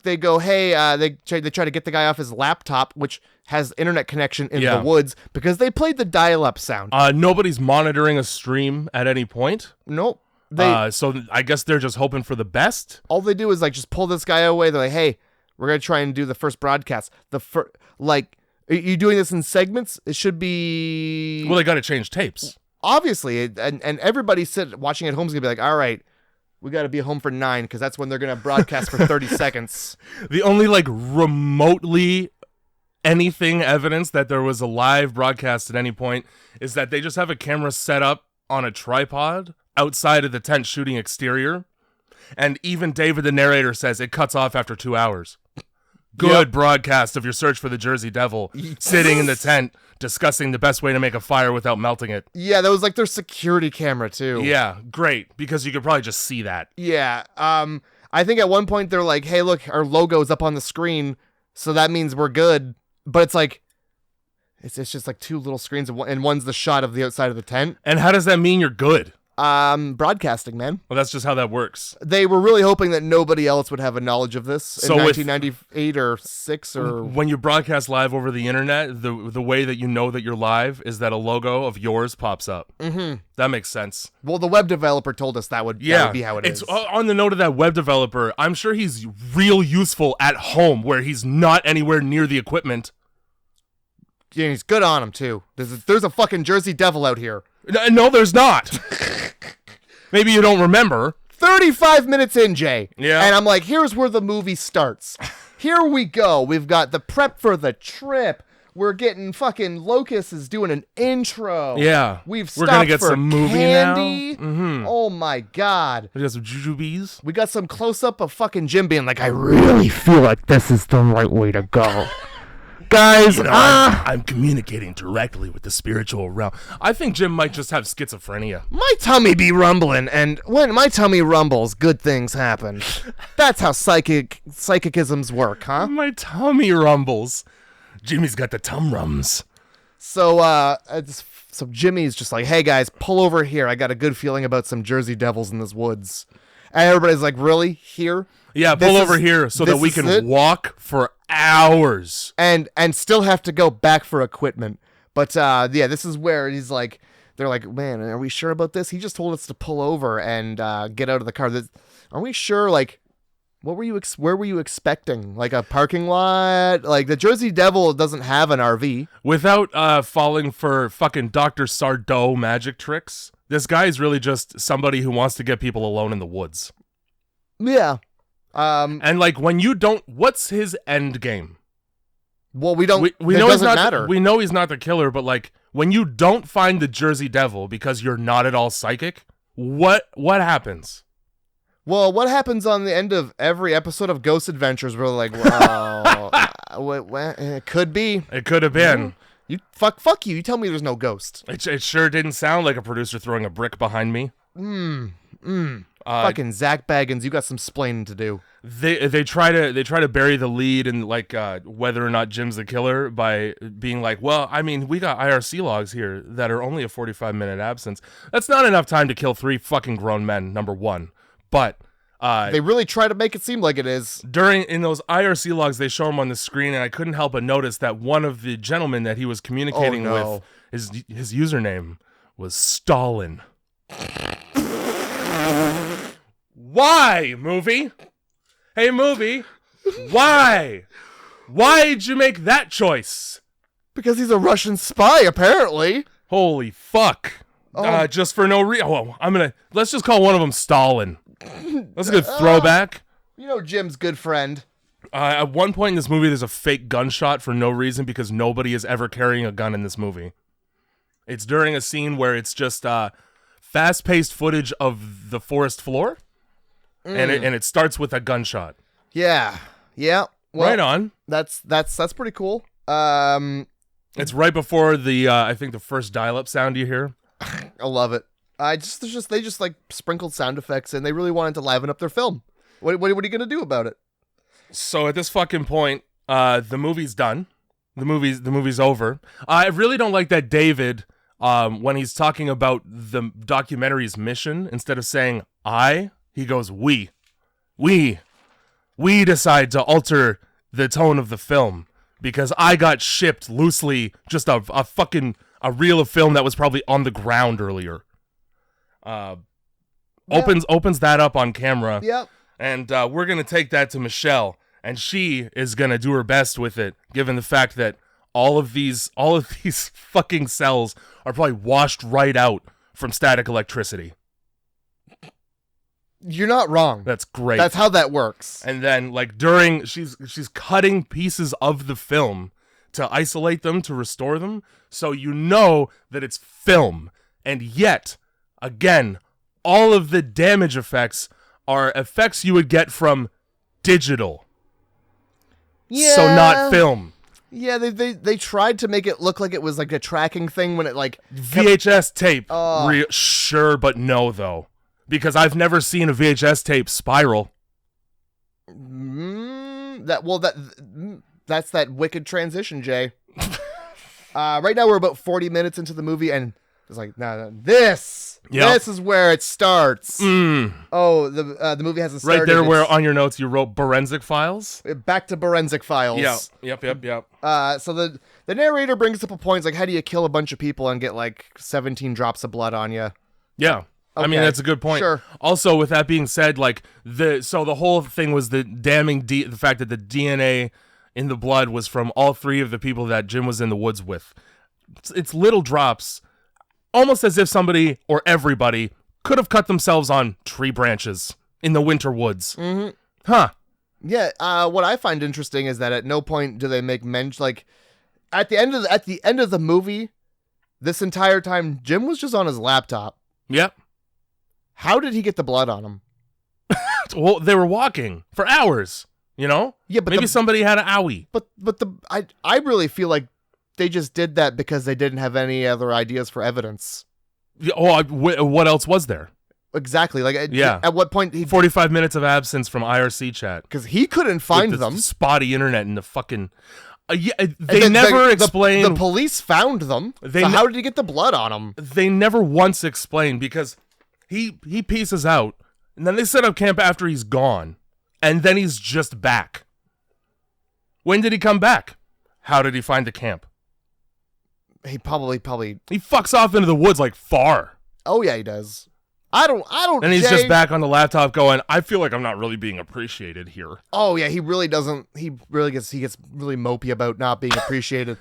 Speaker 2: they go, hey, they try to get the guy off his laptop, which has internet connection in the woods, because they played the dial-up sound.
Speaker 1: Nobody's monitoring a stream at any point.
Speaker 2: Nope.
Speaker 1: So I guess they're just hoping for the best.
Speaker 2: All they do is like just pull this guy away. They're like, hey, we're gonna try and do the first broadcast. Are you doing this in segments? It should be.
Speaker 1: Well, they got to change tapes.
Speaker 2: Obviously, and everybody watching at home is gonna be like, all right, we got to be home for 9 because that's when they're gonna broadcast for 30 seconds.
Speaker 1: The only remotely anything evidence that there was a live broadcast at any point is that they just have a camera set up on a tripod outside of the tent shooting exterior, and even David the narrator says it cuts off after 2 hours. Good broadcast of your search for the Jersey Devil, sitting in the tent, discussing the best way to make a fire without melting it.
Speaker 2: Yeah, that was like their security camera, too.
Speaker 1: Yeah, great, because you could probably just see that.
Speaker 2: Yeah, I think at one point they're like, hey, look, our logo's up on the screen, so that means we're good. But it's like, it's just like 2 little screens, and one's the shot of the outside of the tent.
Speaker 1: And how does that mean you're good?
Speaker 2: Broadcasting, man.
Speaker 1: Well, that's just how that works.
Speaker 2: They were really hoping that nobody else would have a knowledge of this in 1998 or 6 or...
Speaker 1: When you broadcast live over the internet, the way that you know that you're live is that a logo of yours pops up. Mm-hmm. That makes sense.
Speaker 2: Well, the web developer told us that would be how it is.
Speaker 1: On the note of that web developer, I'm sure he's real useful at home where he's not anywhere near the equipment.
Speaker 2: Yeah, he's good on him, too. There's a fucking Jersey Devil out here.
Speaker 1: No, there's not. Maybe you don't remember.
Speaker 2: 35 minutes in, Jay.
Speaker 1: Yeah.
Speaker 2: And I'm like, here's where the movie starts. Here we go. We've got the prep for the trip. We're getting fucking Locus is doing an intro.
Speaker 1: Yeah.
Speaker 2: We're
Speaker 1: gonna get
Speaker 2: for
Speaker 1: some movie
Speaker 2: candy.
Speaker 1: now. Mm-hmm.
Speaker 2: Oh my god.
Speaker 1: We got some jujubes.
Speaker 2: We got some close up of fucking Jim being like, I really feel like this is the right way to go. Guys,
Speaker 1: I'm communicating directly with the spiritual realm. I think Jim might just have schizophrenia.
Speaker 2: my tummy be rumbling, and when my tummy rumbles, good things happen. That's how psychicisms work, huh?
Speaker 1: My tummy rumbles. Jimmy's got the tum rums.
Speaker 2: So Jimmy's just like, hey guys, pull over here. I got a good feeling about some Jersey Devils in this woods. And everybody's like, really? Here?
Speaker 1: Yeah, pull over here so that we can walk for hours.
Speaker 2: And still have to go back for equipment. But yeah, this is where he's like, they're like, man, are we sure about this? He just told us to pull over and get out of the car. Are we sure? Like, where were you expecting? Like a parking lot? Like the Jersey Devil doesn't have an RV.
Speaker 1: Without falling for fucking Dr. Sardo magic tricks, this guy is really just somebody who wants to get people alone in the woods.
Speaker 2: Yeah.
Speaker 1: And like when you don't, what's his end game?
Speaker 2: Well, we don't.
Speaker 1: We
Speaker 2: it
Speaker 1: know he's
Speaker 2: doesn't
Speaker 1: not.
Speaker 2: matter.
Speaker 1: We know he's not the killer, but like when you don't find the Jersey Devil because you're not at all psychic, what happens?
Speaker 2: Well, what happens on the end of every episode of Ghost Adventures? We're like, well, it could be.
Speaker 1: It could have been.
Speaker 2: You fuck you. You tell me there's no ghost.
Speaker 1: It sure didn't sound like a producer throwing a brick behind me.
Speaker 2: Fucking Zach Baggins, you got some splaining to do.
Speaker 1: They try to bury the lead in like whether or not Jim's the killer by being like, well, I mean, we got IRC logs here that are only a 45-minute absence. That's not enough time to kill 3 fucking grown men. Number one, but
Speaker 2: they really try to make it seem like it is.
Speaker 1: In those IRC logs, they show him on the screen, and I couldn't help but notice that one of the gentlemen that he was communicating with, his username was Stalin. Why, movie? Hey, movie, why? Why'd you make that choice?
Speaker 2: Because he's a Russian spy, apparently.
Speaker 1: Holy fuck. Just for no reason. Oh, let's just call one of them Stalin. That's a good throwback.
Speaker 2: You know Jim's good friend.
Speaker 1: At one point in this movie, there's a fake gunshot for no reason because nobody is ever carrying a gun in this movie. It's during a scene where it's just fast-paced footage of the forest floor, and it starts with a gunshot.
Speaker 2: Yeah. Well,
Speaker 1: right on.
Speaker 2: That's pretty cool.
Speaker 1: It's right before the I think the first dial-up sound you hear.
Speaker 2: I love it. They just like sprinkled sound effects, and they really wanted to liven up their film. What are you gonna do about it?
Speaker 1: So at this fucking point, the movie's done. The movie's over. I really don't like that David, when he's talking about the documentary's mission, instead of saying I, he goes we decide to alter the tone of the film because I got shipped loosely just a reel of film that was probably on the ground earlier. Opens that up on camera.
Speaker 2: Yep.
Speaker 1: And we're gonna take that to Michelle, and she is gonna do her best with it, given the fact that all of these fucking cells are probably washed right out from static electricity.
Speaker 2: You're not wrong.
Speaker 1: That's great.
Speaker 2: That's how that works.
Speaker 1: And then like she's cutting pieces of the film to isolate them, to restore them, so you know that it's film. And yet, again, all of the damage effects are effects you would get from digital.
Speaker 2: Yeah.
Speaker 1: So not film.
Speaker 2: Yeah, they tried to make it look like it was like a tracking thing when it like
Speaker 1: VHS tape. Sure, but no though. Because I've never seen a VHS tape spiral.
Speaker 2: That's that wicked transition, Jay. Right now we're about 40 minutes into the movie, and it's like, this is where it starts. Oh, the movie hasn't started.
Speaker 1: Right there, where on your notes you wrote Forensic Files.
Speaker 2: Back to Forensic Files.
Speaker 1: Yeah. Yep.
Speaker 2: So the narrator brings up a point. It's like, how do you kill a bunch of people and get like 17 drops of blood on you?
Speaker 1: Yeah. Okay. I mean, that's a good point.
Speaker 2: Sure.
Speaker 1: Also, with that being said, like the whole thing was the damning the fact that the DNA in the blood was from all 3 of the people that Jim was in the woods with. It's little drops, almost as if somebody or everybody could have cut themselves on tree branches in the winter woods.
Speaker 2: Mm-hmm.
Speaker 1: Huh.
Speaker 2: Yeah. What I find interesting is that at no point do they make mention, like, at the end of the movie, this entire time, Jim was just on his laptop.
Speaker 1: Yep.
Speaker 2: How did he get the blood on him?
Speaker 1: Well, they were walking for hours, you know?
Speaker 2: Yeah, but
Speaker 1: maybe somebody had an owie.
Speaker 2: But I really feel like they just did that because they didn't have any other ideas for evidence.
Speaker 1: What else was there?
Speaker 2: Exactly. Like, at what point...
Speaker 1: 45 minutes of absence from IRC chat.
Speaker 2: Because he couldn't find them.
Speaker 1: Spotty internet and the fucking... they never explained...
Speaker 2: The police found them. So how did he get the blood on him?
Speaker 1: They never once explained, because he pieces out, and then they set up camp after he's gone, and then he's just back. When did he come back? How did he find the camp?
Speaker 2: He probably...
Speaker 1: He fucks off into the woods, like, far.
Speaker 2: Oh, yeah, he does. I don't.
Speaker 1: And he's just back on the laptop going, I feel like I'm not really being appreciated here.
Speaker 2: Oh yeah, he really doesn't. He gets really mopey about not being appreciated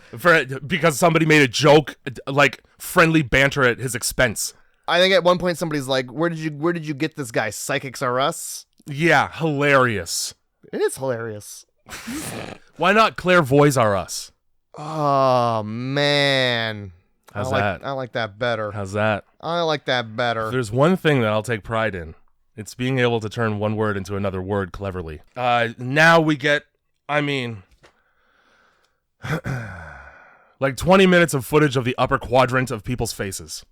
Speaker 1: because somebody made a joke, like friendly banter at his expense.
Speaker 2: I think at one point somebody's like, "Where did you get this guy? Psychics are us."
Speaker 1: Yeah, hilarious.
Speaker 2: It is hilarious.
Speaker 1: Why not clairvoyants are us?
Speaker 2: Oh man.
Speaker 1: How's that?
Speaker 2: I like that better.
Speaker 1: How's that?
Speaker 2: I like that better.
Speaker 1: If there's one thing that I'll take pride in, it's being able to turn one word into another word cleverly. Now we get, like 20 minutes of footage of the upper quadrant of people's faces.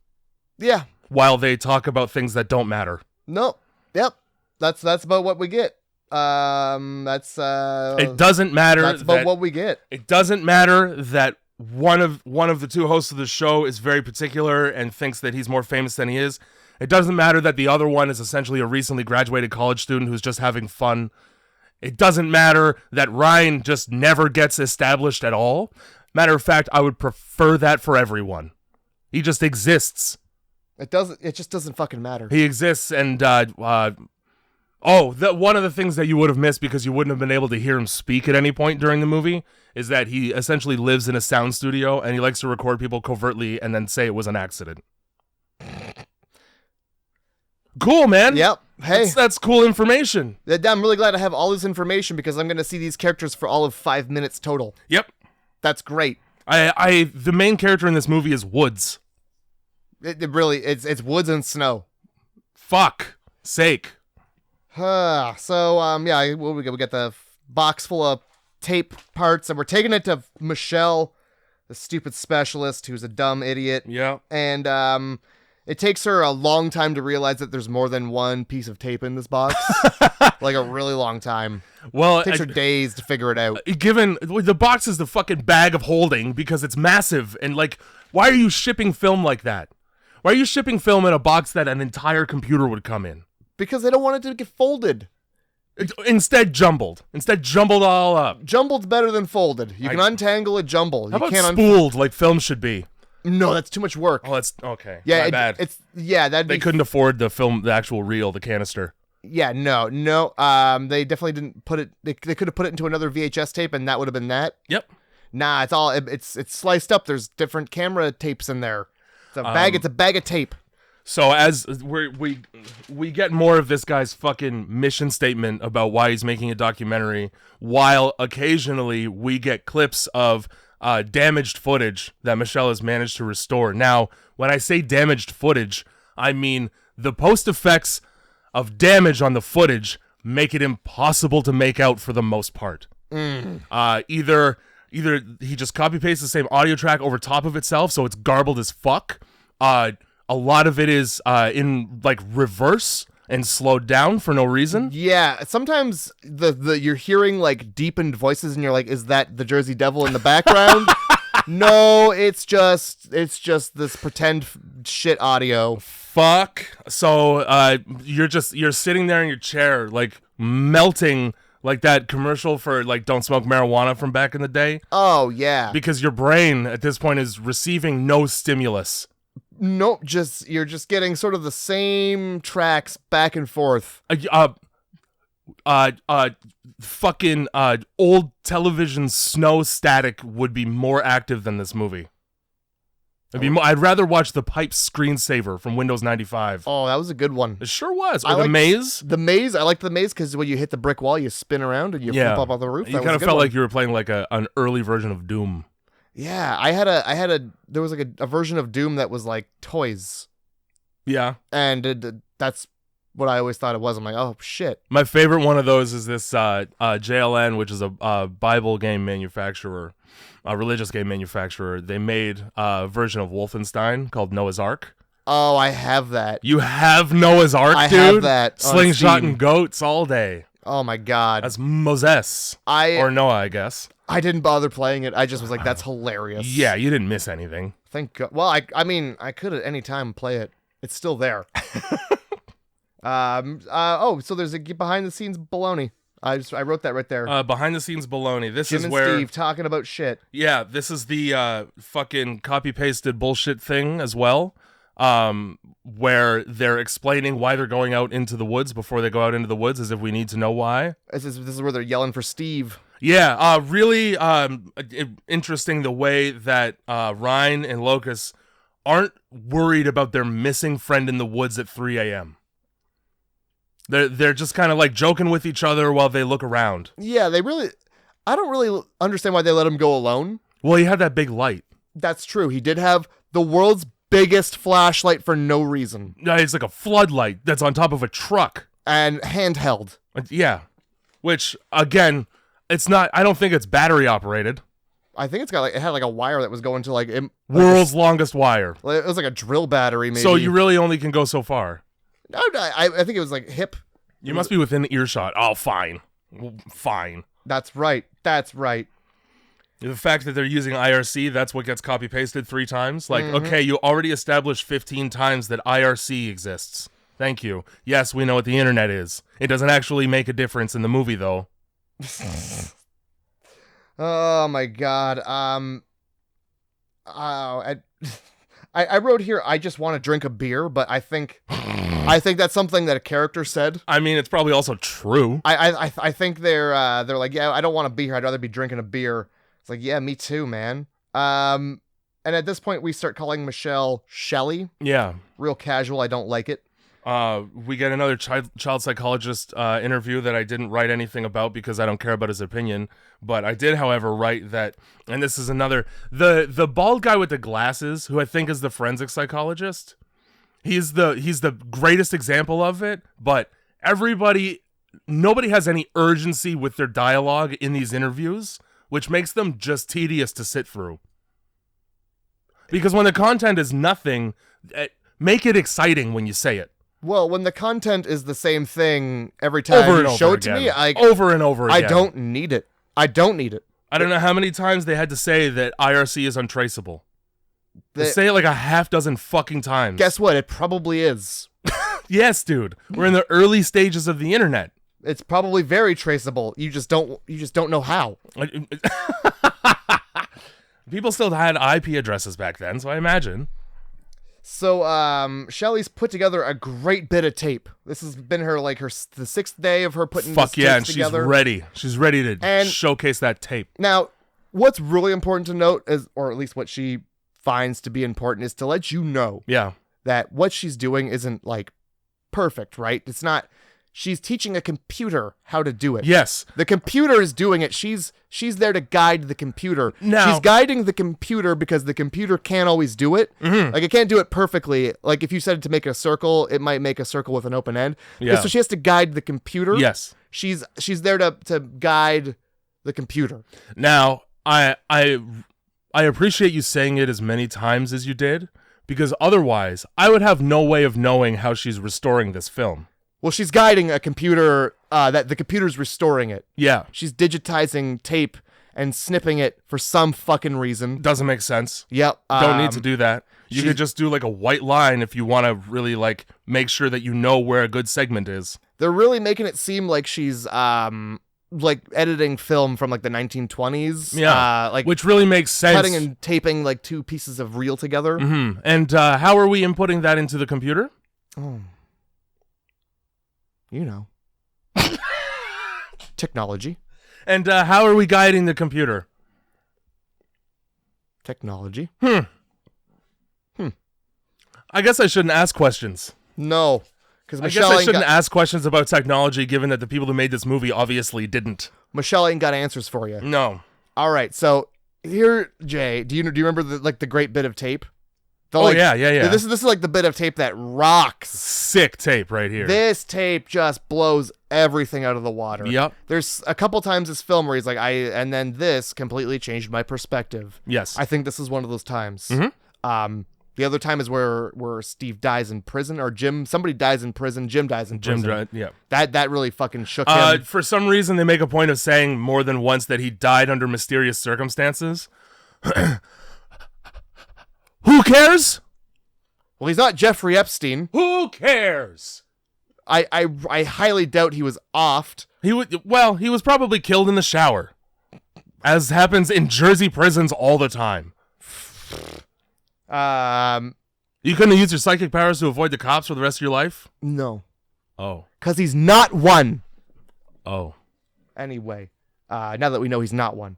Speaker 2: Yeah.
Speaker 1: While they talk about things that don't matter.
Speaker 2: Nope. Yep. That's about what we get.
Speaker 1: It doesn't matter.
Speaker 2: That's about what we get.
Speaker 1: It doesn't matter that one of the two hosts of the show is very particular and thinks that he's more famous than he is. It doesn't matter that the other one is essentially a recently graduated college student who's just having fun. It doesn't matter that Ryan just never gets established at all. Matter of fact, I would prefer that for everyone. He just exists.
Speaker 2: It just doesn't fucking matter.
Speaker 1: He exists, and one of the things that you would have missed because you wouldn't have been able to hear him speak at any point during the movie is that he essentially lives in a sound studio and he likes to record people covertly and then say it was an accident. Cool, man.
Speaker 2: Yep. Hey.
Speaker 1: That's cool information.
Speaker 2: I'm really glad I have all this information because I'm going to see these characters for all of 5 minutes total.
Speaker 1: Yep.
Speaker 2: That's great.
Speaker 1: The main character in this movie is Woods.
Speaker 2: It's Woods and Snow.
Speaker 1: Fuck sake.
Speaker 2: We got the box full of tape parts, and we're taking it to Michelle, the stupid specialist who's a dumb idiot.
Speaker 1: Yeah.
Speaker 2: And it takes her a long time to realize that there's more than one piece of tape in this box. Like a really long time.
Speaker 1: Well,
Speaker 2: it takes her days to figure it out.
Speaker 1: Given the box is the fucking bag of holding because it's massive, and like, why are you shipping film like that? Why are you shipping film in a box that an entire computer would come in?
Speaker 2: Because they don't want it to get folded.
Speaker 1: Instead jumbled all up.
Speaker 2: Jumbled's better than folded. You can untangle a jumble.
Speaker 1: How about spooled like film should be?
Speaker 2: No, that's too much work.
Speaker 1: Oh, that's okay.
Speaker 2: Yeah,
Speaker 1: my bad.
Speaker 2: They
Speaker 1: couldn't afford the film, the actual reel, the canister.
Speaker 2: Yeah, no. They definitely didn't put it. They could have put it into another VHS tape, and that would have been that.
Speaker 1: Yep.
Speaker 2: Nah, it's sliced up. There's different camera tapes in there. It's a bag. It's a bag of tape.
Speaker 1: So as we get more of this guy's fucking mission statement about why he's making a documentary, while occasionally we get clips of damaged footage that Michelle has managed to restore. Now, when I say damaged footage, I mean the post effects of damage on the footage make it impossible to make out for the most part. Either he just copy pastes the same audio track over top of itself, so it's garbled as fuck. A lot of it is in like reverse and slowed down for no reason. Yeah,
Speaker 2: sometimes you're hearing like deepened voices, and you're like, "Is that the Jersey Devil in the background?" No, it's just this pretend shit audio.
Speaker 1: Fuck. So you're sitting there in your chair, like melting. Like that commercial for like don't smoke marijuana from back in the day.
Speaker 2: Oh yeah.
Speaker 1: Because your brain at this point is receiving no stimulus.
Speaker 2: Nope, you're just getting sort of the same tracks back and forth.
Speaker 1: Fucking old television snow static would be more active than this movie. I'd rather watch the pipe screensaver from Windows 95.
Speaker 2: Oh, that was a good one.
Speaker 1: It sure was. Or the maze.
Speaker 2: The maze. I like the maze because when you hit the brick wall, you spin around and you flip up on the roof.
Speaker 1: You kind of felt like you were playing like an early version of Doom.
Speaker 2: Yeah, there was like a version of Doom that was like toys.
Speaker 1: Yeah.
Speaker 2: And that's what I always thought it was. I'm like, oh shit.
Speaker 1: My favorite one of those is this JLN, which is a Bible game manufacturer, a religious game manufacturer. They made a version of Wolfenstein called Noah's Ark.
Speaker 2: Oh, I have that.
Speaker 1: You have Noah's Ark,
Speaker 2: I
Speaker 1: dude?
Speaker 2: have that on
Speaker 1: Slingshot
Speaker 2: Steam.
Speaker 1: and goats all day.
Speaker 2: Oh my god.
Speaker 1: That's Moses. Or Noah, I guess.
Speaker 2: I didn't bother playing it. I just was like, that's hilarious.
Speaker 1: Yeah, you didn't miss anything.
Speaker 2: Thank God. Well, I mean, I could at any time play it. It's still there. So there's a behind the scenes baloney. I wrote that right there.
Speaker 1: Behind the scenes baloney. This
Speaker 2: Jim
Speaker 1: is
Speaker 2: and
Speaker 1: where
Speaker 2: Steve talking about shit.
Speaker 1: Yeah, this is the fucking copy pasted bullshit thing as well. Where they're explaining why they're going out into the woods before they go out into the woods, as if we need to know why.
Speaker 2: This is where they're yelling for Steve.
Speaker 1: Yeah, really interesting the way that Ryan and Locus aren't worried about their missing friend in the woods at 3 a.m. They're just kind of like joking with each other while they look around.
Speaker 2: Yeah, I don't really understand why they let him go alone.
Speaker 1: Well, he had that big light.
Speaker 2: That's true. He did have the world's biggest flashlight for no reason.
Speaker 1: It's like a floodlight that's on top of a truck.
Speaker 2: And handheld.
Speaker 1: Yeah. Which, again, it's not, I don't think it's battery operated.
Speaker 2: I think it had like a wire that was going to like
Speaker 1: world's longest wire.
Speaker 2: It was like a drill battery, maybe.
Speaker 1: So you really only can go so far.
Speaker 2: No, I think it was like hip.
Speaker 1: You must be within earshot. Oh, fine. Fine.
Speaker 2: That's right.
Speaker 1: The fact that they're using IRC, that's what gets copy-pasted 3 times. Like, okay, you already established 15 times that IRC exists. Thank you. Yes, we know what the internet is. It doesn't actually make a difference in the movie, though.
Speaker 2: Oh, my God. I wrote here, I just want to drink a beer, but I think that's something that a character said.
Speaker 1: I mean, it's probably also true.
Speaker 2: I think they're like, yeah, I don't want to be here. I'd rather be drinking a beer. It's like, yeah, me too, man. And at this point, we start calling Michelle Shelley.
Speaker 1: Yeah.
Speaker 2: Real casual. I don't like it.
Speaker 1: We get another child psychologist interview that I didn't write anything about because I don't care about his opinion. But I did, however, write that, and this is another, the bald guy with the glasses, who I think is the forensic psychologist. He's the greatest example of it, but nobody has any urgency with their dialogue in these interviews, which makes them just tedious to sit through. Because when the content is nothing, make it exciting when you say it.
Speaker 2: Well, when the content is the same thing every time you show it to me,
Speaker 1: over and over again.
Speaker 2: I don't need it. I don't
Speaker 1: know how many times they had to say that IRC is untraceable. They say it like a half dozen fucking times.
Speaker 2: Guess what? It probably is.
Speaker 1: Yes, dude. We're in the early stages of the internet.
Speaker 2: It's probably very traceable. You just don't know how.
Speaker 1: People still had IP addresses back then, so I imagine.
Speaker 2: So, Shelley's put together a great bit of tape. This has been the 6th day of her putting this tape
Speaker 1: and
Speaker 2: together.
Speaker 1: She's ready. She's ready to showcase that tape.
Speaker 2: Now, what's really important to note is, or at least what she finds to be important, is to let you know that what she's doing isn't like perfect, right? It's not. She's teaching a computer how to do it.
Speaker 1: Yes.
Speaker 2: The computer is doing it. She's there to guide the computer.
Speaker 1: Now,
Speaker 2: she's guiding the computer because the computer can't always do it.
Speaker 1: Mm-hmm.
Speaker 2: Like, it can't do it perfectly. Like, if you said it to make a circle, it might make a circle with an open end.
Speaker 1: Yeah.
Speaker 2: So she has to guide the computer.
Speaker 1: Yes.
Speaker 2: She's there to guide the computer.
Speaker 1: Now, I appreciate you saying it as many times as you did, because otherwise I would have no way of knowing how she's restoring this film.
Speaker 2: Well, she's guiding a computer that the computer's restoring it.
Speaker 1: Yeah.
Speaker 2: She's digitizing tape and snipping it for some fucking reason.
Speaker 1: Doesn't make sense.
Speaker 2: Yep.
Speaker 1: Don't need to do that. You could just do like a white line if you want to really like make sure that you know where a good segment is.
Speaker 2: They're really making it seem like she's like editing film from like the 1920s.
Speaker 1: Yeah. Which really makes sense.
Speaker 2: Cutting and taping like 2 pieces of reel together.
Speaker 1: Mm-hmm. And how are we inputting that into the computer?
Speaker 2: Oh. You know. Technology.
Speaker 1: And how are we guiding the computer?
Speaker 2: Technology.
Speaker 1: I guess I shouldn't ask questions.
Speaker 2: No.
Speaker 1: I guess I shouldn't ask questions about technology, given that the people who made this movie obviously didn't.
Speaker 2: Michelle ain't got answers for you.
Speaker 1: No.
Speaker 2: All right, so Here, Jay, do you remember the great bit of tape?
Speaker 1: Yeah.
Speaker 2: This is like the bit of tape that rocks.
Speaker 1: Sick tape right here.
Speaker 2: This tape just blows everything out of the water.
Speaker 1: Yep.
Speaker 2: There's a couple times this film where he's like, and then this completely changed my perspective.
Speaker 1: Yes.
Speaker 2: I think this is one of those times.
Speaker 1: Mm-hmm.
Speaker 2: The other time is where Steve dies in prison, or somebody dies in prison. Jim dies in prison.
Speaker 1: Yeah.
Speaker 2: That really fucking shook him.
Speaker 1: For some reason, they make a point of saying more than once that he died under mysterious circumstances. Who cares?
Speaker 2: Well, he's not Jeffrey Epstein.
Speaker 1: Who cares?
Speaker 2: I highly doubt he was offed.
Speaker 1: He was probably killed in the shower, as happens in Jersey prisons all the time. You couldn't use your psychic powers to avoid the cops for the rest of your life?
Speaker 2: No.
Speaker 1: Oh.
Speaker 2: Because he's not one.
Speaker 1: Oh.
Speaker 2: Anyway, now that we know he's not one,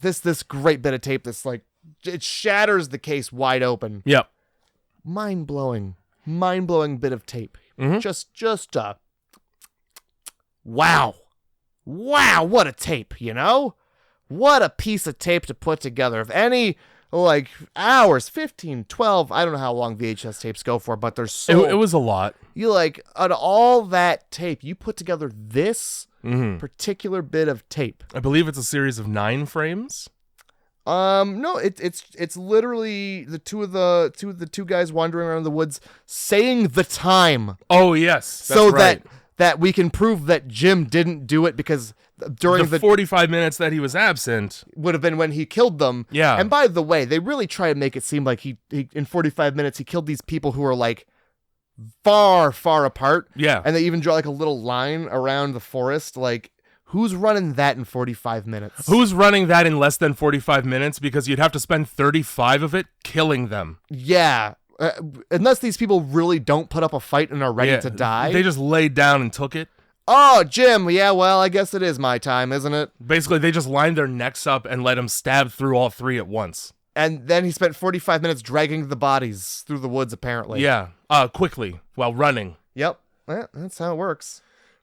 Speaker 2: this great bit of tape that's like, it shatters the case wide open.
Speaker 1: Yep.
Speaker 2: Mind-blowing bit of tape.
Speaker 1: Mm-hmm.
Speaker 2: Just wow, what a tape, you know? What a piece of tape to put together. If any, like, hours, 15, 12, I don't know how long VHS tapes go for, but there's
Speaker 1: it was a lot.
Speaker 2: You like, out of all that tape, you put together this particular bit of tape.
Speaker 1: I believe it's a series of 9 frames.
Speaker 2: No, it's literally the two guys wandering around the woods saying the time.
Speaker 1: Oh yes, that's
Speaker 2: so
Speaker 1: right.
Speaker 2: that we can prove that Jim didn't do it, because during the
Speaker 1: 45 minutes that he was absent
Speaker 2: would have been when he killed them.
Speaker 1: Yeah.
Speaker 2: And by the way, they really try to make it seem like he in 45 minutes he killed these people who are like far apart.
Speaker 1: Yeah.
Speaker 2: And they even draw like a little line around the forest, like. Who's running that in 45 minutes?
Speaker 1: Who's running that in less than 45 minutes? Because you'd have to spend 35 of it killing them.
Speaker 2: Yeah. Unless these people really don't put up a fight and are ready to die.
Speaker 1: They just laid down and took it.
Speaker 2: Oh, Jim. Yeah, well, I guess it is my time, isn't it?
Speaker 1: Basically, they just lined their necks up and let him stab through all 3 at once.
Speaker 2: And then he spent 45 minutes dragging the bodies through the woods, apparently.
Speaker 1: Yeah. Quickly, while running.
Speaker 2: Yep. Well, that's how it works.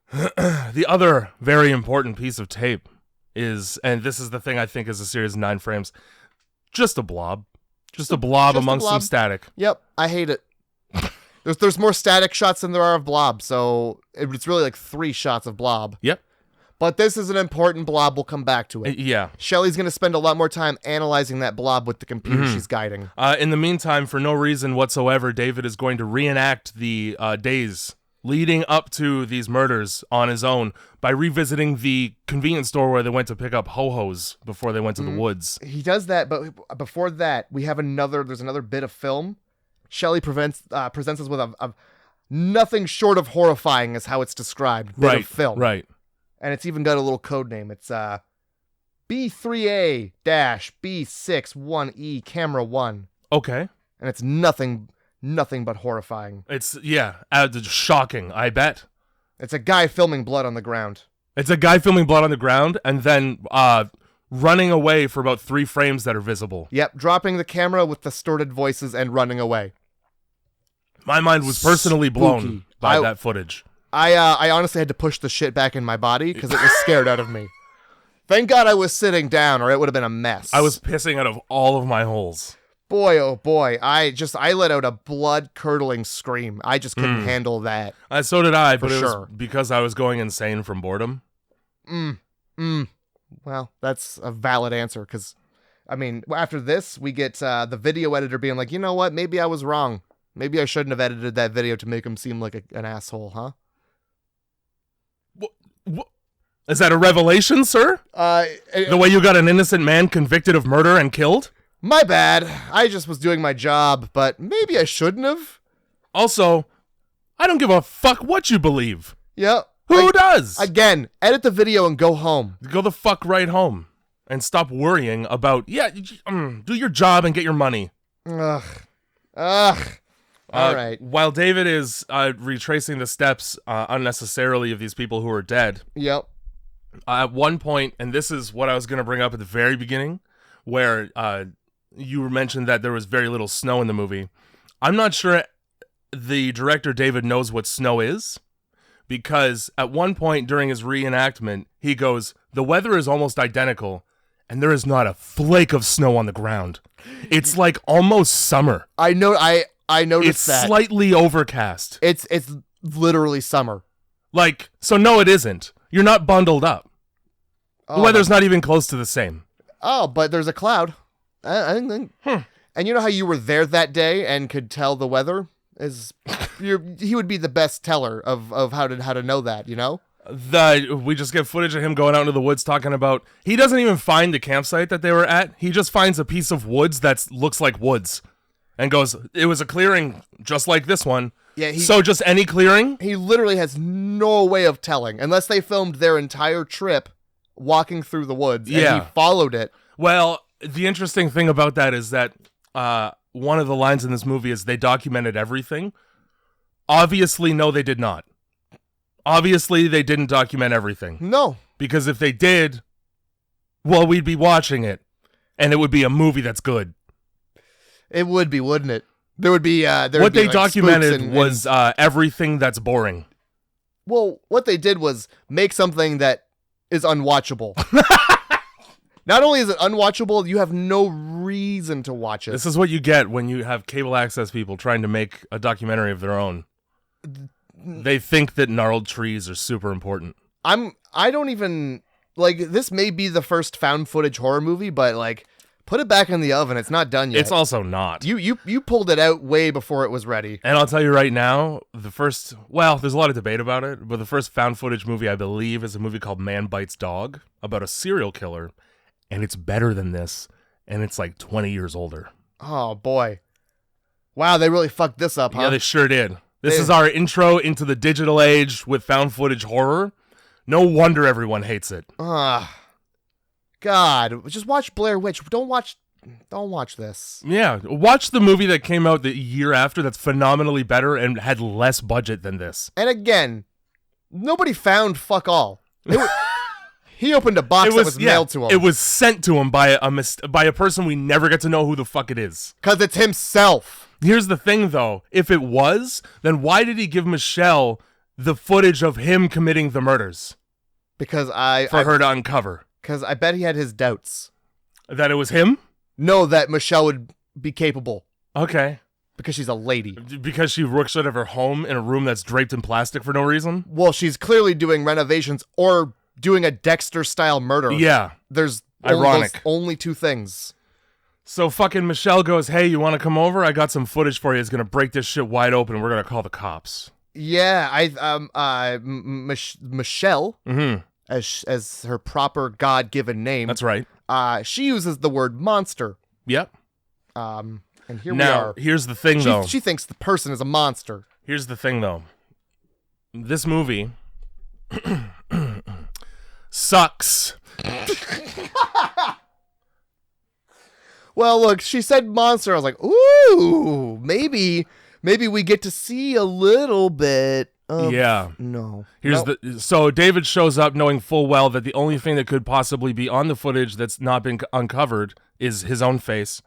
Speaker 1: The other very important piece of tape is, and this is the thing I think is a series of 9 frames, just a blob. Just a blob amongst some static.
Speaker 2: Yep, I hate it. There's more static shots than there are of blob, so it's really like 3 shots of blob.
Speaker 1: Yep.
Speaker 2: But this is an important blob. We'll come back to it.
Speaker 1: Yeah.
Speaker 2: Shelley's going to spend a lot more time analyzing that blob with the computer she's guiding.
Speaker 1: In the meantime, for no reason whatsoever, David is going to reenact the days leading up to these murders on his own by revisiting the convenience store where they went to pick up ho-hos before they went to the woods.
Speaker 2: He does that, but before that, we have there's another bit of film. Shelley presents us with a nothing short of horrifying is how it's described, bit of film.
Speaker 1: Right.
Speaker 2: And it's even got a little code name. It's B3A-B61E camera 1.
Speaker 1: Okay.
Speaker 2: And it's nothing but horrifying.
Speaker 1: It's, shocking, I bet.
Speaker 2: It's a guy filming blood on the ground.
Speaker 1: It's a guy filming blood on the ground and then running away for about 3 frames that are visible.
Speaker 2: Yep, dropping the camera with distorted voices and running away.
Speaker 1: My mind was personally blown by that footage.
Speaker 2: I honestly had to push the shit back in my body because it was scared out of me. Thank God I was sitting down or it would have been a mess.
Speaker 1: I was pissing out of all of my holes.
Speaker 2: Boy, oh boy, I let out a blood-curdling scream. I just couldn't handle that.
Speaker 1: So did I, but it was because I was going insane from boredom.
Speaker 2: Well, that's a valid answer, because, I mean, after this, we get the video editor being like, you know what, maybe I was wrong. Maybe I shouldn't have edited that video to make him seem like an asshole, huh?
Speaker 1: What? Is that a revelation, sir? The way you got an innocent man convicted of murder and killed?
Speaker 2: My bad. I just was doing my job, but maybe I shouldn't have.
Speaker 1: Also, I don't give a fuck what you believe.
Speaker 2: Yep.
Speaker 1: Who does?
Speaker 2: Again, edit the video and go home.
Speaker 1: Go the fuck right home. And stop worrying about, do your job and get your money.
Speaker 2: Ugh. All right.
Speaker 1: While David is retracing the steps unnecessarily of these people who are dead.
Speaker 2: Yep.
Speaker 1: At one point, and this is what I was going to bring up at the very beginning, where you mentioned that there was very little snow in the movie. I'm not sure the director David knows what snow is, because at one point during his reenactment, he goes, "The weather is almost identical, and there is not a flake of snow on the ground. It's like almost summer.
Speaker 2: I know. I noticed
Speaker 1: It's
Speaker 2: that.
Speaker 1: slightly overcast.
Speaker 2: It's literally summer.
Speaker 1: Like, so no, it isn't. You're not bundled up.
Speaker 2: Oh,
Speaker 1: The weather's not even close to the same.
Speaker 2: Oh, but there's a cloud. And you know how you were there that day and could tell the weather? He would be the best teller of how to know that, you know?
Speaker 1: We just get footage of him going out into the woods talking about, he doesn't even find the campsite that they were at. He just finds a piece of woods that looks like woods and goes, it was a clearing just like this one.
Speaker 2: Yeah.
Speaker 1: So just any clearing?
Speaker 2: He literally has no way of telling unless they filmed their entire trip walking through the woods and he followed it.
Speaker 1: Well, the interesting thing about that is that one of the lines in this movie is they documented everything. Obviously, no, they did not. Obviously, they didn't document everything.
Speaker 2: No.
Speaker 1: Because if they did, well, we'd be watching it, and it would be a movie that's good.
Speaker 2: It would be, wouldn't it? There would be...
Speaker 1: what they documented was everything that's boring.
Speaker 2: Well, what they did was make something that is unwatchable. Not only is it unwatchable, you have no reason to watch it.
Speaker 1: This is what you get when you have cable access people trying to make a documentary of their own. They think that gnarled trees are super important.
Speaker 2: I don't even, like, this may be the first found footage horror movie, but, like, put it back in the oven. It's not done yet.
Speaker 1: It's also not.
Speaker 2: You pulled it out way before it was ready.
Speaker 1: And I'll tell you right now, there's a lot of debate about it, but the first found footage movie, I believe, is a movie called Man Bites Dog, about a serial killer, and it's better than this, and it's like 20 years older.
Speaker 2: Oh, boy. Wow, they really fucked this up, huh?
Speaker 1: Yeah, they sure did. This is our intro into the digital age with found footage horror. No wonder everyone hates it.
Speaker 2: God, just watch Blair Witch. Don't watch this.
Speaker 1: Yeah, watch the movie that came out the year after that's phenomenally better and had less budget than this.
Speaker 2: And again, nobody found fuck all. He opened a box that was mailed to him.
Speaker 1: It was sent to him by a person we never get to know who the fuck it is.
Speaker 2: Because it's himself.
Speaker 1: Here's the thing, though. If it was, then why did he give Michelle the footage of him committing the murders?
Speaker 2: Because
Speaker 1: for her to uncover.
Speaker 2: Because I bet he had his doubts.
Speaker 1: That it was him?
Speaker 2: No, that Michelle would be capable.
Speaker 1: Okay.
Speaker 2: Because she's a lady.
Speaker 1: Because she works out of her home in a room that's draped in plastic for no reason?
Speaker 2: Well, she's clearly doing renovations or doing a Dexter-style murder.
Speaker 1: Yeah.
Speaker 2: There's
Speaker 1: ironic.
Speaker 2: Only two things.
Speaker 1: So fucking Michelle goes, hey, you want to come over? I got some footage for you. It's going to break this shit wide open. We're going to call the cops.
Speaker 2: Yeah, Michelle, as her proper God-given name.
Speaker 1: That's right.
Speaker 2: She uses the word monster.
Speaker 1: Yep.
Speaker 2: And here we
Speaker 1: now,
Speaker 2: are.
Speaker 1: Here's the thing, though.
Speaker 2: She thinks the person is a monster.
Speaker 1: Here's the thing, though. This movie sucks.
Speaker 2: Well, look, she said monster. I was like, ooh, maybe we get to see a little bit of...
Speaker 1: Yeah.
Speaker 2: No.
Speaker 1: So David shows up knowing full well that the only thing that could possibly be on the footage that's not been uncovered is his own face.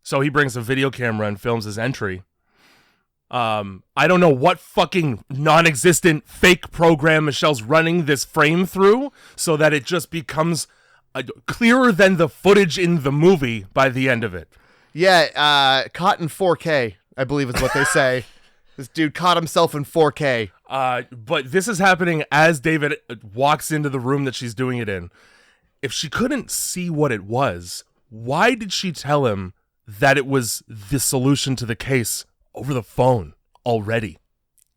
Speaker 1: So he brings a video camera and films his entry. I don't know what fucking non-existent fake program Michelle's running this frame through so that it just becomes clearer than the footage in the movie by the end of it.
Speaker 2: Yeah, caught in 4K, I believe is what they say. This dude caught himself in 4K.
Speaker 1: But this is happening as David walks into the room that she's doing it in. If she couldn't see what it was, why did she tell him that it was the solution to the case over the phone already?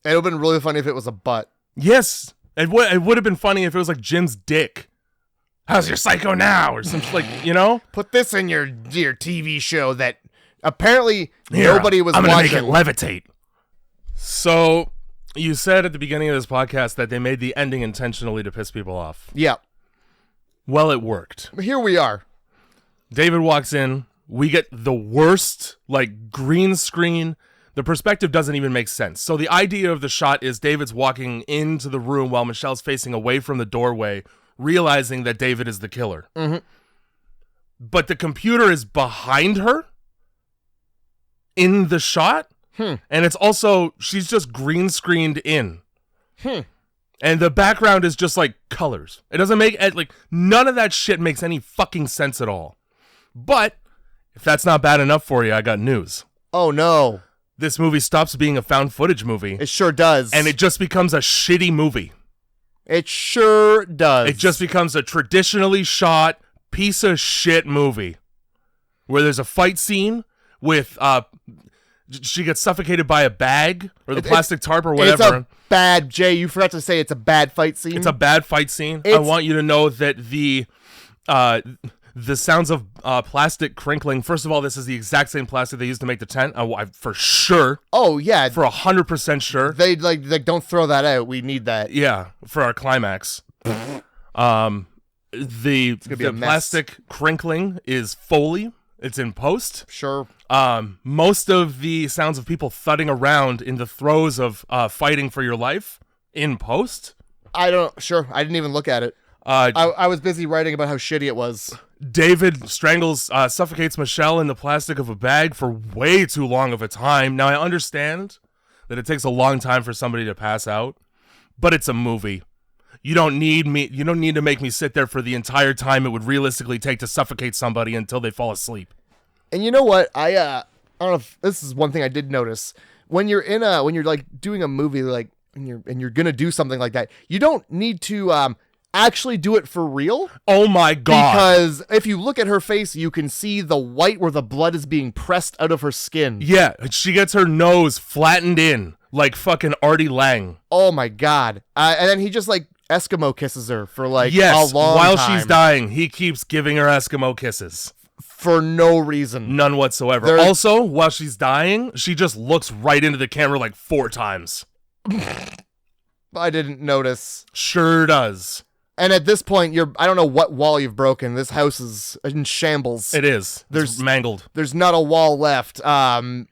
Speaker 2: It would have been really funny if it was a butt.
Speaker 1: Yes. It would have been funny if it was like Jim's dick. How's your psycho now? Or something like, you know?
Speaker 2: Put this in your TV show that apparently nobody was watching.
Speaker 1: I'm going to make it levitate. So, you said at the beginning of this podcast that they made the ending intentionally to piss people off.
Speaker 2: Yeah.
Speaker 1: Well, it worked.
Speaker 2: Here we are.
Speaker 1: David walks in. We get the worst, like, green screen. The perspective doesn't even make sense. So the idea of the shot is David's walking into the room while Michelle's facing away from the doorway, realizing that David is the killer.
Speaker 2: Mm-hmm.
Speaker 1: But the computer is behind her in the shot. And it's also, she's just green screened in. And the background is just like colors. It doesn't make like none of that shit makes any fucking sense at all. But if that's not bad enough for you, I got news.
Speaker 2: Oh no.
Speaker 1: This movie stops being a found footage movie.
Speaker 2: It sure does.
Speaker 1: And it just becomes a shitty movie.
Speaker 2: It sure does.
Speaker 1: It just becomes a traditionally shot piece of shit movie where there's a fight scene with she gets suffocated by a bag or the plastic tarp or whatever.
Speaker 2: It's a bad, Jay, you forgot to say it's a bad fight scene.
Speaker 1: It's a bad fight scene. I want you to know that the sounds of plastic crinkling. First of all, this is the exact same plastic they used to make the tent. For sure.
Speaker 2: Oh yeah,
Speaker 1: for 100% sure.
Speaker 2: They like don't throw that out. We need that.
Speaker 1: Yeah, for our climax. The plastic crinkling is Foley. It's in post.
Speaker 2: Sure.
Speaker 1: Most of the sounds of people thudding around in the throes of fighting for your life in post.
Speaker 2: I didn't even look at it. I was busy writing about how shitty it was.
Speaker 1: David suffocates Michelle in the plastic of a bag for way too long of a time. Now, I understand that it takes a long time for somebody to pass out, but it's a movie. You don't need to make me sit there for the entire time it would realistically take to suffocate somebody until they fall asleep.
Speaker 2: And you know what? I don't know if this is one thing I did notice. When you're like doing a movie like and you're gonna do something like that, you don't need to actually do it for real.
Speaker 1: Oh my god.
Speaker 2: Because if you look at her face, you can see the white where the blood is being pressed out of her skin.
Speaker 1: Yeah, she gets her nose flattened in like fucking Artie Lang.
Speaker 2: Oh my god. And then he just like Eskimo kisses her for like a long
Speaker 1: while
Speaker 2: time.
Speaker 1: She's dying, he keeps giving her Eskimo kisses.
Speaker 2: For no reason.
Speaker 1: None whatsoever. Also, while she's dying, she just looks right into the camera like 4 times.
Speaker 2: I didn't notice.
Speaker 1: Sure does.
Speaker 2: And at this point, I don't know what wall you've broken. This house is in shambles.
Speaker 1: It is. It's mangled.
Speaker 2: There's not a wall left.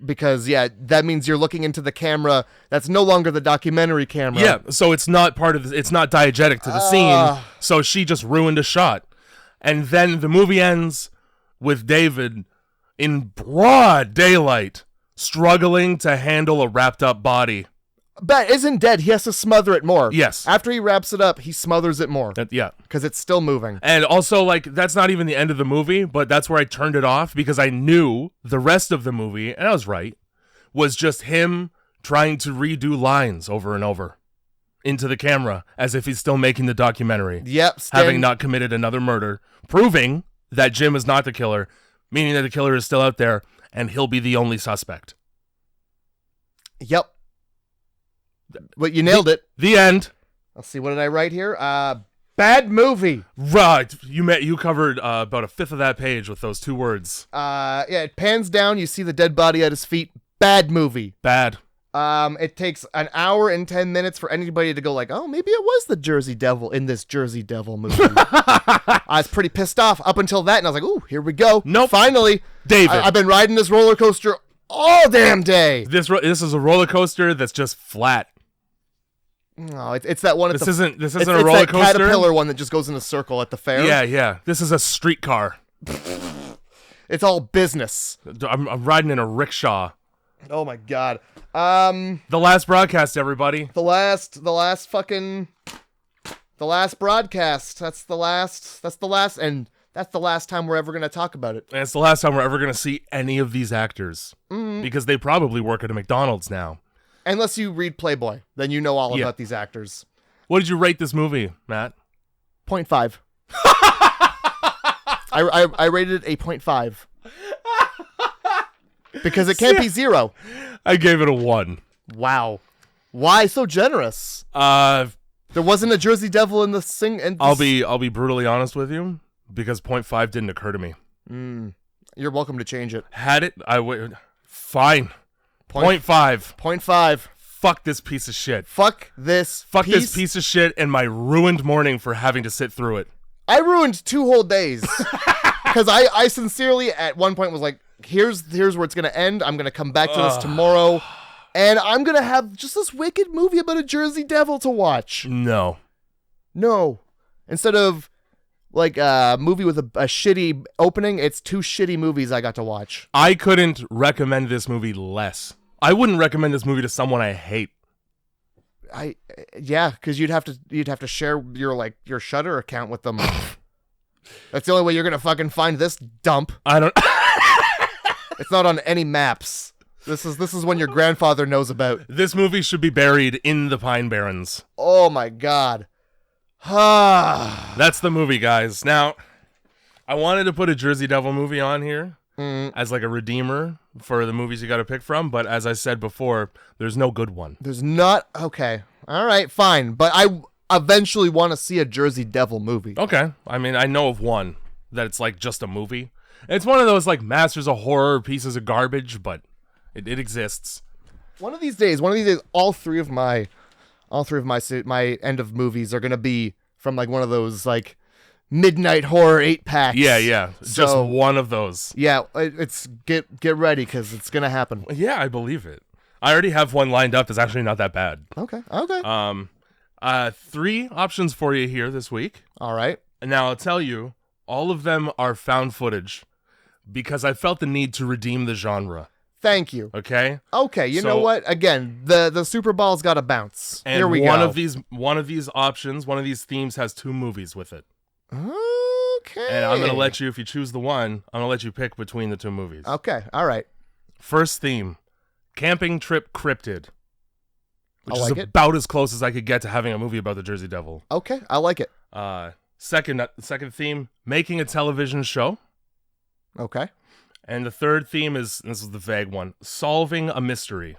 Speaker 2: Because that means you're looking into the camera that's no longer the documentary camera.
Speaker 1: Yeah, so it's not it's not diegetic to the scene. So she just ruined a shot. And then the movie ends with David in broad daylight struggling to handle a wrapped up body.
Speaker 2: But isn't dead. He has to smother it more.
Speaker 1: Yes.
Speaker 2: After he wraps it up, he smothers it more.
Speaker 1: Yeah.
Speaker 2: Because it's still moving.
Speaker 1: And also, like, that's not even the end of the movie, but that's where I turned it off because I knew the rest of the movie, and I was right, was just him trying to redo lines over and over into the camera as if he's still making the documentary.
Speaker 2: Yep.
Speaker 1: Having not committed another murder, proving that Jim is not the killer, meaning that the killer is still out there, and he'll be the only suspect.
Speaker 2: Yep. But you nailed it.
Speaker 1: The end.
Speaker 2: Let's see. What did I write here? Bad movie.
Speaker 1: Right. You covered about a fifth of that page with those 2 words.
Speaker 2: Yeah. It pans down. You see the dead body at his feet. Bad movie.
Speaker 1: Bad.
Speaker 2: It takes an hour and 10 minutes for anybody to go like, oh, maybe it was the Jersey Devil in this Jersey Devil movie. I was pretty pissed off up until that, and I was like, ooh, here we go.
Speaker 1: Nope.
Speaker 2: Finally.
Speaker 1: David.
Speaker 2: I've been riding this roller coaster all damn day.
Speaker 1: This is a roller coaster that's just flat.
Speaker 2: No, it's that one.
Speaker 1: This isn't a roller
Speaker 2: that
Speaker 1: coaster.
Speaker 2: Caterpillar one that just goes in a circle at the fair.
Speaker 1: Yeah. This is a streetcar.
Speaker 2: It's all business.
Speaker 1: I'm riding in a rickshaw.
Speaker 2: Oh my god.
Speaker 1: The last broadcast, everybody.
Speaker 2: The last broadcast. That's the last, and that's the last time we're ever going to talk about it.
Speaker 1: And it's the last time we're ever going to see any of these actors. Because they probably work at a McDonald's now.
Speaker 2: Unless you read Playboy, then you know all about these actors.
Speaker 1: What did you rate this movie, Matt?
Speaker 2: 0.5. I rated it a 0.5. Because it can't be 0.
Speaker 1: I gave it a 1.
Speaker 2: Wow. Why so generous?
Speaker 1: There
Speaker 2: wasn't a Jersey Devil in the sing.
Speaker 1: I'll be brutally honest with you, because 0.5 didn't occur to me.
Speaker 2: You're welcome to change it.
Speaker 1: Had it, I would. Fine. 0.5.
Speaker 2: 0.5.
Speaker 1: Fuck this piece of shit.
Speaker 2: Fuck this
Speaker 1: piece of shit and my ruined morning for having to sit through it.
Speaker 2: I ruined 2 whole days. Because I sincerely at one point was like, here's where it's going to end. I'm going to come back to this tomorrow. And I'm going to have just this wicked movie about a Jersey Devil to watch.
Speaker 1: No.
Speaker 2: Instead of like a movie with a shitty opening, it's 2 shitty movies I got to watch.
Speaker 1: I couldn't recommend this movie less. I wouldn't recommend this movie to someone I hate.
Speaker 2: Yeah, because you'd have to share your Shudder account with them. That's the only way you're gonna fucking find this dump.
Speaker 1: I don't.
Speaker 2: It's not on any maps. This is one your grandfather knows about.
Speaker 1: This movie should be buried in the Pine Barrens.
Speaker 2: Oh my god.
Speaker 1: That's the movie, guys. Now, I wanted to put a Jersey Devil movie on here as like a redeemer for the movies you got to pick from, but as I said before, there's no good one.
Speaker 2: There's not. Okay. All right, fine. But I eventually want to see a Jersey Devil movie.
Speaker 1: Okay. I mean, I know of one that it's like just a movie. It's one of those like masters of horror pieces of garbage, but it exists.
Speaker 2: One of these days, all three of my end of movies are gonna be from like one of those like midnight horror 8-packs.
Speaker 1: Yeah. Just one of those.
Speaker 2: Yeah, it's get ready because it's gonna happen.
Speaker 1: Yeah, I believe it. I already have one lined up. That's actually not that bad.
Speaker 2: Okay.
Speaker 1: 3 options for you here this week.
Speaker 2: All right.
Speaker 1: And now I'll tell you, all of them are found footage because I felt the need to redeem the genre.
Speaker 2: Thank you.
Speaker 1: Okay.
Speaker 2: You know what? Again, the Super Bowl's got to bounce.
Speaker 1: And
Speaker 2: here we
Speaker 1: one
Speaker 2: go.
Speaker 1: One of these options, one of these themes has 2 movies with it.
Speaker 2: Okay.
Speaker 1: And I'm gonna let you, if you choose the one, I'm gonna let you pick between the 2 movies.
Speaker 2: Okay. All right.
Speaker 1: First theme, Camping Trip Cryptid, which is
Speaker 2: like it.
Speaker 1: about as close as I could get to having a movie about the Jersey Devil.
Speaker 2: Okay, I like it.
Speaker 1: Second theme, Making a Television Show.
Speaker 2: Okay.
Speaker 1: And the third theme is, this is the vague one, Solving a Mystery.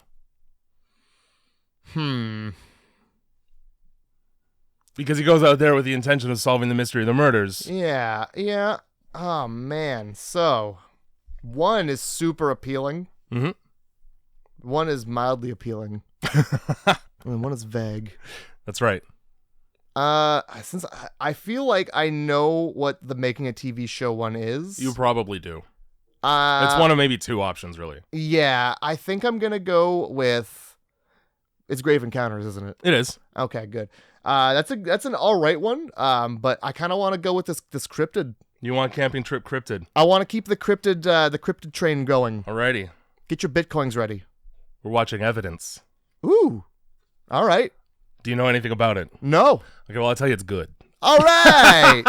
Speaker 1: Because he goes out there with the intention of solving the mystery of the murders.
Speaker 2: Yeah. Oh, man. So, one is super appealing.
Speaker 1: Mm-hmm.
Speaker 2: One is mildly appealing. And one is vague.
Speaker 1: That's right.
Speaker 2: Since I feel like I know what the Making a TV Show one is.
Speaker 1: You probably do. It's one of maybe 2 options, really.
Speaker 2: Yeah, I think I'm going to go with... It's Grave Encounters, isn't it?
Speaker 1: It is.
Speaker 2: Okay, good. That's an all right one. But I kind of want to go with this cryptid.
Speaker 1: You want Camping Trip Cryptid?
Speaker 2: I want to keep the cryptid train going.
Speaker 1: Alrighty.
Speaker 2: Get your Bitcoins ready.
Speaker 1: We're watching Evidence.
Speaker 2: Ooh. All right.
Speaker 1: Do you know anything about it?
Speaker 2: No.
Speaker 1: Okay, well, I'll tell you it's good.
Speaker 2: All right.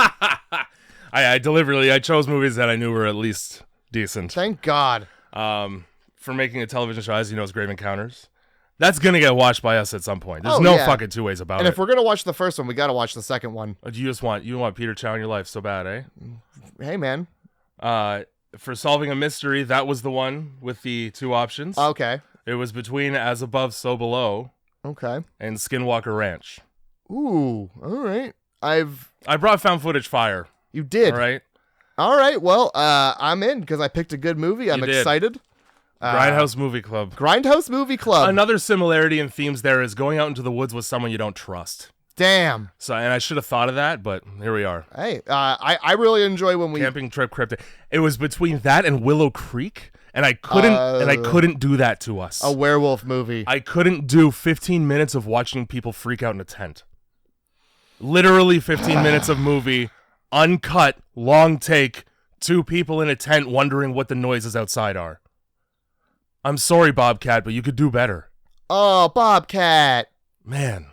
Speaker 1: I deliberately, I chose movies that I knew were at least decent.
Speaker 2: Thank God.
Speaker 1: For Making a Television Show, as you know, it's Grave Encounters. That's going to get watched by us at some point. There's no fucking 2 ways about it.
Speaker 2: And if we're going to watch the first one, we got to watch the second one.
Speaker 1: You want Peter Chow in your life so bad, eh?
Speaker 2: Hey, man.
Speaker 1: For Solving a Mystery, that was the one with the 2 options.
Speaker 2: Okay.
Speaker 1: It was between As Above, So Below.
Speaker 2: Okay.
Speaker 1: And Skinwalker Ranch.
Speaker 2: Ooh. All right.
Speaker 1: I brought found footage fire.
Speaker 2: You did.
Speaker 1: All right.
Speaker 2: Well, I'm in because I picked a good movie. I'm excited.
Speaker 1: Grindhouse Movie Club.
Speaker 2: Grindhouse Movie Club.
Speaker 1: Another similarity in themes there is going out into the woods with someone you don't trust.
Speaker 2: Damn.
Speaker 1: So, and I should have thought of that, but here we are.
Speaker 2: Hey, I really enjoy when we
Speaker 1: Camping Trip Cryptid. It was between that and Willow Creek, and I couldn't do that to us.
Speaker 2: A werewolf movie.
Speaker 1: I couldn't do 15 minutes of watching people freak out in a tent. Literally 15 minutes of movie, uncut, long take, 2 people in a tent wondering what the noises outside are. I'm sorry, Bobcat, but you could do better.
Speaker 2: Oh, Bobcat.
Speaker 1: Man.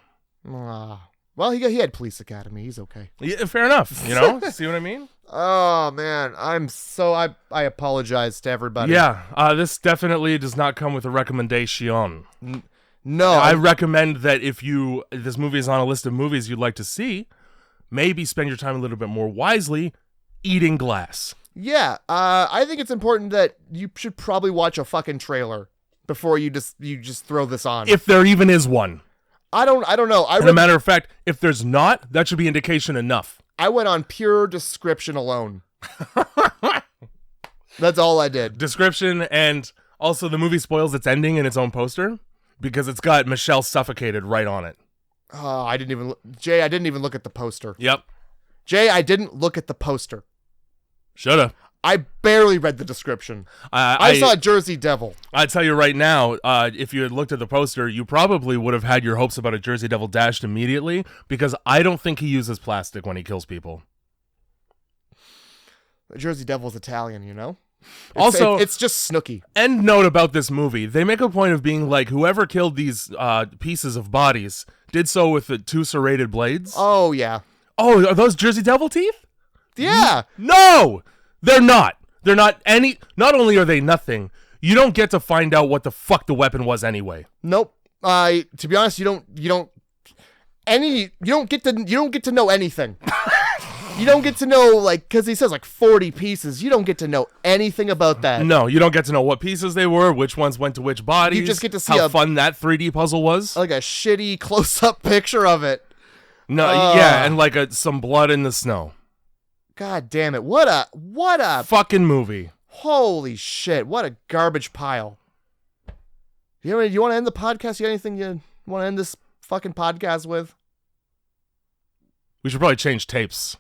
Speaker 2: Well, he had Police Academy. He's okay.
Speaker 1: Yeah, fair enough. You know? See what I mean?
Speaker 2: Oh, man. I apologize to everybody.
Speaker 1: Yeah. This definitely does not come with a recommendation.
Speaker 2: No.
Speaker 1: I recommend that if this movie is on a list of movies you'd like to see, maybe spend your time a little bit more wisely eating glass.
Speaker 2: Yeah, I think it's important that you should probably watch a fucking trailer before you just throw this on.
Speaker 1: If there even is one.
Speaker 2: I don't know.
Speaker 1: As a matter of fact, if there's not, that should be indication enough.
Speaker 2: I went on pure description alone. That's all I did.
Speaker 1: Description, and also the movie spoils its ending in its own poster because it's got Michelle suffocated right on it.
Speaker 2: Oh, I didn't even look at the poster.
Speaker 1: Yep.
Speaker 2: Jay, I didn't look at the poster.
Speaker 1: Shoulda.
Speaker 2: I barely read the description. I saw Jersey Devil.
Speaker 1: I tell you right now, if you had looked at the poster, you probably would have had your hopes about a Jersey Devil dashed immediately, because I don't think he uses plastic when he kills people.
Speaker 2: The Jersey Devil's Italian, you know?
Speaker 1: Also,
Speaker 2: it's just Snooki.
Speaker 1: End note about this movie. They make a point of being like, whoever killed these pieces of bodies did so with the 2 serrated blades.
Speaker 2: Oh, yeah.
Speaker 1: Oh, are those Jersey Devil teeth?
Speaker 2: Yeah.
Speaker 1: No! They're not. They're not any... Not only are they nothing, you don't get to find out what the fuck the weapon was anyway.
Speaker 2: Nope. To be honest, you don't get to know anything. You don't get to know, like, because he says like 40 pieces. You don't get to know anything about that.
Speaker 1: No, you don't get to know what pieces they were, which ones went to which bodies.
Speaker 2: You just get to see
Speaker 1: how fun that 3D puzzle was.
Speaker 2: Like a shitty close-up picture of it.
Speaker 1: No, yeah, and like some blood in the snow.
Speaker 2: God damn it! What a
Speaker 1: fucking movie!
Speaker 2: Holy shit! What a garbage pile. You want to end the podcast? You got anything you want to end this fucking podcast with?
Speaker 1: We should probably change tapes.